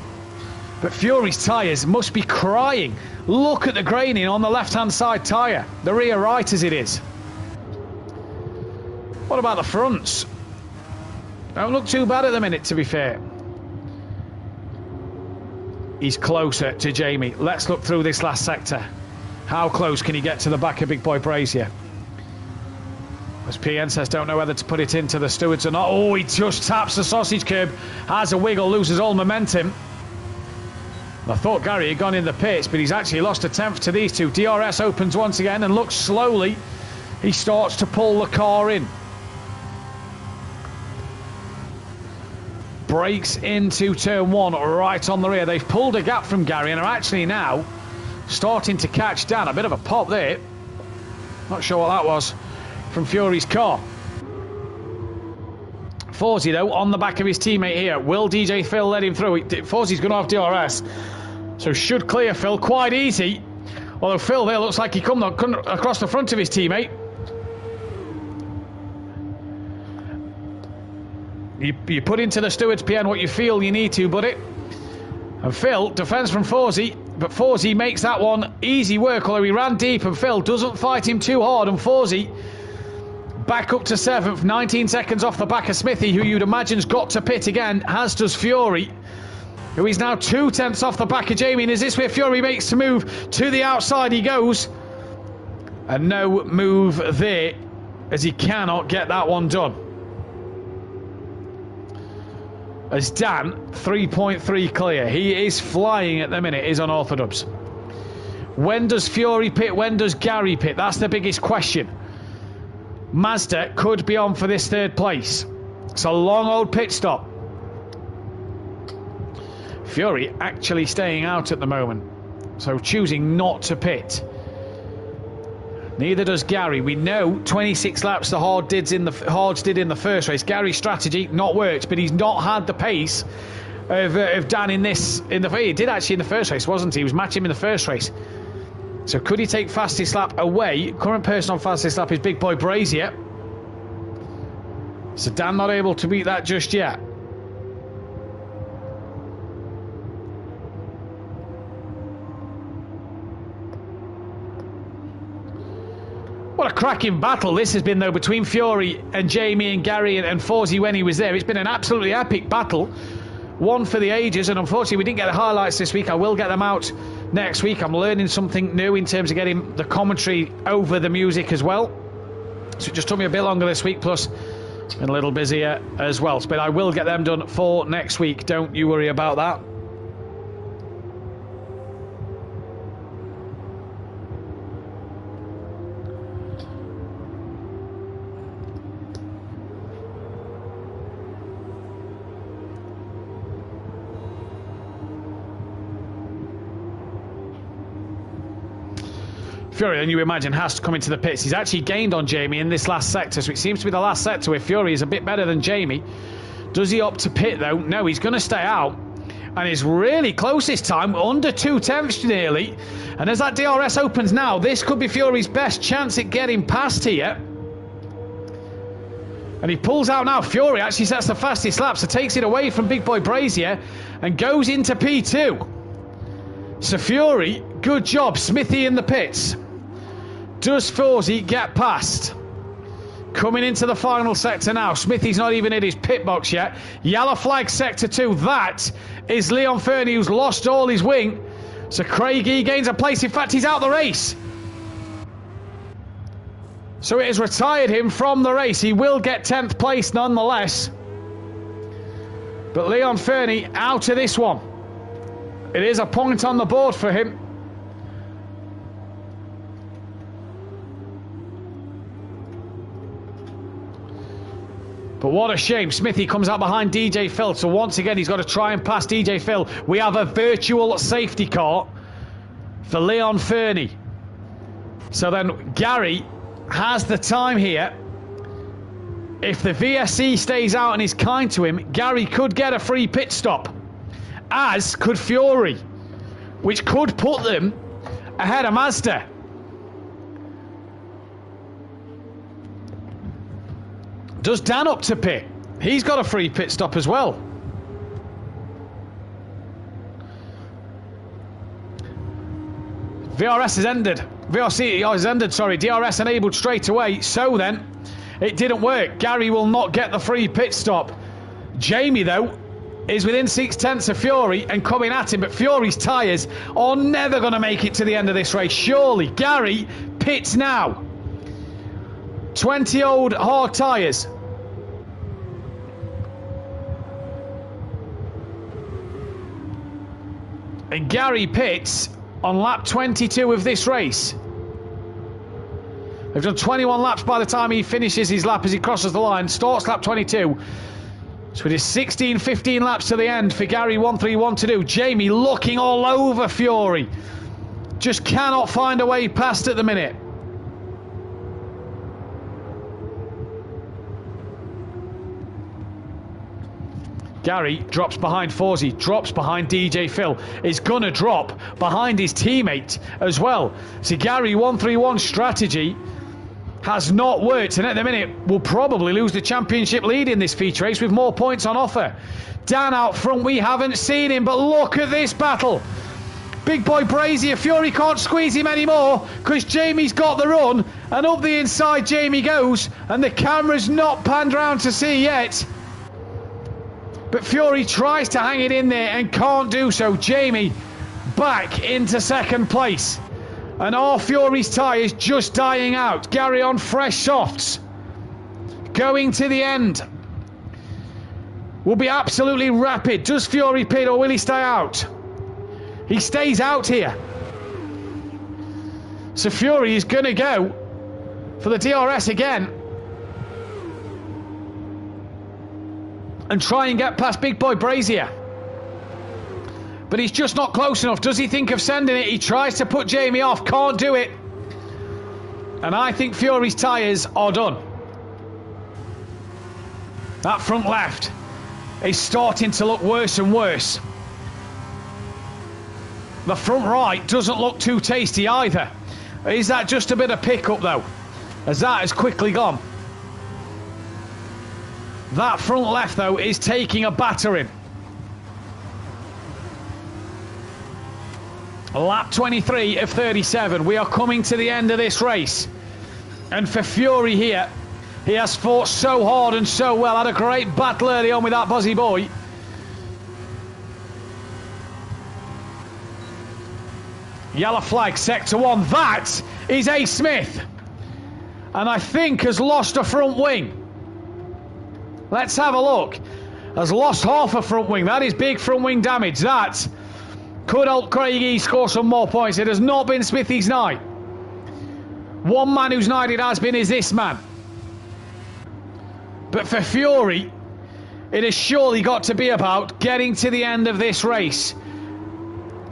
But Fury's tyres must be crying. Look at the graining on the left-hand side tyre. The rear right as it is. What about the fronts? Don't look too bad at the minute, to be fair. He's closer to Jamie. Let's look through this last sector. How close can he get to the back of Big Boy Brazier? As PN says, don't know whether to put it into the stewards or not. Oh, he just taps the sausage curb. Has a wiggle, loses all momentum. I thought Gary had gone in the pits, but he's actually lost a tenth to these two. DRS opens once again and looks slowly. He starts to pull the car in. Breaks into turn one right on the rear. They've pulled a gap from Gary and are actually now starting to catch Dan. A bit of a pop there. Not sure what that was from Fury's car. Forsey, though, on the back of his teammate here. Will DJ Phil let him through? Forsey's going to have DRS, so should clear Phil quite easy. Although Phil there looks like he come across the front of his teammate. You put into the stewards, PN, what you feel you need to, buddy. And Phil defends from Forsey, but Forsey makes that one easy work, although he ran deep and Phil doesn't fight him too hard. And Forsey back up to 7th, 19 seconds off the back of Smithy, who you'd imagine's got to pit again, as does Fury, who is now 2 tenths off the back of Jamie. And is this where Fury makes to move to the outside? He goes. And no move there, as he cannot get that one done. As Dan, 3.3 clear. He is flying at the minute, is unorthodox. When does Fury pit? When does Gary pit? That's the biggest question. Mazda could be on for this 3rd place. It's a long old pit stop. Fury actually staying out at the moment, so choosing not to pit. Neither does Gary. We know 26 laps the Hards did in the first race. Gary's strategy not worked, but he's not had the pace of Dan in this. He did actually in the first race, wasn't he? He was matching him in the first race. So could he take fastest lap away? Current person on fastest lap is Big Boy Brazier. So Dan not able to beat that just yet. What a cracking battle this has been, though, between Fury and Jamie and Gary and Forsey when he was there. It's been an absolutely epic battle. One for the ages, and unfortunately we didn't get the highlights this week. I will get them out next week. I'm learning something new in terms of getting the commentary over the music as well. So it just took me a bit longer this week, plus been a little busier as well. But I will get them done for next week. Don't you worry about that. Fury, and you imagine, has to come into the pits. He's actually gained on Jamie in this last sector, so it seems to be the last sector where Fury is a bit better than Jamie. Does he opt to pit, though? No, he's going to stay out. And he's really close this time, under 2 tenths nearly. And as that DRS opens now, this could be Fury's best chance at getting past here. And he pulls out now. Fury actually sets the fastest lap, so takes it away from Big Boy Brazier and goes into P2. So Fury, good job. Smithy in the pits. Does Forsey get past? Coming into the final sector now. Smithy's not even in his pit box yet. Yellow flag sector 2. That is Leon Fernie, who's lost all his wing. So Craigie gains a place. In fact, he's out the race. So it has retired him from the race. He will get 10th place nonetheless. But Leon Fernie out of this one. It is a point on the board for him. But what a shame. Smithy comes out behind DJ Phil. So once again, he's got to try and pass DJ Phil. We have a virtual safety car for Leon Fernie. So then Gary has the time here. If the VSC stays out and is kind to him, Gary could get a free pit stop. As could Fury. Which could put them ahead of Mazda. Does Dan up to pit? He's got a free pit stop as well. VRS has ended. VRC has ended, sorry. DRS enabled straight away. So then, it didn't work. Gary will not get the free pit stop. Jamie, though, is within 6 tenths of Fury and coming at him. But Fury's tyres are never going to make it to the end of this race. Surely, Gary pits now. 20 old hard tyres. And Gary pits on lap 22 of this race. They've done 21 laps by the time he finishes his lap as he crosses the line. Starts lap 22. So it is 16, 15 laps to the end for Gary 131 to do. Jamie looking all over Fury. Just cannot find a way past at the minute. Gary drops behind Forsey, drops behind DJ Phil, is going to drop behind his teammate as well. So Gary 131 strategy has not worked, and at the minute will probably lose the championship lead in this feature race with more points on offer. Dan out front, we haven't seen him, but look at this battle. Big boy Brazier, Fury can't squeeze him anymore because Jamie's got the run, and up the inside Jamie goes, and the camera's not panned round to see yet. But Fury tries to hang it in there and can't do so. Jamie back into second place. And our Fury's tyres just dying out. Gary on fresh softs. Going to the end. Will be absolutely rapid. Does Fury pit or will he stay out? He stays out here. So Fury is going to go for the DRS again. And try and get past Big Boy Brazier. But he's just not close enough. Does he think of sending it? He tries to put Jamie off. Can't do it. And I think Fury's tyres are done. That front left is starting to look worse and worse. The front right doesn't look too tasty either. Is that just a bit of pickup though? As that has quickly gone. That front left, though, is taking a battering. Lap 23 of 37. We are coming to the end of this race. And for Fury here, he has fought so hard and so well. Had a great battle early on with that Buzzy boy. Yellow flag, sector 1. That is A. Smith. And I think has lost a front wing. Let's have a look. Has lost half a front wing. That is big front wing damage. That could help Craigie score some more points. It has not been Smithy's night. One man whose night it has been is this man. But for Fury, it has surely got to be about getting to the end of this race.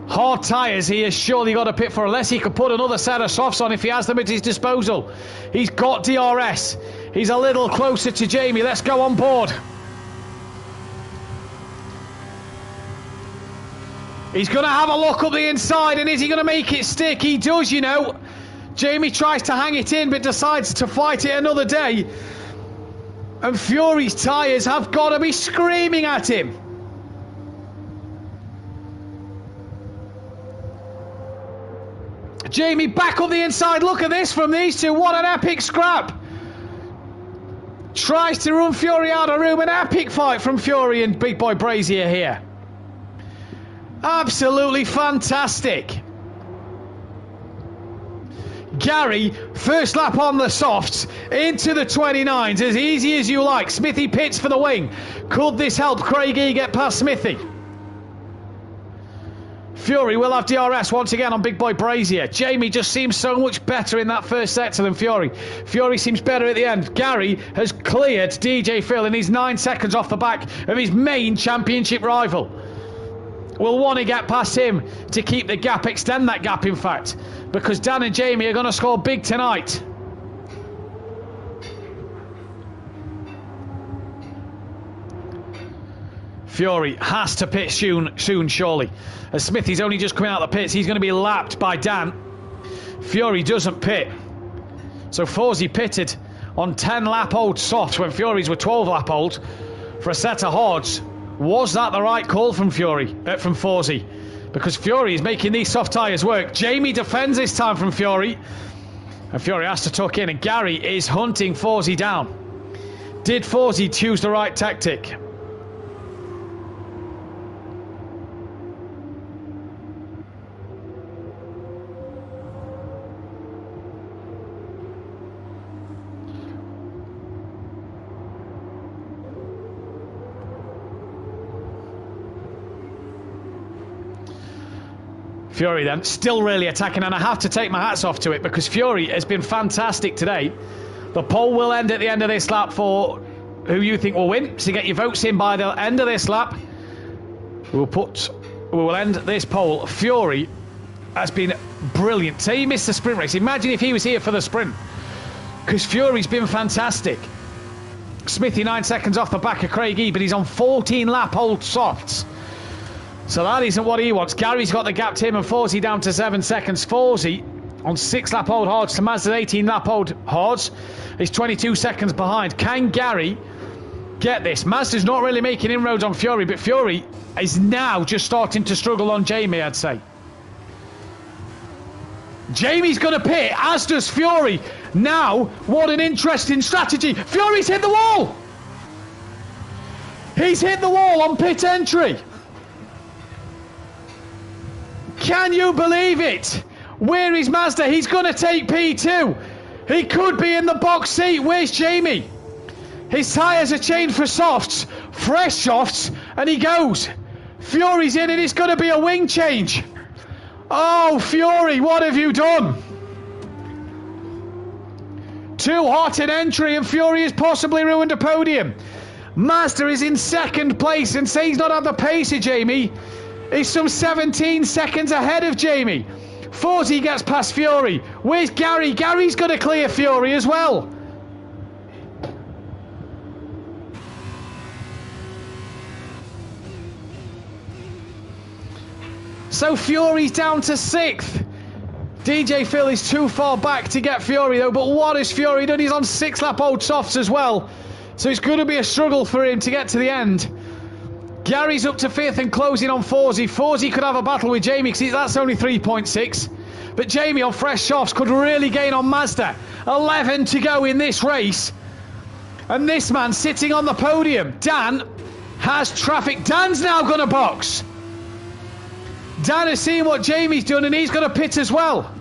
Hard tyres he has surely got to pit for, unless he could put another set of softs on if he has them at his disposal. He's got DRS. He's a little closer to Jamie. Let's go on board. He's going to have a look up the inside, and is he going to make it stick? He does, you know. Jamie tries to hang it in, but decides to fight it another day. And Fury's tyres have got to be screaming at him. Jamie back up the inside. Look at this from these two. What an epic scrap. Tries to run Fury out of room. An epic fight from Fury and Big Boy Brazier here. Absolutely fantastic. Gary, first lap on the softs, into the 29s, as easy as you like. Smithy pits for the wing. Could this help Craigie get past Smithy? Fury will have DRS once again on Big Boy Brazier. Jamie just seems so much better in that first sector than Fury. Fury seems better at the end. Gary has cleared DJ Phil and he's 9 seconds off the back of his main championship rival. Will want to get past him to keep the gap, extend that gap in fact, because Dan and Jamie are going to score big tonight. Fury has to pit soon, surely. As Smithy's only just coming out of the pits, he's going to be lapped by Dan. Fury doesn't pit. So Forsey pitted on 10 lap old softs when Fury's were 12 lap old for a set of hards. Was that the right call from Forsey? Because Fury is making these soft tyres work. Jamie defends this time from Fury. And Fury has to tuck in, and Gary is hunting Forsey down. Did Forsey choose the right tactic? Fury then, still really attacking, and I have to take my hats off to it because Fury has been fantastic today. The poll will end at the end of this lap for who you think will win, so get your votes in by the end of this lap. We will end this poll. Fury has been brilliant. Say he missed the sprint race. Imagine if he was here for the sprint, because Fury's been fantastic. Smithy 9 seconds off the back of Craig E, but he's on 14 lap old softs. So that isn't what he wants. Gary's got the gap to him and Forsey down to 7 seconds. Forsey on 6 lap old hards to Mazda's 18 lap old hards. He's 22 seconds behind. Can Gary get this? Mazda's not really making inroads on Fury, but Fury is now just starting to struggle on Jamie, I'd say. Jamie's going to pit, as does Fury. Now, what an interesting strategy. Fury's hit the wall. He's hit the wall on pit entry. Can you believe it? Where is Mazda? He's going to take P2. He could be in the box seat. Where's Jamie? His tyres are changed for softs, fresh softs, and he goes. Fury's in, and it's going to be a wing change. Oh, Fury, what have you done? Too hot an entry, and Fury has possibly ruined a podium. Mazda is in second place, and say he's not had the pace of Jamie. He's some 17 seconds ahead of Jamie. Forsey gets past Fury. Where's Gary? Gary's going to clear Fury as well. So Fury's down to 6th. DJ Phil is too far back to get Fury though, but what has Fury done? He's on 6 lap old softs as well. So it's going to be a struggle for him to get to the end. Gary's up to 5th and closing on Forsey. Forsey could have a battle with Jamie because that's only 3.6. But Jamie on fresh softs could really gain on Mazda. 11 to go in this race. And this man sitting on the podium. Dan has traffic. Dan's now going to box. Dan has seen what Jamie's done and he's going to pit as well.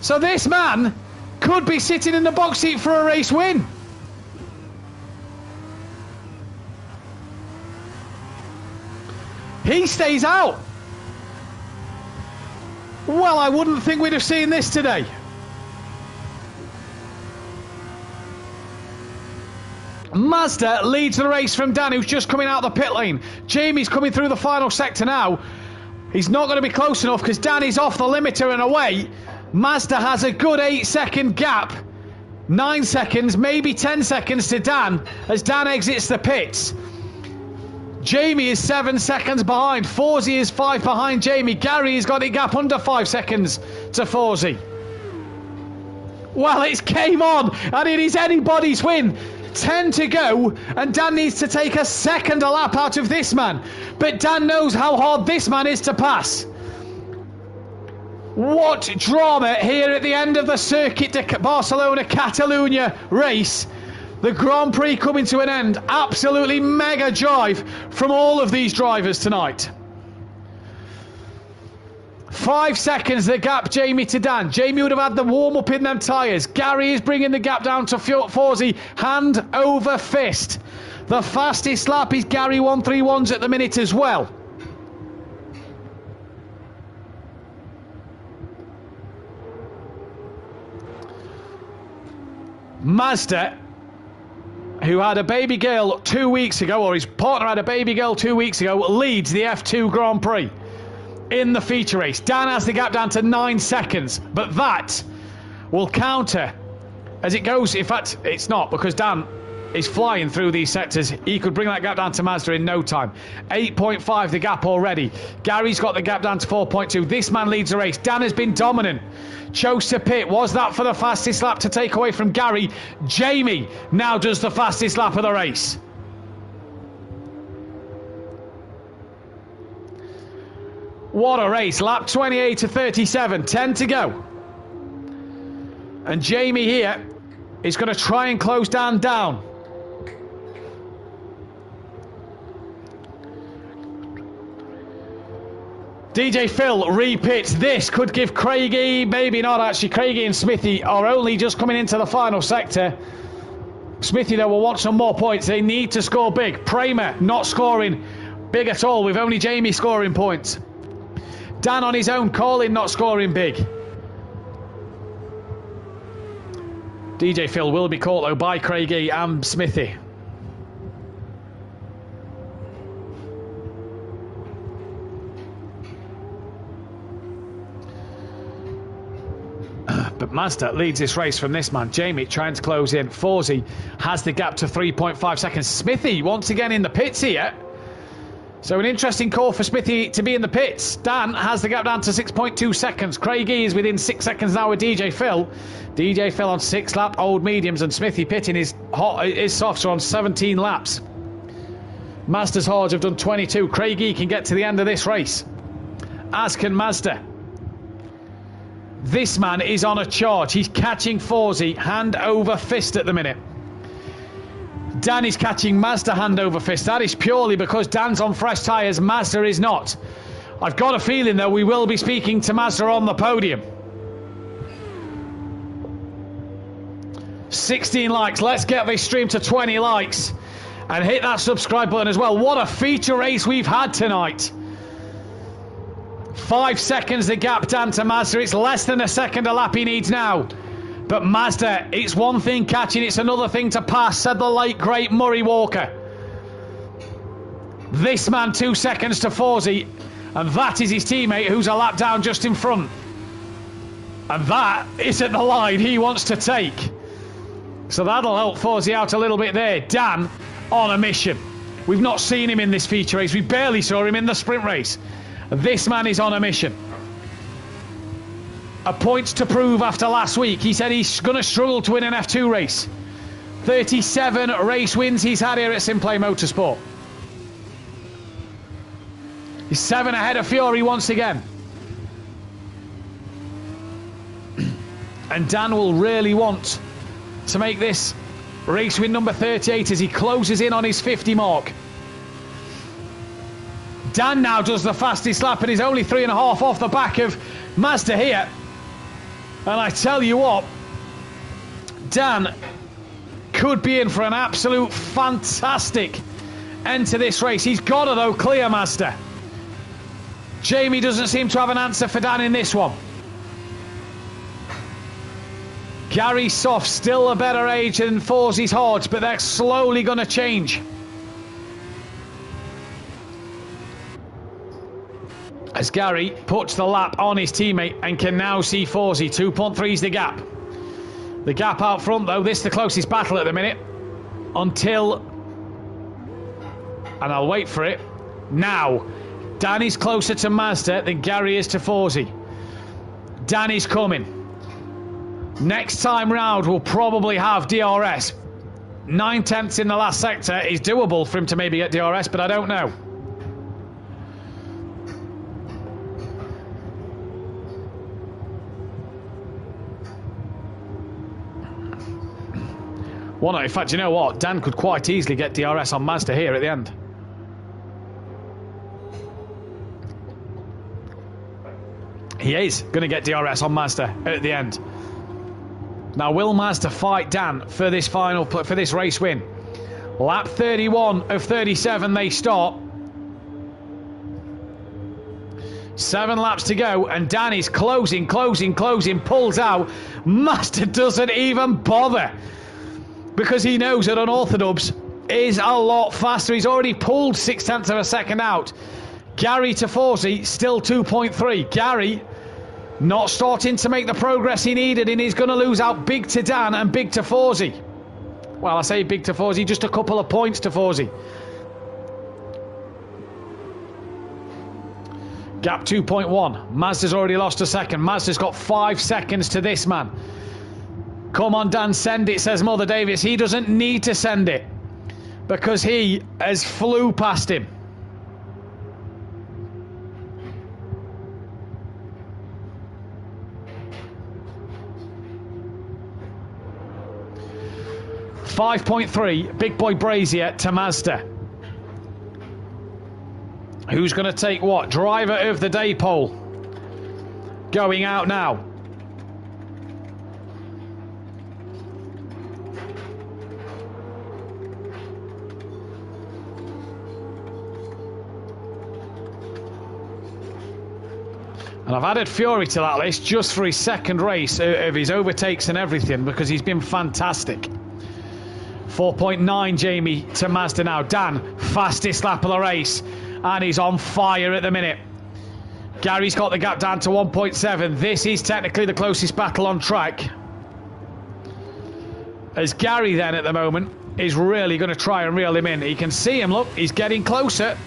So this man could be sitting in the box seat for a race win. He stays out. Well, I wouldn't think we'd have seen this today. Mazda leads the race from Dan, who's just coming out of the pit lane. Jamie's coming through the final sector now. He's not going to be close enough because Dan is off the limiter and away. Mazda has a good 8-second gap. 9 seconds, maybe 10 seconds to Dan as Dan exits the pits. Jamie is 7 seconds behind. Forsey is 5 behind Jamie. Gary has got a gap under 5 seconds to Forsey. Well, it's game on, and it is anybody's win. 10 to go, and Dan needs to take a second a lap out of this man. But Dan knows how hard this man is to pass. What drama here at the end of the Circuit de Barcelona-Catalunya race. The Grand Prix coming to an end. Absolutely mega drive from all of these drivers tonight. 5 seconds the gap, Jamie to Dan. Jamie would have had the warm-up in them tyres. Gary is bringing the gap down to Forsey, hand over fist. The fastest lap is Gary 131s at the minute as well. Mazda, who had a baby girl 2 weeks ago, or his partner had a baby girl 2 weeks ago, leads the F2 Grand Prix in the feature race. Dan has the gap down to 9 seconds, but that will counter as it goes. In fact, it's not, because Dan is flying through these sectors. He could bring that gap down to Mazda in no time. 8.5 the gap already. Gary's got the gap down to 4.2. This man leads the race. Dan has been dominant. Chose to pit. Was that for the fastest lap to take away from Gary? Jamie now does the fastest lap of the race. What a race. Lap 28 to 37. 10 to go. And Jamie here is going to try and close Dan down. DJ Phil repits. This could give Craigie, maybe not actually. Craigie and Smithy are only just coming into the final sector. Smithy, though, will want some more points. They need to score big. Pramer not scoring big at all, with only Jamie scoring points. Dan on his own calling, not scoring big. DJ Phil will be caught though by Craigie and Smithy. But Mazda leads this race from this man. Jamie trying to close in. Forsey has the gap to 3.5 seconds. Smithy once again in the pits here. So an interesting call for Smithy to be in the pits. Dan has the gap down to 6.2 seconds. Craigie is within 6 seconds now with DJ Phil. DJ Phil on 6 lap old mediums, and Smithy pitting his softs are on 17 laps. Mazda's hards have done 22. Craigie can get to the end of this race, as can Mazda. This man is on a charge. He's catching Forsey hand over fist at the minute. Dan is catching Mazda hand over fist. That is purely because Dan's on fresh tyres, Mazda is not. I've got a feeling though we will be speaking to Mazda on the podium. 16 likes. Let's get this stream to 20 likes. And hit that subscribe button as well. What a feature race we've had tonight. 5 seconds the gap down to Mazda. It's less than a second a lap he needs now. But Mazda, it's one thing catching, it's another thing to pass, said the late great Murray Walker. This man 2 seconds to Forsey, and that is his teammate who's a lap down just in front. And that isn't the line he wants to take. So that'll help Forsey out a little bit there. Dan on a mission. We've not seen him in this feature race. We barely saw him in the sprint race. This man is on a mission. A point to prove after last week. He said he's going to struggle to win an F2 race. 37 race wins he's had here at Simplay Motorsport. He's 7 ahead of Fury once again. And Dan will really want to make this race win number 38 as he closes in on his 50 mark. Dan now does the fastest lap and is only 3.5 off the back of Mazda here. And I tell you what, Dan could be in for an absolute fantastic end to this race. He's got to, though, clear Mazda. Jamie doesn't seem to have an answer for Dan in this one. Gary Soft still a better age than Forsey's hards, but they're slowly going to change. As Gary puts the lap on his teammate and can now see Forsey. 2.3 is the gap. The gap out front, though, this is the closest battle at the minute. Until, and I'll wait for it, now. Dan is closer to Mazda than Gary is to Forsey. Dan is coming. Next time round, we'll probably have DRS. 9/10 in the last sector is doable for him to maybe get DRS, but I don't know. Well, no, in fact, you know what? Dan could quite easily get DRS on Mazda here at the end. He is going to get DRS on Mazda at the end. Now, will Mazda fight Dan for this for this race win? Lap 31 of 37 they start. 7 laps to go, and Dan is closing, pulls out. Mazda doesn't even bother, because he knows that unorthodox is a lot faster. He's already pulled 0.6 of a second out. Gary to Forsey, still 2.3. Gary not starting to make the progress he needed, and he's going to lose out big to Dan and big to Forsey. Well, I say big to Forsey, just a couple of points to Forsey. Gap 2.1. Mazda's already lost a second. Mazda's got 5 seconds to this man. Come on, Dan, send it, says Mother Davis. He doesn't need to send it, because he has flew past him. .3, Big Boy Brazier to Mazda. Who's going to take what? Driver of the day poll. Going out now. And I've added Fury to that list just for his second race of his overtakes and everything, because he's been fantastic. 4.9 Jamie to Mazda now. Dan, fastest lap of the race, and he's on fire at the minute. Gary's got the gap down to 1.7. This is technically the closest battle on track, as Gary then at the moment is really going to try and reel him in. He can see him, look, he's getting closer.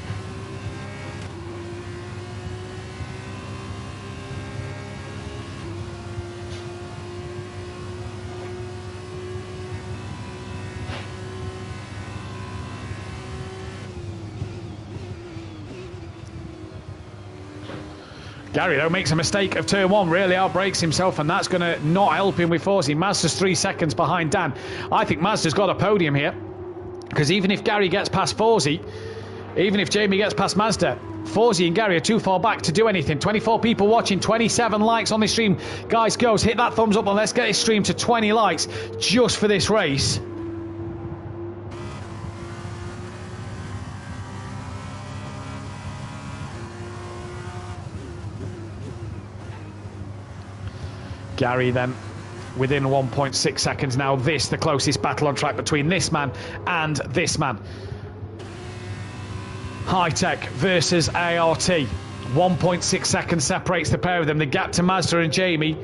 Gary, though, makes a mistake of turn one, really outbrakes himself, and that's going to not help him with Forsey. Mazda's 3 seconds behind Dan. I think Mazda's got a podium here, because even if Gary gets past Forsey, even if Jamie gets past Mazda, Forsey and Gary are too far back to do anything. 24 people watching, 27 likes on this stream. Guys, girls, hit that thumbs up and let's get this stream to 20 likes just for this race. Gary then within 1.6 seconds now. This, the closest battle on track between this man and this man. High Tech versus ART. 1.6 seconds separates the pair of them. The gap to Mazda and Jamie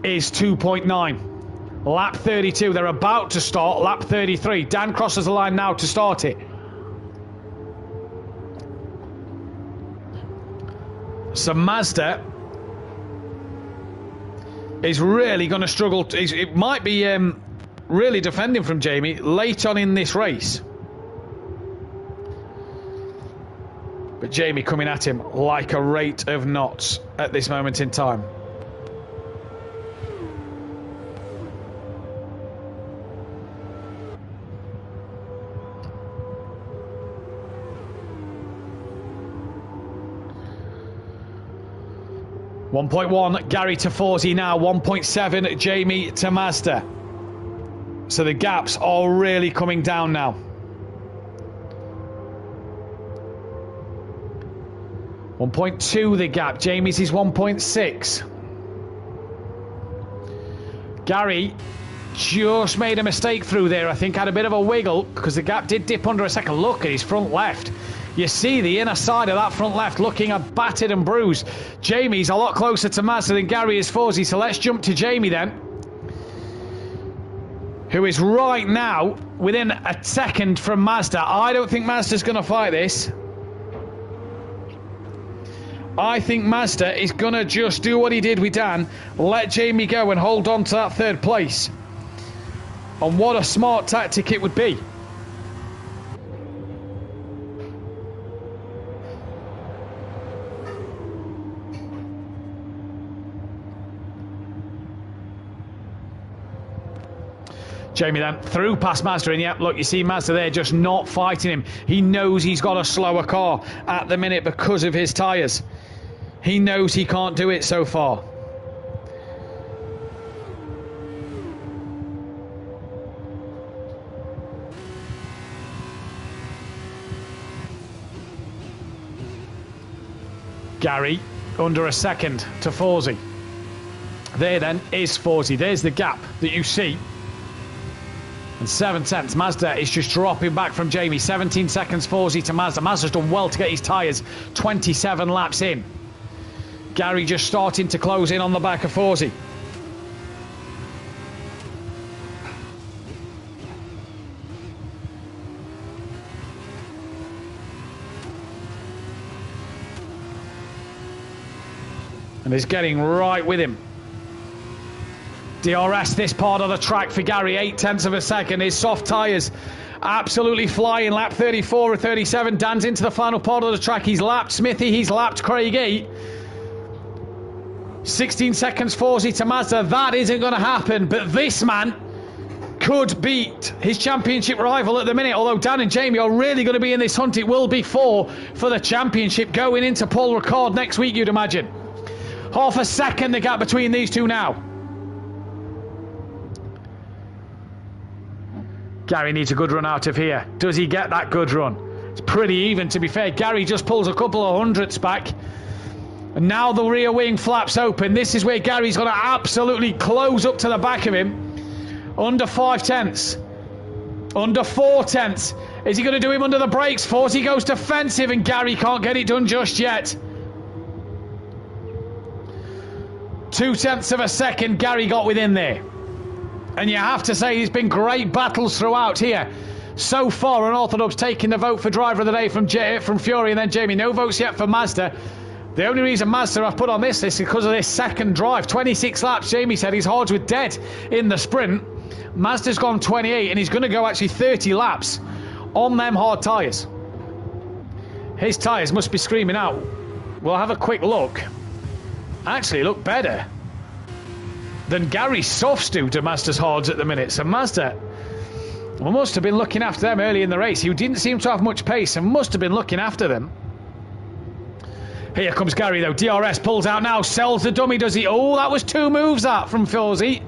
is 2.9. Lap 32. They're about to start lap 33. Dan crosses the line now to start it. So Mazda is really going to struggle. It might be really defending from Jamie late on in this race. But Jamie coming at him like a rate of knots at this moment in time. .1 Gary to Forsey now. 1.7 Jamie to Mazda. So the gaps are really coming down now. .2 the gap. Jamie's is 1.6. Gary just made a mistake through there. I think had a bit of a wiggle because the gap did dip under a second. Look at his front left. You see the inner side of that front left looking battered and bruised. Jamie's a lot closer to Mazda than Gary is Forsey, so let's jump to Jamie then, who is right now within a second from Mazda. I don't think Mazda's going to fight this. I think Mazda is going to just do what he did with Dan, let Jamie go and hold on to that third place. And what a smart tactic it would be. Jamie then through past Mazda, and yep, look, you see Mazda there just not fighting him. He knows he's got a slower car at the minute because of his tyres. He knows he can't do it so far. Gary under a second to Forsey. There then is Forsey. There's the gap that you see. And 7 tenths. Mazda is just dropping back from Jamie. 17 seconds Forsey to Mazda. Mazda's done well to get his tyres 27 laps in. Gary just starting to close in on the back of Forsey. And he's getting right with him. DRS this part of the track for Gary, 8 tenths of a second. His soft tyres absolutely flying. Lap 34 or 37. Dan's into the final part of the track. He's lapped Smithy, he's lapped Craigie. 16 seconds Forsey to Mazda. That isn't going to happen, but this man could beat his championship rival at the minute. Although Dan and Jamie are really going to be in this hunt. It will be 4 for the championship going into Paul Ricard next week, you'd imagine. Half a second the gap between these two now. Gary needs a good run out of here. Does he get that good run? It's pretty even, to be fair. Gary just pulls a couple of hundredths back. And now the rear wing flaps open. This is where Gary's going to absolutely close up to the back of him. Under 5 tenths. Under 4 tenths. Is he going to do him under the brakes? Forsey goes defensive and Gary can't get it done just yet. 2 tenths of a second Gary got within there. And you have to say there's been great battles throughout here. So far, Unorthodox taking the vote for driver of the day from Fury and then Jamie. No votes yet for Mazda. The only reason Mazda I've put on this list is because of this second drive. 26 laps, Jamie said his hards were dead in the sprint. Mazda's gone 28 and he's going to go actually 30 laps on them hard tyres. His tyres must be screaming out. We'll have a quick look. Actually look better than Gary's softs do to Mazda's hards at the minute. So Mazda must have been looking after them early in the race. He didn't seem to have much pace and must have been looking after them. Here comes Gary though. DRS pulls out now, sells the dummy, does he? Oh, that was 2 moves that from Forsey.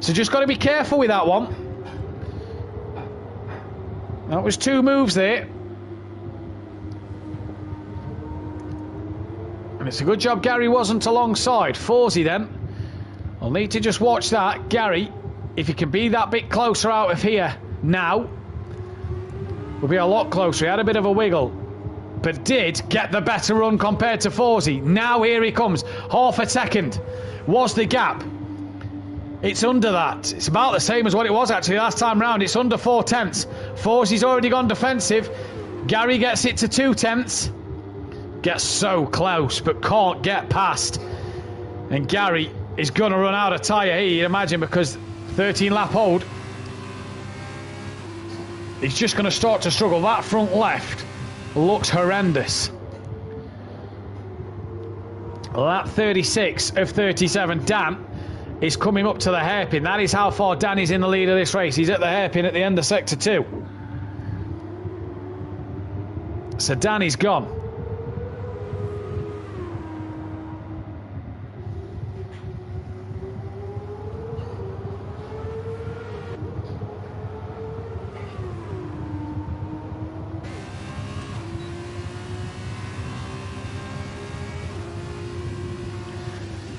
So just got to be careful with that one. That was 2 moves there. And it's a good job Gary wasn't alongside. Forsey then. I'll need to just watch that. Gary, if you can be that bit closer out of here now, we'll be a lot closer. He had a bit of a wiggle, but did get the better run compared to Forsey. Now here he comes. Half a second was the gap. It's under that. It's about the same as what it was actually last time round. It's under 4 tenths. Forsey's already gone defensive. Gary gets it to 2 tenths. Gets so close, but can't get past. And Gary is going to run out of tyre here, you'd imagine, because 13 lap hold. He's just going to start to struggle. That front left looks horrendous. Lap 36 of 37. Dan is coming up to the hairpin. That is how far Dan is in the lead of this race. He's at the hairpin at the end of sector 2. So Dan is gone.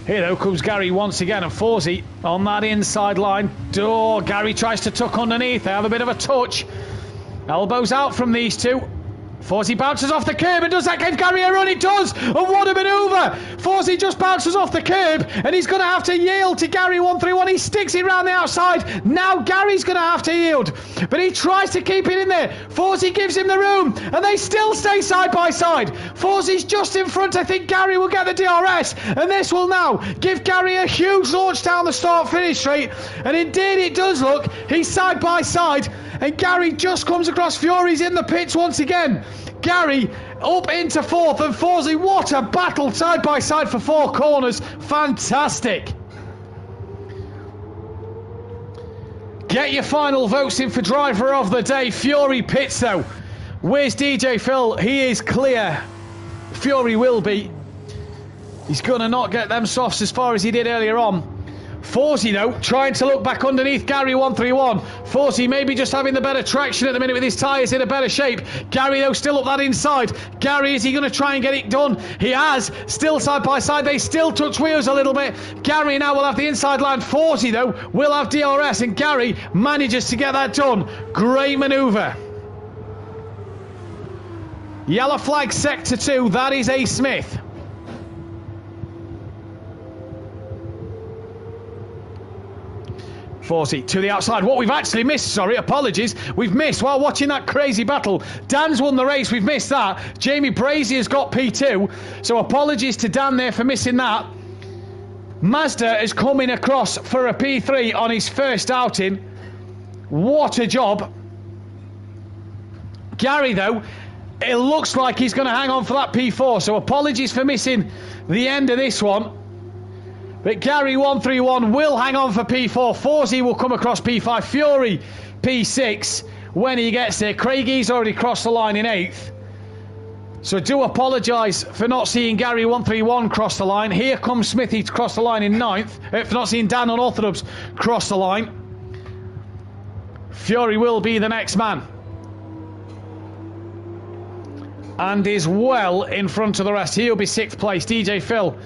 Here though comes Gary once again, and Forsey on that inside line. Oh, Gary tries to tuck underneath. They have a bit of a touch. Elbows out from these two. Forsey bounces off the curb, and does that give Gary a run? It does! And what a manoeuvre! Forsey just bounces off the curb, and he's going to have to yield to Gary 131. He sticks it round the outside. Now Gary's going to have to yield, but he tries to keep it in there. Forsey gives him the room, and they still stay side by side. Forsey's just in front. I think Gary will get the DRS, and this will now give Gary a huge launch down the start-finish straight. And indeed it does look. He's side by side, and Gary just comes across. Fury's in the pits once again. Gary up into 4th, and Forsey, what a battle side by side for 4 corners. Fantastic. Get your final votes in for driver of the day. Fury pits though. Where's DJ Phil? He is clear. Fury will be. He's going to not get them softs as far as he did earlier on. Forsey though, trying to look back underneath Gary 131. Forsey maybe just having the better traction at the minute with his tyres in a better shape. Gary though still up that inside. Gary, is he going to try and get it done? He has. Still side by side. They still touch wheels a little bit. Gary now will have the inside line. Forsey though will have DRS, and Gary manages to get that done. Great manoeuvre. Yellow flag sector 2. That is A. Smith. Forsey to the outside. What we've actually missed, sorry, apologies, we've missed while watching that crazy battle. Dan's won the race, we've missed that. Jamie Brazier's got P2, so apologies to Dan there for missing that. Mazda is coming across for a P3 on his first outing. What a job. Gary though, it looks like he's going to hang on for that P4, so apologies for missing the end of this one. But Gary 131 will hang on for P4. Forsey will come across P5. Fury P6 when he gets there. Craigie's already crossed the line in 8th. So I do apologise for not seeing Gary 131 cross the line. Here comes Smithy to cross the line in 9th. For not seeing Dan Unorthodox cross the line. Fury will be the next man. and is well in front of the rest. He'll be 6th place. DJ Phil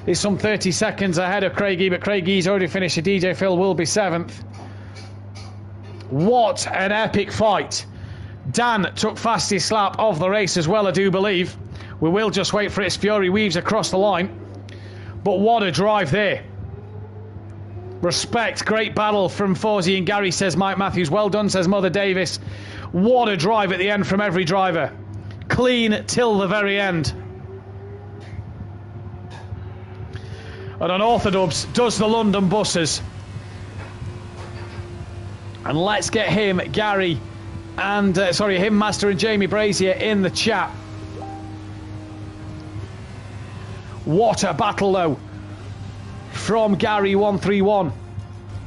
is some 30 seconds ahead of Craigie, but Craigie's already finished. So DJ Phil will be 7th. What an epic fight. Dan took fastest lap of the race as well, I do believe. We will just wait for it as Fury weaves across the line. But what a drive there. Respect, great battle from Fawzi and Gary, says Mike Matthews. Well done, says Mother Davis. What a drive at the end from every driver. Clean till the very end. And Unorthodox does the London buses. And let's get him, Gary, and him, Master, and Jamie Brazier in the chat. What a battle, though, from Gary 131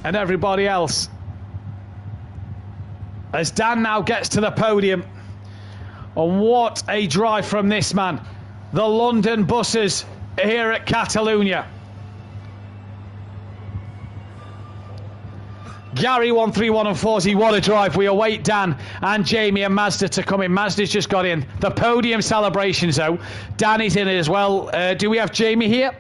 and everybody else. As Dan now gets to the podium. And what a drive from this man. The London buses here at Catalonia. Gary 131 and Fawzi, what a drive. We await Dan and Jamie and Mazda to come in. Mazda's just got in. The podium celebrations, though. Dan is in it as well. Do we have Jamie here?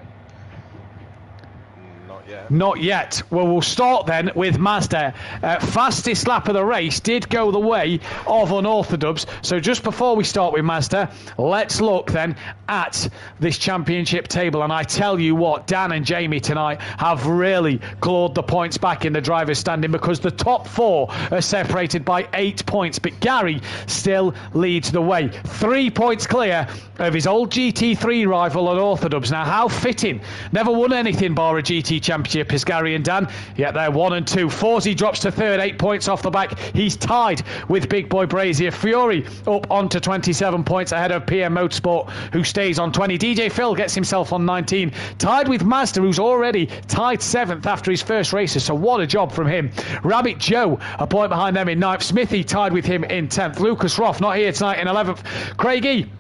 Not yet. Well, we'll start then with Mazda. Fastest lap of the race did go the way of Unorthodox. So just before we start with Mazda, let's look then at this championship table. And I tell you what, Dan and Jamie tonight have really clawed the points back in the driver's standing, because the top 4 are separated by 8 points. But Gary still leads the way. 3 points clear of his old GT3 rival Unorthodox. Now, how fitting. Never won anything bar a GT championship is Gary and Dan, yet they're 1 and 2. Fawzi drops to 3rd, 8 points off the back. He's tied with Big Boy Brazier. Fury up onto 27 points ahead of PM Motorsport, who stays on 20. DJ Phil gets himself on 19, tied with Mazda, who's already tied 7th after his first races, so what a job from him. Rabbit Joe a point behind them in 9th. Smithy tied with him in 10th. Lucas Roth not here tonight in 11th. Craigie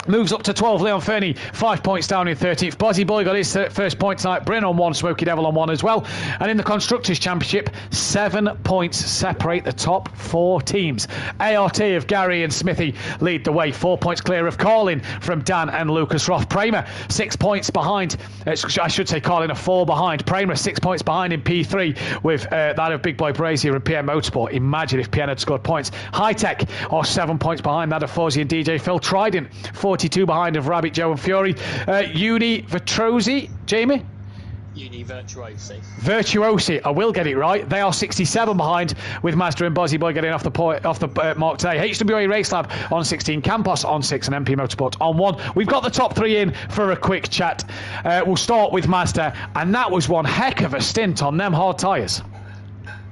moves up to 12. Leon Fernie 5 points down in 13th. Bozzy Boy got his first point tonight. Bryn on 1, Smoky Devil on 1 as well. And in the Constructors' Championship, 7 points separate the top 4 teams. ART of Gary and Smithy lead the way. 4 points clear of Carlin from Dan and Lucas Roth. Pramer 6 points behind. I should say Carlin are 4 behind. Pramer 6 points behind in P3 with that of Big Boy Brazier and PM Motorsport. Imagine if PN had scored points. High Tech are 7 points behind that of Fawzi and DJ Phil. Trident 42 behind of Rabbit Joe and Fury. Uni Vitrosi, Jamie? Uni Virtuosi. Virtuosi, I will get it right. They are 67 behind, with Mazda and Bozzy Boy getting off the mark today. HWA Race Lab on 16, Campos on 6, and MP Motorsport on 1. We've got the top 3 in for a quick chat. We'll start with Mazda, and that was one heck of a stint on them hard tyres.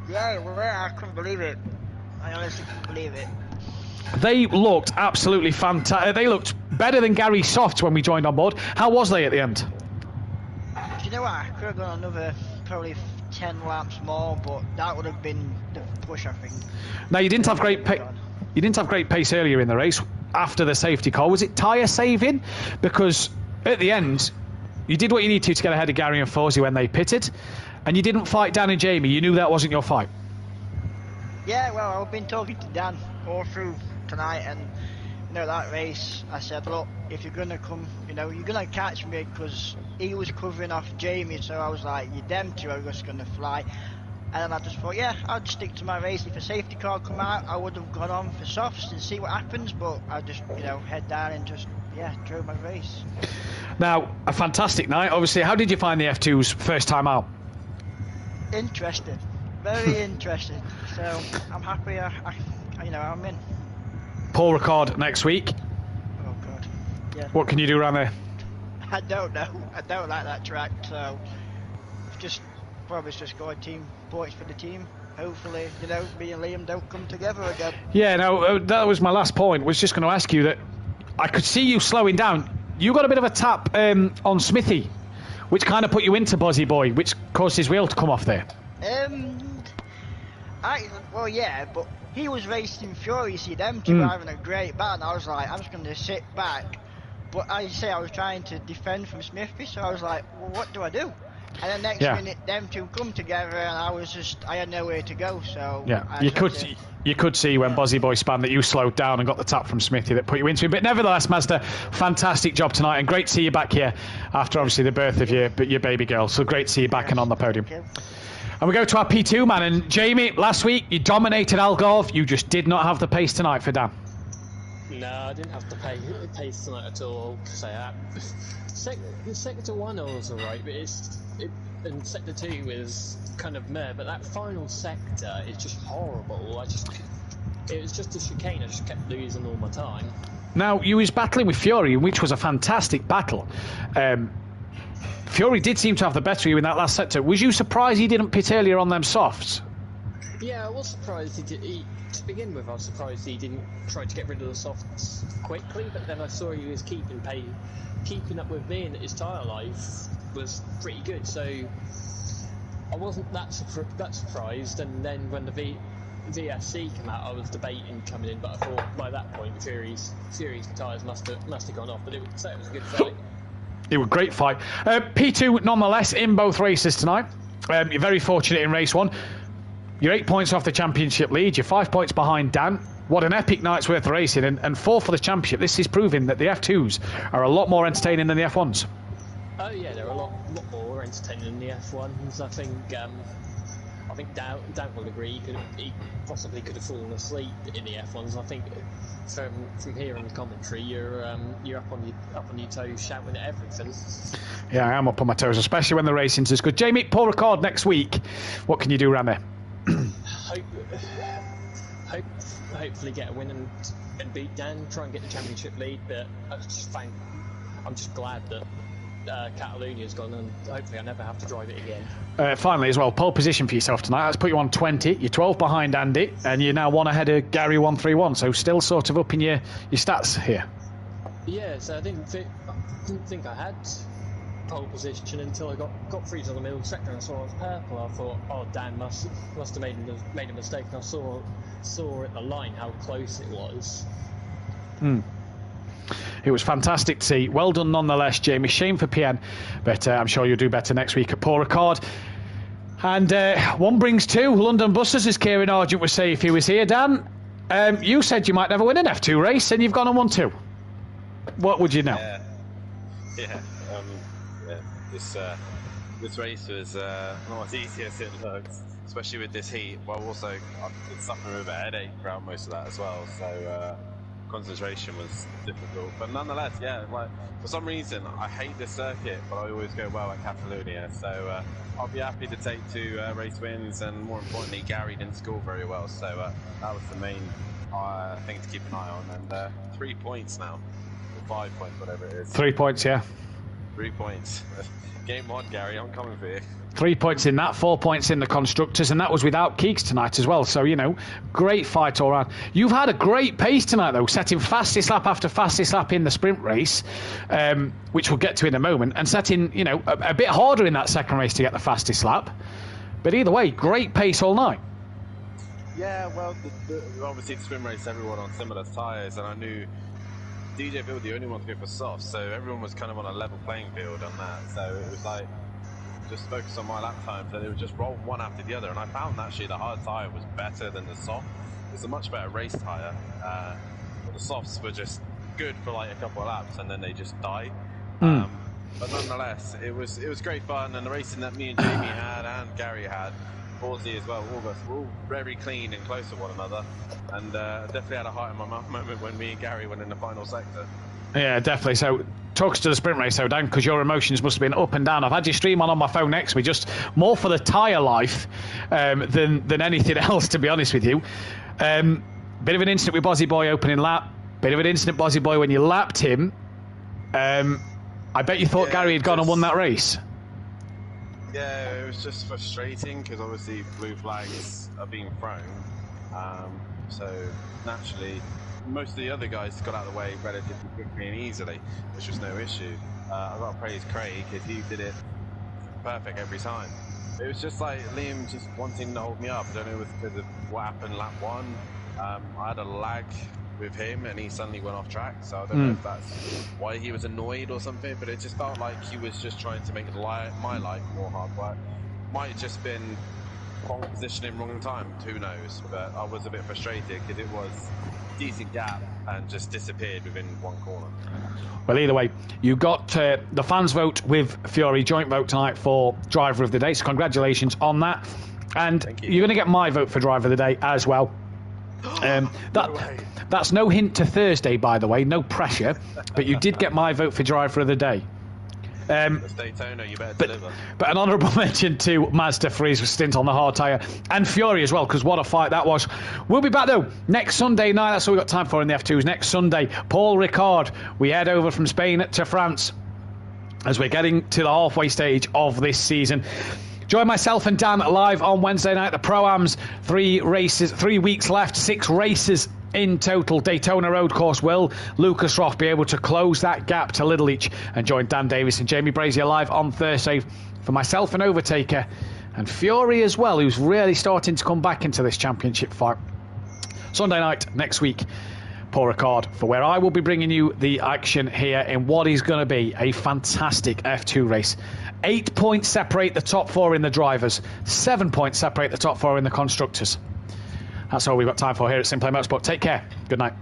Yeah, well, I couldn't believe it. I honestly couldn't believe it. They looked absolutely fantastic. They looked better than Gary Softs when we joined on board. How was they at the end? Do you know what? I could have gone another probably 10 laps more, but that would have been the push, I think. Now, you didn't have great pace earlier in the race after the safety car. Was it tyre saving? Because at the end, you did what you needed to get ahead of Gary and Fawzi when they pitted, and you didn't fight Dan and Jamie. You knew that wasn't your fight. Yeah, well, I've been talking to Dan all through tonight, and that race, I said, look, if you're gonna come, you're gonna catch me, because he was covering off Jamie, so I was like, them two are just gonna fly. And then I just thought, yeah, I'll just stick to my race. If a safety car come out, I would have gone on for softs and see what happens, but I just head down and just drove my race. Now, a fantastic night, obviously. How did you find the F2's first time out? Interesting, very interesting. So I'm happy I'm in. Paul Ricard next week. Oh God. Yeah. What can you do around there? I don't know. I don't like that track, so probably just score team points for the team. Hopefully, me and Liam don't come together again. Yeah, no, that was my last point. Was just going to ask you that I could see you slowing down. You got a bit of a tap on Smithy, which kind of put you into Bozzy Boy, which caused his wheel to come off there. Well, yeah, but he was racing Fury. You see, them two were having a great battle. I was like, I'm just going to sit back. But as you say, I was trying to defend from Smithy, so I was like, well, what do I do? And then next minute, them two come together, and I had nowhere to go. So yeah, you You could see when Bozzy Boy span that you slowed down and got the tap from Smithy that put you into it. But nevertheless, Mazda, fantastic job tonight, and great to see you back here after obviously the birth of your baby girl. So great to see you back and on the podium. And we go to our P2 man. And Jamie, last week you dominated Algarve. You just did not have the pace tonight for Dan. No, I didn't have the pace tonight at all. So, sector 1 I was alright, but and sector 2 is kind of meh. But that final sector is just horrible. It was just a chicane. I just kept losing all my time. Now, you was battling with Fury, which was a fantastic battle. Fury did seem to have the better of you in that last sector. Was you surprised he didn't pit earlier on them softs? Yeah, I was surprised to begin with. I was surprised he didn't try to get rid of the softs quickly, but then I saw he was keeping up with me, and his tyre life was pretty good. So I wasn't that surprised. And then when the VSC came out, I was debating coming in, but I thought by that point Fury's tyres must have gone off. But it was a good fight. It was a great fight. P2 nonetheless in both races tonight. You're very fortunate in race 1. You're 8 points off the championship lead. You're 5 points behind Dan. What an epic night's worth of racing, and 4 for the championship. This is proving that the F2s are a lot more entertaining than the F1s. Oh yeah, they're a lot more entertaining than the F1s. I think Dan will agree. He possibly could have fallen asleep in the F1s. I think from hearing the commentary, you're up on your toes, shouting at everything. Yeah, I am up on my toes, especially when the racing's as good. Jamie, Paul Ricard next week. What can you do around there? Hopefully get a win and beat Dan, try and get the championship lead. But I'm just glad that Catalonia's gone, and hopefully I never have to drive it again. Finally, as well, pole position for yourself tonight. Let's put you on 20. You're 12 behind Andy, and you're now 1 ahead of Gary 131. So still sort of up in your stats here. Yeah, so I didn't think I had pole position until I got through to the middle sector and saw it was purple. I thought, oh, Dan must have made a mistake. And I saw at the line how close it was. It was fantastic to see. Well done nonetheless, Jamie. Shame for PN, but I'm sure you'll do better next week at Paul Ricard. And 1 brings 2. London Buses, as Kieran Argent would say if he was here. Dan, you said you might never win an F2 race, and you've gone and won 2. What would you know? Yeah. This race was not as easy as it looks, especially with this heat. Well, also I've been suffering with a headache throughout most of that as well, so concentration was difficult. But nonetheless, for some reason I hate this circuit, but I always go well at Catalonia. So I'll be happy to take 2 race wins, and more importantly, Gary didn't score very well, so that was the main thing to keep an eye on. And 3 points now, or 5 points, whatever it is. 3 points, yeah. 3 points. Game 1, Gary, I'm coming for you. 3 points in that, 4 points in the constructors, and that was without Keeks tonight as well. So, great fight all round. You've had a great pace tonight, though, setting fastest lap after fastest lap in the sprint race, which we'll get to in a moment, and setting, a bit harder in that second race to get the fastest lap. But either way, great pace all night. Yeah, well, obviously the sprint race, everyone on similar tyres, and I knew DJ Bill the only one to go for soft, so everyone was kind of on a level playing field on that. So it was like, just focus on my lap times, and it would just roll one after the other. And I found actually the hard tyre was better than the soft. It's a much better race tyre. But the softs were just good for like a couple of laps, and then they just died. But nonetheless, it was great fun, and the racing that me and Jamie had and Gary had, Ballsy as well, all of us were all very clean and close to one another, and definitely had a heart in my mouth moment when me and Gary went in the final sector. Yeah, definitely. So talk us to the sprint race, though, Dan, because your emotions must have been up and down. I've had your stream on my phone next to me, just more for the tyre life than anything else, to be honest with you. Bit of an incident with Bozzy Boy opening lap, bit of an incident, Bozzy Boy, when you lapped him. I bet you thought Gary had gone and won that race. Yeah, it was just frustrating because obviously blue flags are being thrown, so naturally most of the other guys got out of the way relatively quickly and easily, which was no issue. I've got to praise Craig because he did it perfect every time. It was just like Liam just wanting to hold me up. I don't know if it was because of what happened lap 1. I had a lag with him and he suddenly went off track, so I don't know if that's why he was annoyed or something, but it just felt like he was just trying to make my life more hard work. Might have just been wrong positioning, wrong time. Who knows? But I was a bit frustrated because it was a decent gap and just disappeared within one corner. Well, either way, you got the fans' vote with Fury, joint vote tonight for Driver of the Day. So congratulations on that. And you're going to get my vote for Driver of the Day as well. That's no hint to Thursday, by the way. No pressure. But you did get my vote for Driver of the Day. It's Daytona, you better deliver. But an honourable mention to Mazda for his stint on the hard tyre, and Fury as well, because what a fight that was. We'll be back though next Sunday night. That's all we've got time for in the F2s. Next Sunday, Paul Ricard. We head over from Spain to France as we're getting to the halfway stage of this season. Join myself and Dan live on Wednesday night. The Pro-Ams, 3 races, 3 weeks left, 6 races in total. Daytona Road Course. Will Lucas Roth be able to close that gap to Littleach and join Dan Davis and Jamie Brazier live on Thursday for myself and Overtaker and Fury as well, who's really starting to come back into this championship fight. Sunday night next week, Paul Ricard, for where I will be bringing you the action here in what is going to be a fantastic F2 race. 8 points separate the top 4 in the drivers, 7 points separate the top 4 in the constructors. That's all we've got time for here at Simplay Motorsport. Take care. Good night.